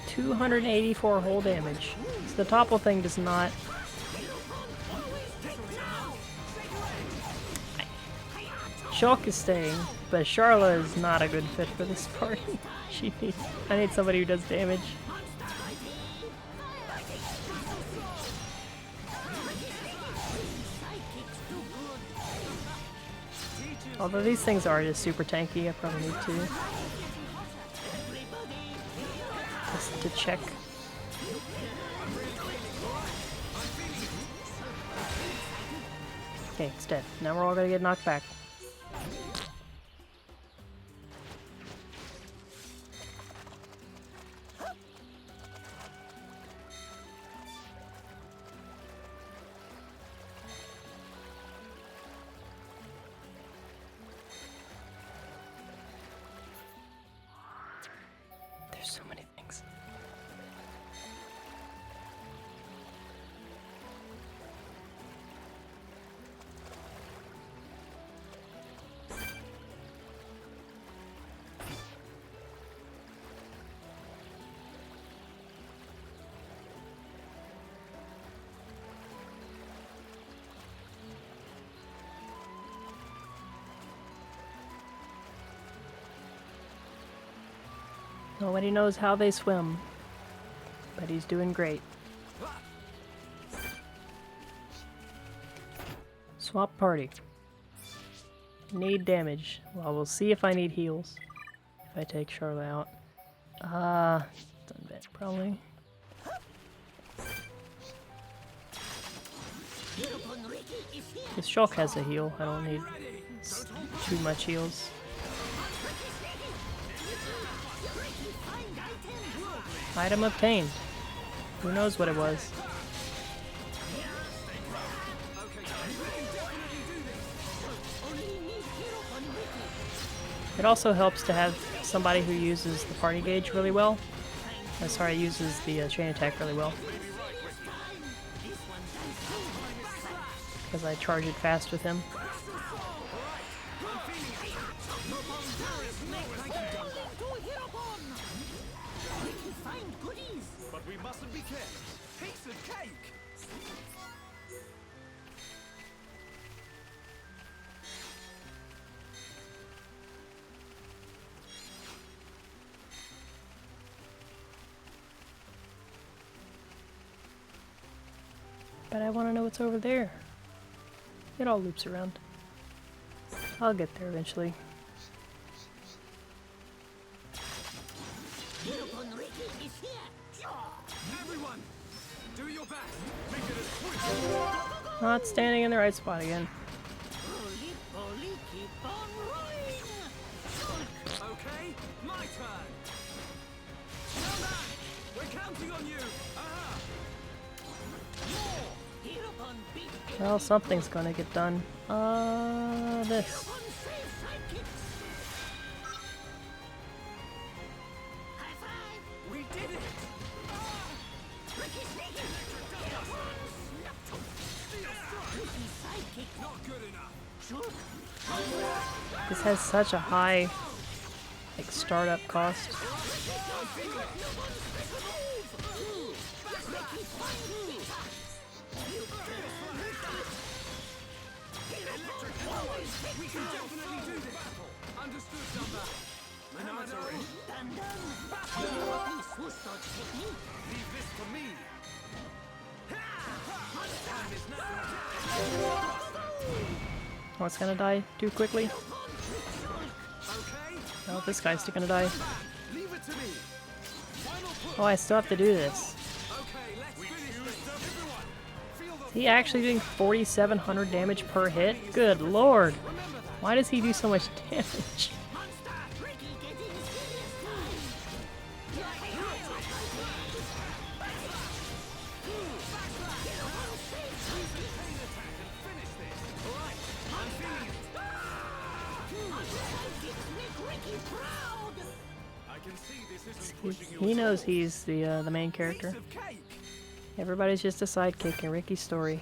284 whole damage. So the topple thing does not... Shulk is staying, but Charla is not a good fit for this party. I need somebody who does damage. Although these things are just super tanky, I probably need to just to check. Okay, it's dead. Now we're all gonna get knocked back. There's so many things. Nobody knows how they swim, but he's doing great. Swap party. Need damage. Well, we'll see if I need heals. If I take Charlotte out. Done that probably. This Shulk has a heal. I don't need too much heals. Item obtained. Who knows what it was? It also helps to have somebody who uses the party gauge really well. Sorry, uses the chain attack really well. Because I charge it fast with him. But we mustn't be careless. Piece of cake! But I want to know what's over there. It all loops around. I'll get there eventually. Everyone, do your best. Make it as quick. Not standing in the right spot again. Okay, my turn. Now back. We're counting on you. Well, something's gonna get done. This. We did it. Not good enough. This has such a high, like, startup cost. We can definitely do this. Understood, Dumba. Leave this to me. Time is now. Oh, it's gonna die too quickly. Okay. Oh, this guy's still gonna die. Leave it to me. Final push. Oh, I still have to do this. Okay, let's finish this. Everyone, feel the Is he actually doing 4,700 damage per hit? Good lord. Why does he do so much damage? can see this isn't pushing you He at knows all. he's the main character. Piece of cake. Everybody's just a sidekick in Ricky's story.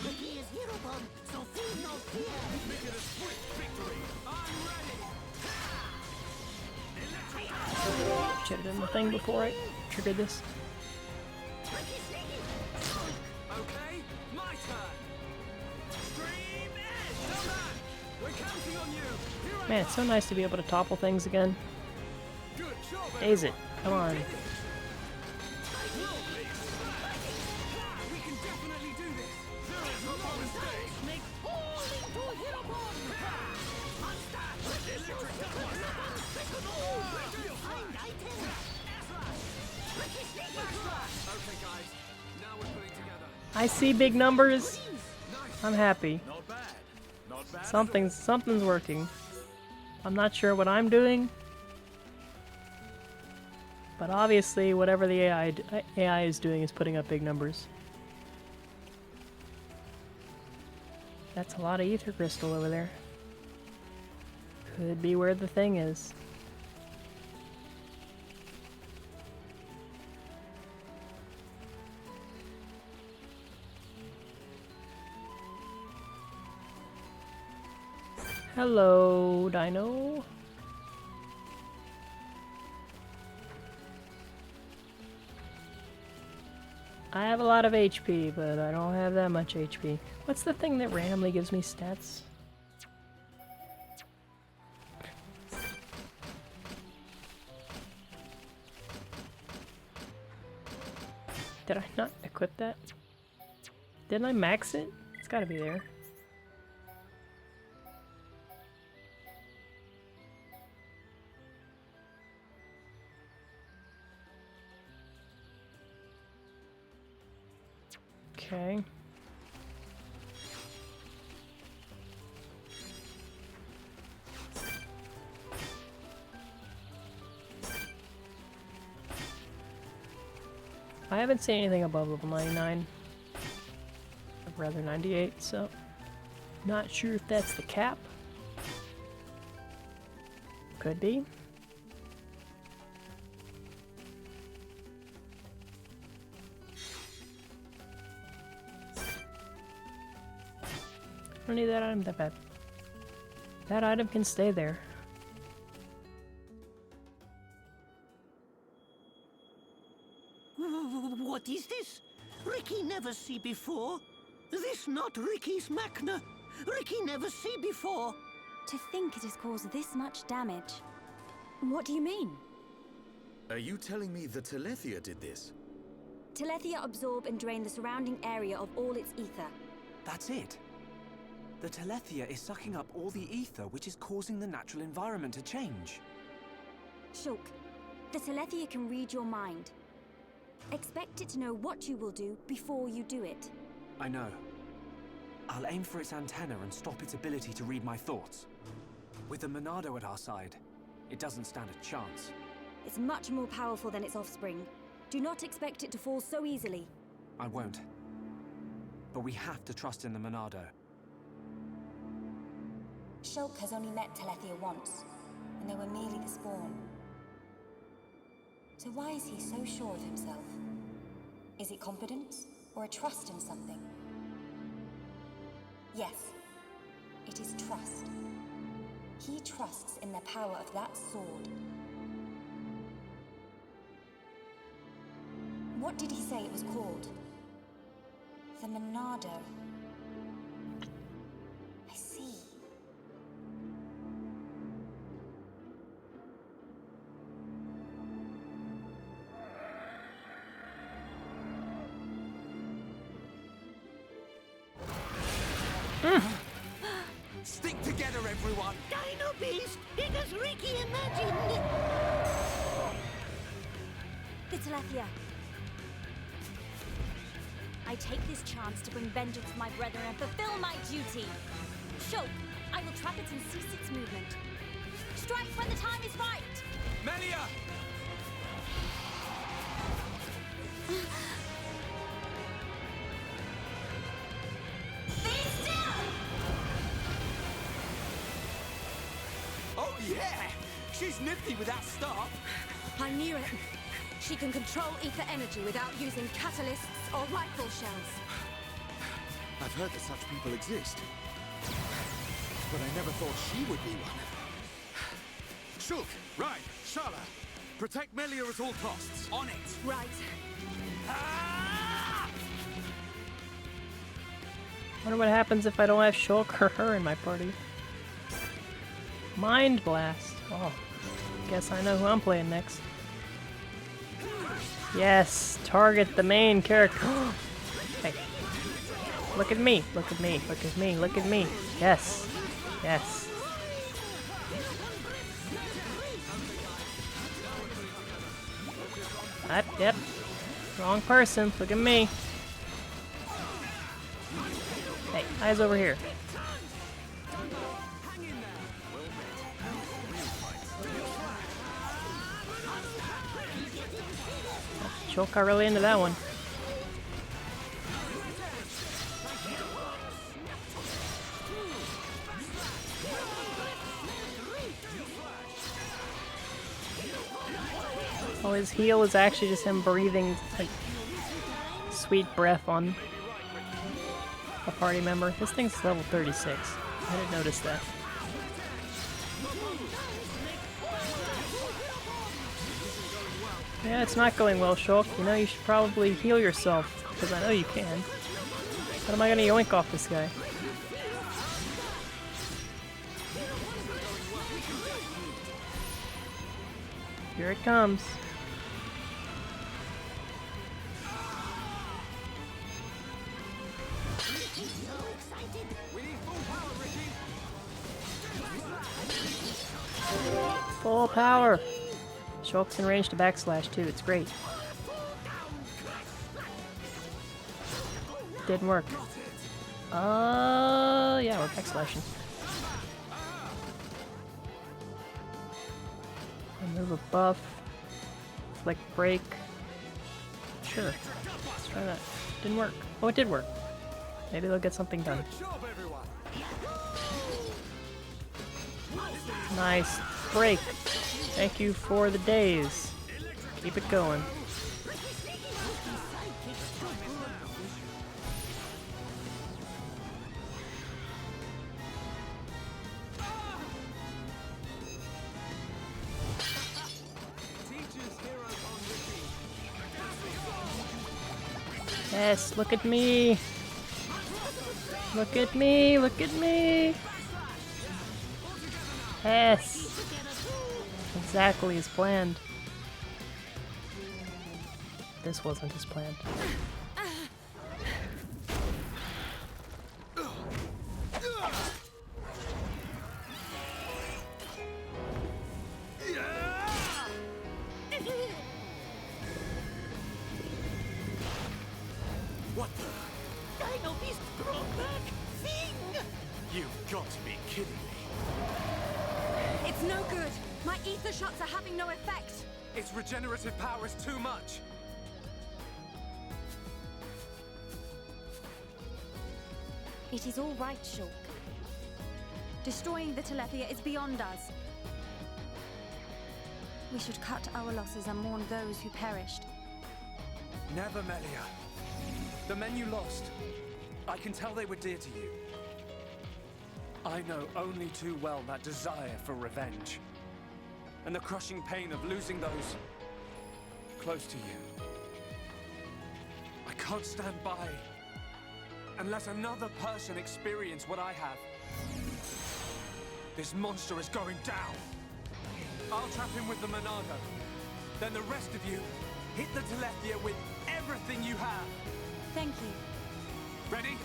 Ricky is hero bomb, so feel no fear. Make it a swift victory. I'm ready. Should have done the thing before I triggered this. Okay, my turn. Stream edge. Come back. We're counting on you. Here I Man, it's so nice to be able to topple things again. Good job, Daze it. Come on. We can definitely do this. There is no mistake. Make all into hero bomb. Electric double. Find item. Okay, guys. Now we're putting together. I see big numbers. I'm happy. Not bad. Not bad. Something's working. I'm not sure what I'm doing. But obviously, whatever the AI is doing is putting up big numbers. That's a lot of ether crystal over there. Could be where the thing is. Hello, Dino. I have a lot of HP, but I don't have that much HP. What's the thing that randomly gives me stats? Did I not equip that? Didn't I max it? It's gotta be there. Okay. I haven't seen anything above level 99. Or rather 98, so not sure if that's the cap. Could be. I don't need that item that bad. That item can stay there. What is this? Ricky never see before. This not Ricky's Machna. Ricky never see before. To think it has caused this much damage. What do you mean? Are you telling me the Telethia did this? Telethia absorb and drain the surrounding area of all its ether. That's it. The Telethia is sucking up all the ether, which is causing the natural environment to change. Shulk, the Telethia can read your mind. Expect it to know what you will do before you do it. I know. I'll aim for its antenna and stop its ability to read my thoughts. With the Monado at our side, it doesn't stand a chance. It's much more powerful than its offspring. Do not expect it to fall so easily. I won't. But we have to trust in the Monado. Shulk has only met Telethia once, and they were merely the spawn. So why is he so sure of himself? Is it confidence, or a trust in something? Yes, it is trust. He trusts in the power of that sword. What did he say it was called? The Monado. I see. Stick together, everyone! Dino Beast, it as Ricky imagined. The Telethia. I take this chance to bring vengeance to my brethren and fulfill my duty. Shulk, I will trap it and cease its movement. Strike when the time is right! Melia! Be still! Yeah, she's nifty with that start. I knew it. She can control ether energy without using catalysts or rifle shells. I've heard that such people exist. But I never thought she would be one. Shulk, right, Shala. Protect Melia at all costs. On it. Right. Wonder what happens if I don't have Shulk or her in my party. Mind Blast. Oh, guess I know who I'm playing next. Yes, target the main character. Hey, look at me, look at me, look at me, look at me. Yes, yes. Yep. Wrong person. Look at me. Hey, eyes over here. Shulk got really into that one. Oh, his heal is actually just him breathing like sweet breath on a party member. This thing's level 36. I didn't notice that. Yeah, it's not going well, Shulk. You know, you should probably heal yourself, because I know you can. What am I gonna yoink off this guy? Here it comes. Full power! Shulk's in range to backslash too, it's great. Didn't work. Yeah, we're backslashing. Remove a buff. Flick break. Sure. Let's try that. Didn't work. Oh, it did work. Maybe they'll get something done. Nice break. Thank you for the days. Keep it going. Yes, look at me. Look at me, look at me. Yes. Exactly as planned. This wasn't as planned. What the? Dino Beast brought back thing! You've got to be kidding me. It's no good. My ether shots are having no effect. Its regenerative power is too much. It is all right, Shulk. Destroying the Telethia is beyond us. We should cut our losses and mourn those who perished. Never, Melia. The men you lost, I can tell they were dear to you. I know only too well that desire for revenge. And the crushing pain of losing those close to you. I can't stand by and let another person experience what I have. This monster is going down. I'll trap him with the Monado. Then the rest of you hit the Telethia with everything you have. Thank you. Ready?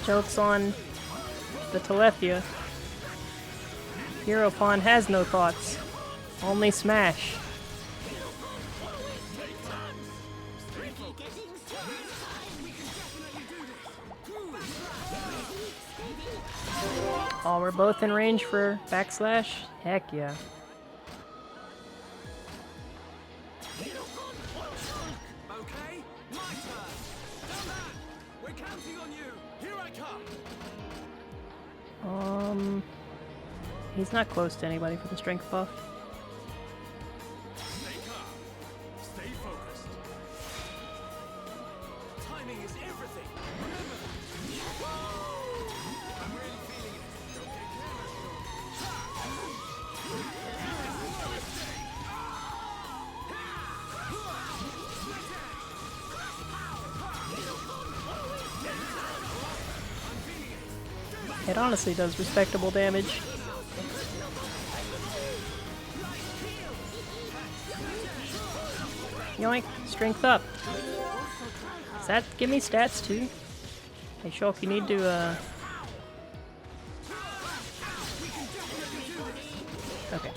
Joke's on the Telethia. Hero Pawn has no thoughts. Only smash. Oh, we're both in range for backslash? Heck yeah. Okay, My turn! Dumban! We're counting on you! Here I come! He's not close to anybody for the strength buff. Stay calm. Stay focused. Timing is everything! Remember that! I'm really feeling it. Don't get careless, It honestly does respectable damage. Yoink! Strength up! Does that give me stats too? Hey Shulk, you need to okay.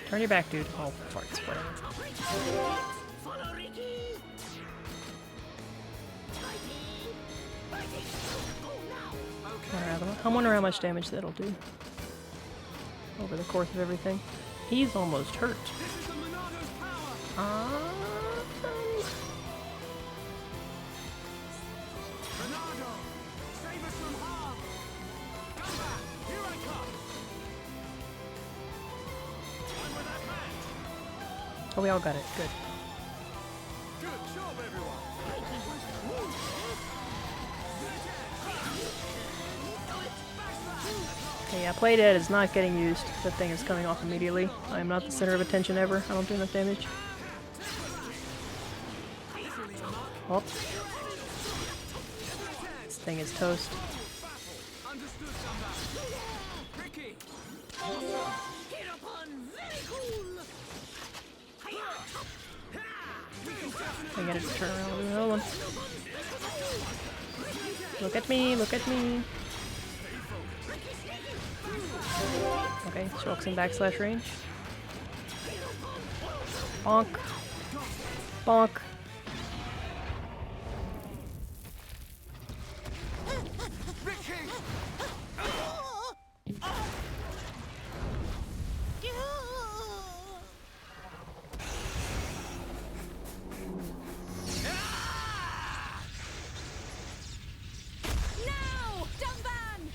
Turn your back, dude. Oh, farts, whatever. I wonder how much damage that'll do over the course of everything. He's almost hurt. Oh, we all got it. Good. Good job, everyone! Okay, yeah, Play Dead is not getting used. That thing is coming off immediately. I am not the center of attention ever. I don't do enough damage. Oh. This thing is toast. Understood, Dumban. Ricky! I gotta turn around and do another one. Look at me, look at me. Okay, Shulk's in backslash range. Bonk. Bonk.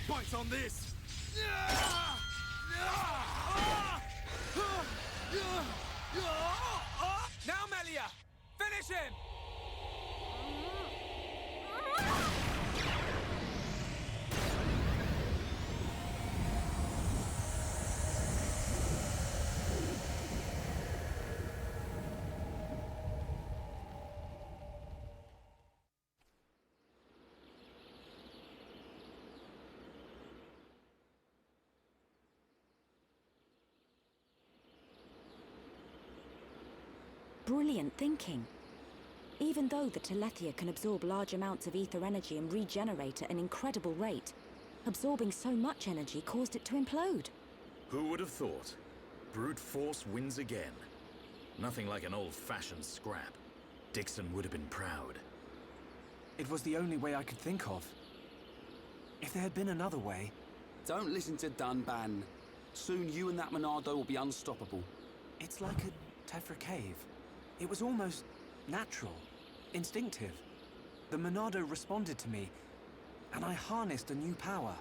Bites on this! Now, Melia! Finish him! Brilliant thinking. Even though the Telethia can absorb large amounts of ether energy and regenerate at an incredible rate, absorbing so much energy caused it to implode. Who would have thought? Brute force wins again. Nothing like an old-fashioned scrap. Dixon would have been proud. It was the only way I could think of. If there had been another way... Don't listen to Dunban. Soon you and that Monado will be unstoppable. It's like a Tephra cave. It was almost natural, instinctive. The Monado responded to me, and I harnessed a new power.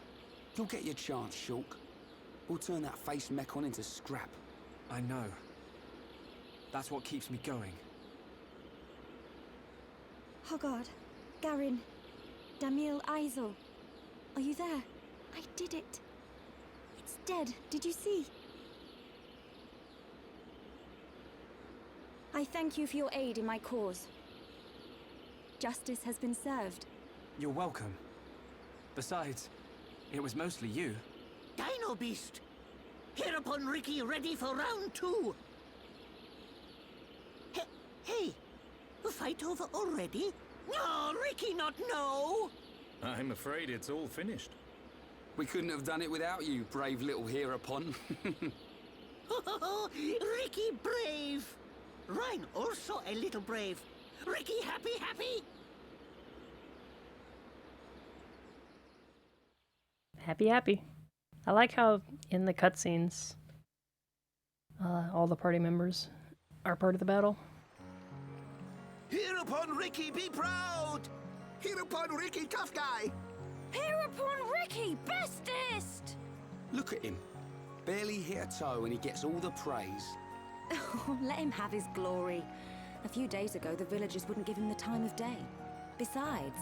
You'll get your chance, Shulk. We'll turn that face Mechon into scrap. I know. That's what keeps me going. Hogard, Garin, Damil Aizel. Are you there? I did it. It's dead. Did you see? I thank you for your aid in my cause. Justice has been served. You're welcome. Besides, it was mostly you. Dino Beast! Hereupon Ricky ready for round 2. Hey, a fight over already? No, Ricky not no! I'm afraid it's all finished. We couldn't have done it without you, brave little hereupon. Ricky brave! Rhine also a little brave. Ricky happy? Happy. I like how in the cutscenes, all the party members are part of the battle. Hereupon Hereupon Ricky, be proud! Hereupon Ricky, tough guy! Hereupon Ricky, bestest! Look at him. Barely hit a toe and he gets all the praise. Oh, let him have his glory. A few days ago, the villagers wouldn't give him the time of day. Besides,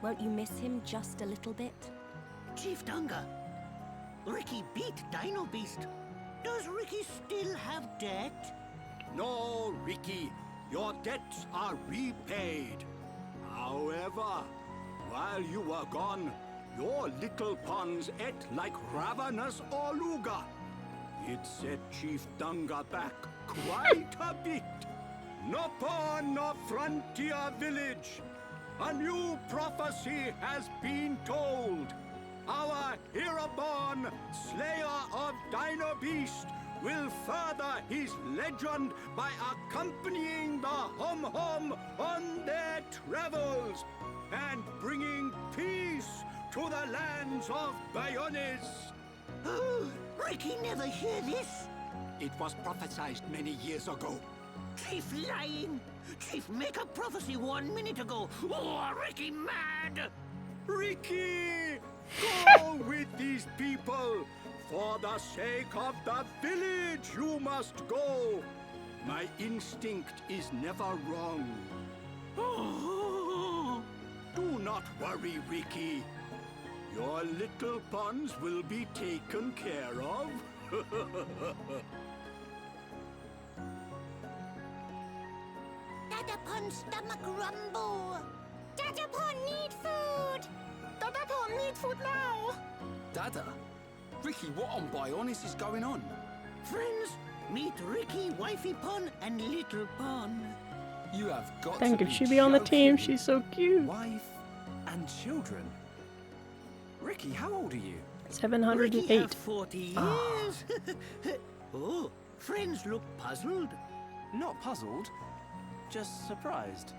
won't you miss him just a little bit? Chief Dunga, Ricky beat Dino Beast. Does Ricky still have debt? No, Ricky. Your debts are repaid. However, while you were gone, your little pawns ate like ravenous Oluga. It set Chief Dunga back quite a bit. No pawn, no frontier village. A new prophecy has been told. Our hero-born slayer of Dino Beast will further his legend by accompanying the Hom-Hom on their travels and bringing peace to the lands of Bayones. Oh, Ricky never hear this. It was prophesied many years ago. Chief lying. Chief make a prophecy 1 minute ago. Oh, Ricky mad. Ricky, go with these people. For the sake of the village, you must go. My instinct is never wrong. Oh. Do not worry, Ricky. Your little pawns will be taken care of. Dadapon stomach rumble. Dadapon need food. Dadapon need food now. Dada? Ricky, what on Bayones is going on? Friends, meet Ricky, Wifey Pon, and Little Pon. You have got Dang, to could she be on the team? joking. She's so cute. Wife and children. Ricky, how old are you? Ricky 708. have 40 years. Oh, friends look puzzled. Not puzzled, just surprised.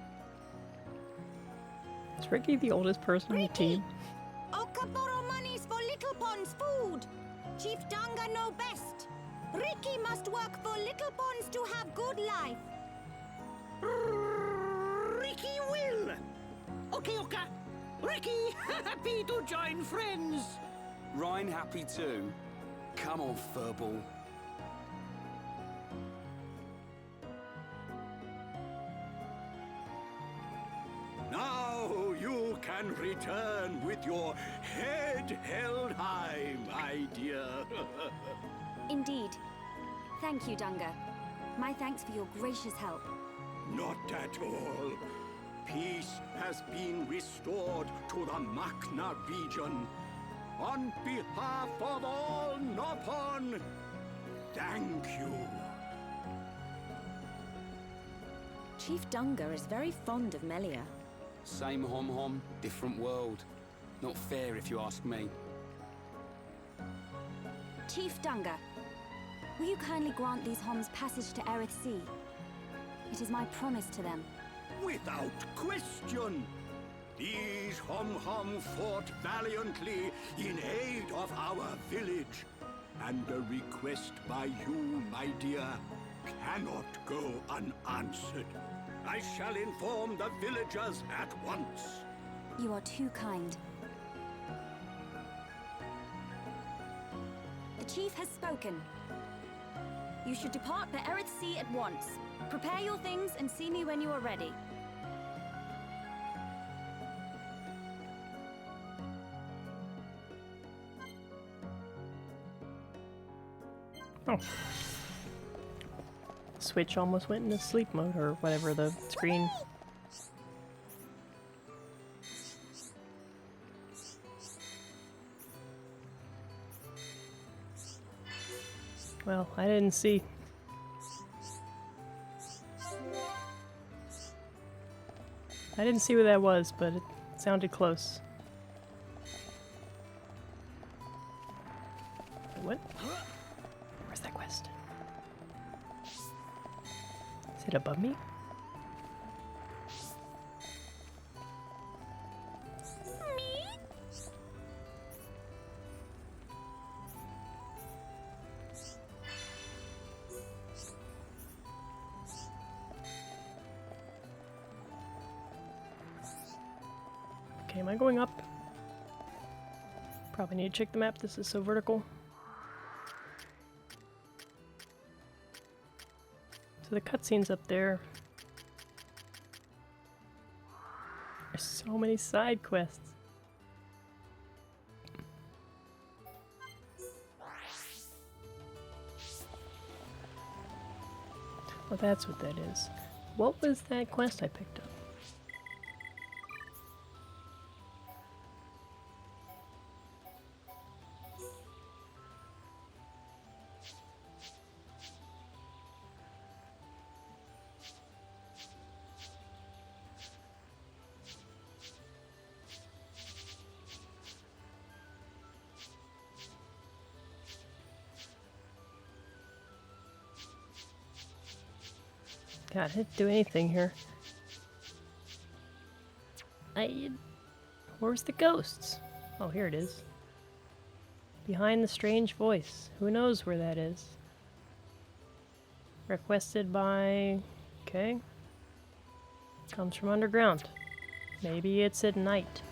Is Ricky the oldest person on the team? Okaboro monies for Little Pond's food. Chief Dunga know best. Ricky must work for Little Ponds to have good life. Ricky will. Okay, Oka. Ricky, happy to join friends. Ryan happy too? Come on, furball. Now you can return with your head held high, my dear. Indeed. Thank you, Dunga. My thanks for your gracious help. Not at all. Peace has been restored to the Makna region. On behalf of all Nopon, thank you. Chief Dunga is very fond of Melia. Same Hom-Hom, different world. Not fair if you ask me. Chief Dunga, will you kindly grant these Homs passage to Erith Sea? It is my promise to them. Without question. These Hom-Hom fought valiantly in aid of our village. And a request by you, my dear, cannot go unanswered. I shall inform the villagers at once. You are too kind. The chief has spoken. You should depart for Erith Sea at once. Prepare your things and see me when you are ready. Oh. Switch almost went into sleep mode, or whatever the screen. Well, I didn't see. I didn't see where that was, but it sounded close. What? Where's that quest? Is it above me? Okay, am I going up? Probably need to check the map. This is so vertical. So the cutscene's up there. There's so many side quests. Well, that's what that is. What was that quest I picked up? God, I didn't do anything here. Where's the ghosts? Oh, here it is. Behind the strange voice. Who knows where that is? Requested by... Okay. Comes from underground. Maybe it's at night.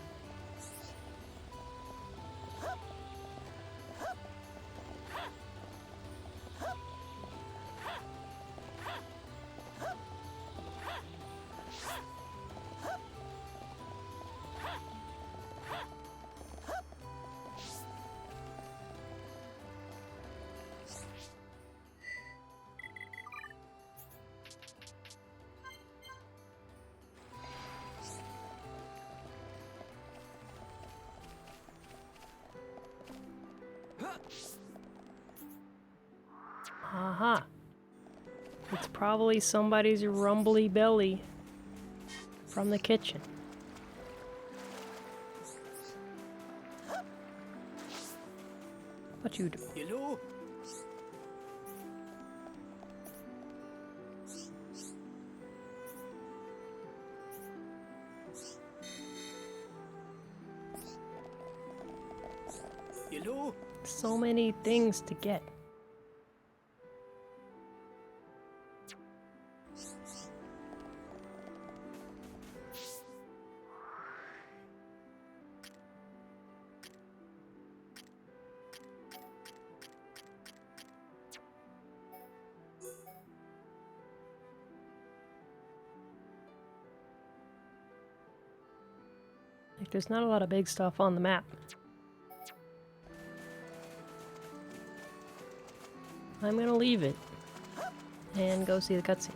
Aha. It's probably somebody's rumbly belly from the kitchen. What you do? Hello? Hello? So many things to get. Like, there's not a lot of big stuff on the map. I'm gonna leave it and go see the cutscene.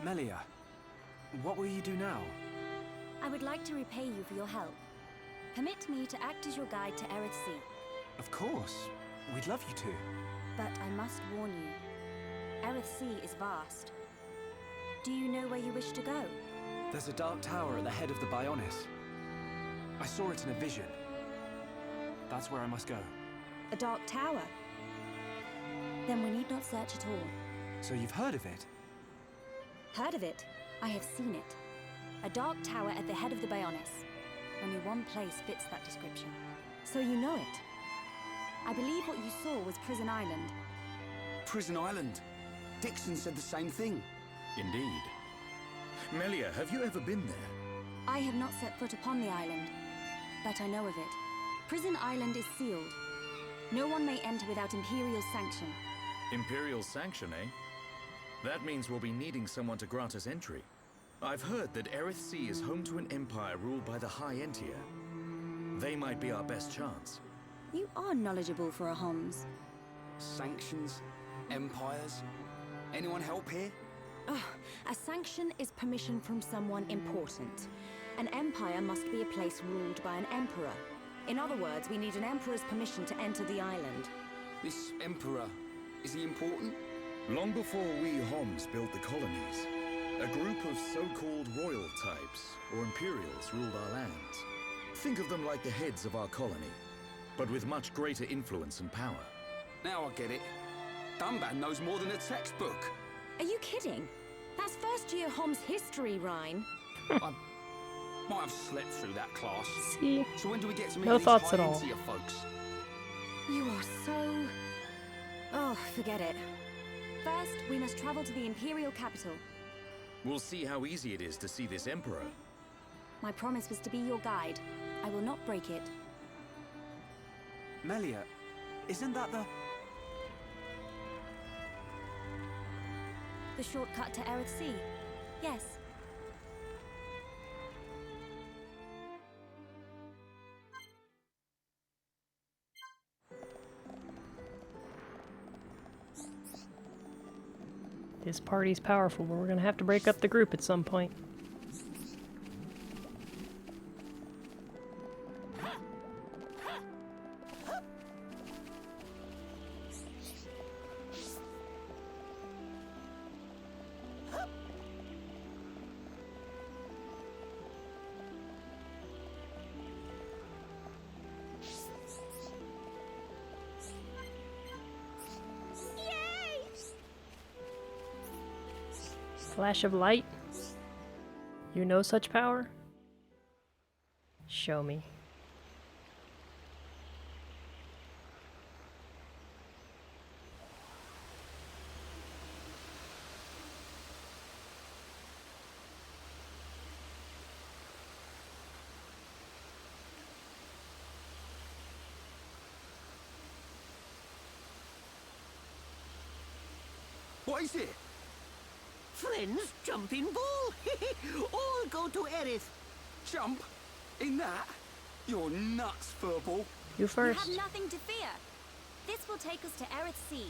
Melia, what will you do now? I would like to repay you for your help. Permit me to act as your guide to Erith Sea. Of course. We'd love you to. But I must warn you. Erith Sea is vast. Do you know where you wish to go? There's a dark tower at the head of the Bionis. I saw it in a vision. That's where I must go. A dark tower? Then we need not search at all. So you've heard of it? Heard of it? I have seen it. A dark tower at the head of the Bionis. Only one place fits that description. So you know it? I believe what you saw was Prison Island. Prison Island? Dixon said the same thing. Indeed. Melia, have you ever been there? I have not set foot upon the island, but I know of it. Prison Island is sealed. No one may enter without Imperial sanction. Imperial sanction, eh? That means we'll be needing someone to grant us entry. I've heard that Erith Sea is home to an empire ruled by the High Entier. They might be our best chance. You are knowledgeable for a Homs. Sanctions? Empires? Anyone help here? A sanction is permission from someone important. An empire must be a place ruled by an emperor. In other words, we need an emperor's permission to enter the island. This emperor, is he important? Long before we Homs built the colonies, a group of so-called royal types, or Imperials, ruled our lands. Think of them like the heads of our colony, but with much greater influence and power. Now I get it. scumbag knows more than a textbook. Are you kidding? That's first year Hom's history, Ryan. I might have slept through that class. See? So when do we get to meet No these thoughts at all. high-end folks? You are so... Oh, forget it. First, we must travel to the Imperial capital. We'll see how easy it is to see this Emperor. My promise was to be your guide. I will not break it. Melia, isn't that the... The shortcut to Aerith Sea? Yes. This party's powerful, but we're gonna have to break up the group at some point. Flash of light? You know such power? Show me. What is it? Friends, jumping ball. All go to Aerith. Jump? In that? You're nuts, Furball. You You first. have nothing to fear. This will take us to Aerith Sea.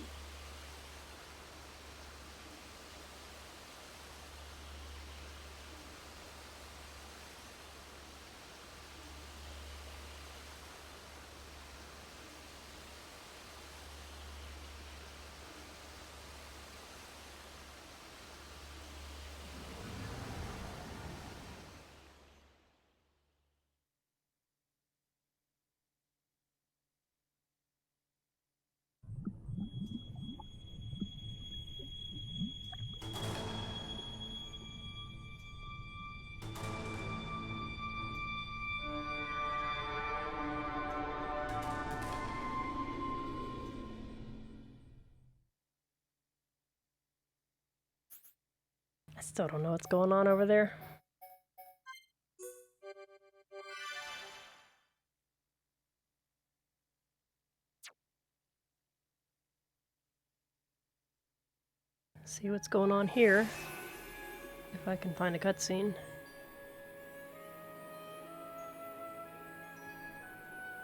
I still don't know what's going on over there. See what's going on here. If I can find a cutscene.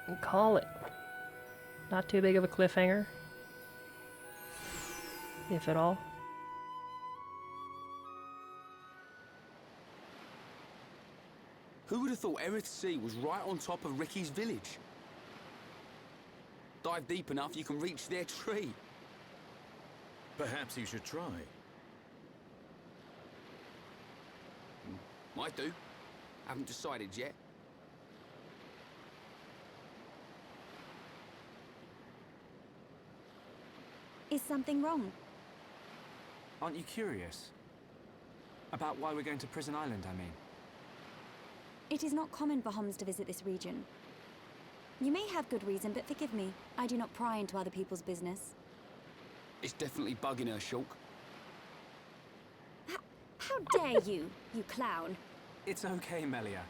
And call it. Not too big of a cliffhanger. If at all. Who would have thought Aerith Sea was right on top of Ricky's village? Dive deep enough, you can reach their tree. Perhaps you should try. Might do. Haven't decided yet. Is something wrong? Aren't you curious? About why we're going to Prison Island, I mean. It is not common for Homs to visit this region. You may have good reason, but forgive me. I do not pry into other people's business. It's definitely bugging her, Shulk. How dare you, you clown? It's okay, Melia.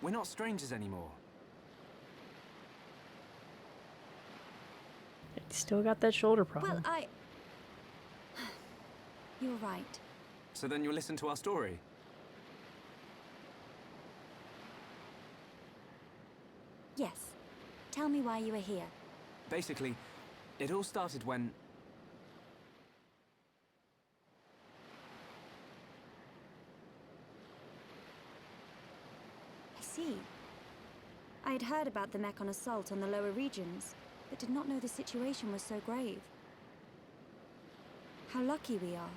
We're not strangers anymore. Still got that shoulder problem. Well, You're right. So then you'll listen to our story? Yes. Tell me why you are here. Basically, it all started when... I see. I had heard about the Mechon assault on the lower regions, but did not know the situation was so grave. How lucky we are.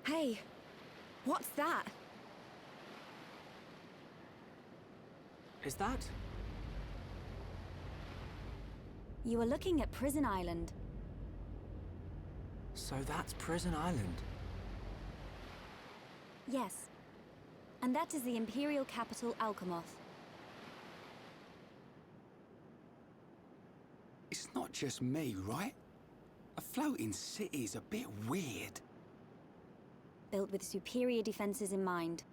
Hey, what's that? Is that... You are looking at Prison Island. So that's Prison Island. Yes. And that is the Imperial capital, Alcamoth. It's not just me, right? A floating city's a bit weird. Built with superior defenses in mind.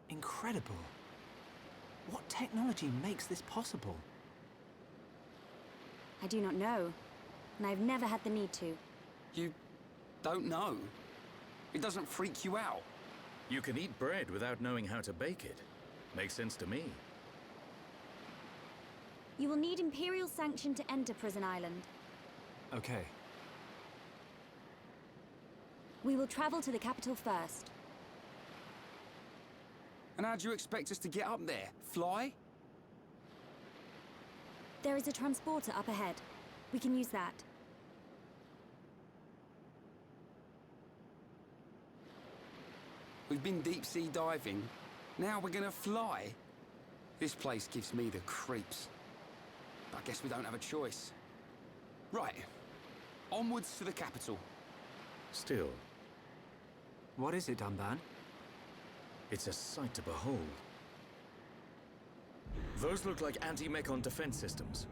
Incredible. What technology makes this possible? I do not know, and I've never had the need to. You don't know? It doesn't freak you out? You can eat bread without knowing how to bake it. Makes sense to me. You will need Imperial sanction to enter Prison Island. Okay. We will travel to the capital first. And how do you expect us to get up there? Fly? There is a transporter up ahead. We can use that. We've been deep-sea diving. Now we're gonna fly? This place gives me the creeps. I guess we don't have a choice. Right. Onwards to the capital. Still, What is it, Dunban? it's a sight to behold. Those look like anti-mechon defense systems.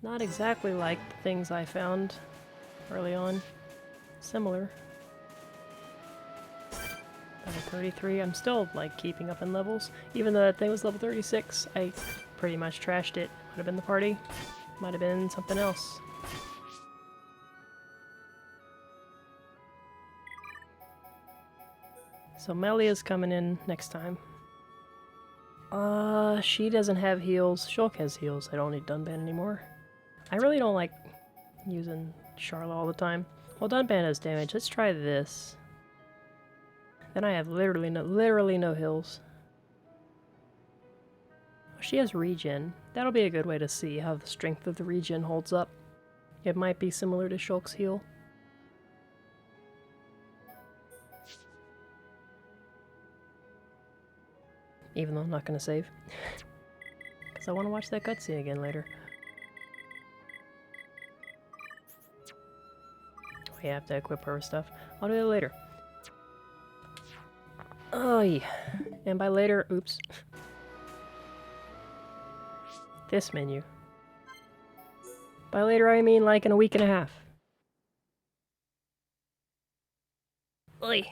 Not exactly like the things I found early on. Similar. Level 33. I'm still like keeping up in levels. Even though that thing was level 36, I pretty much trashed it. Might have been the party. Might have been something else. So Melia's coming in next time. She doesn't have heals. Shulk has heals. I don't need Dunban anymore. I really don't like using Charla all the time. Well, Dunban has damage. Let's try this. Then I have literally no heals. She has regen. That'll be a good way to see how the strength of the regen holds up. It might be similar to Shulk's heal. Even though I'm not going to save. Because I want to watch that cutscene again later. We have to equip her stuff. I'll do that later. Oh yeah. And by later, oops. This menu. By later I mean like in a week and a half. Oi.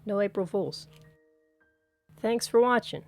No April Fools. Thanks for watching.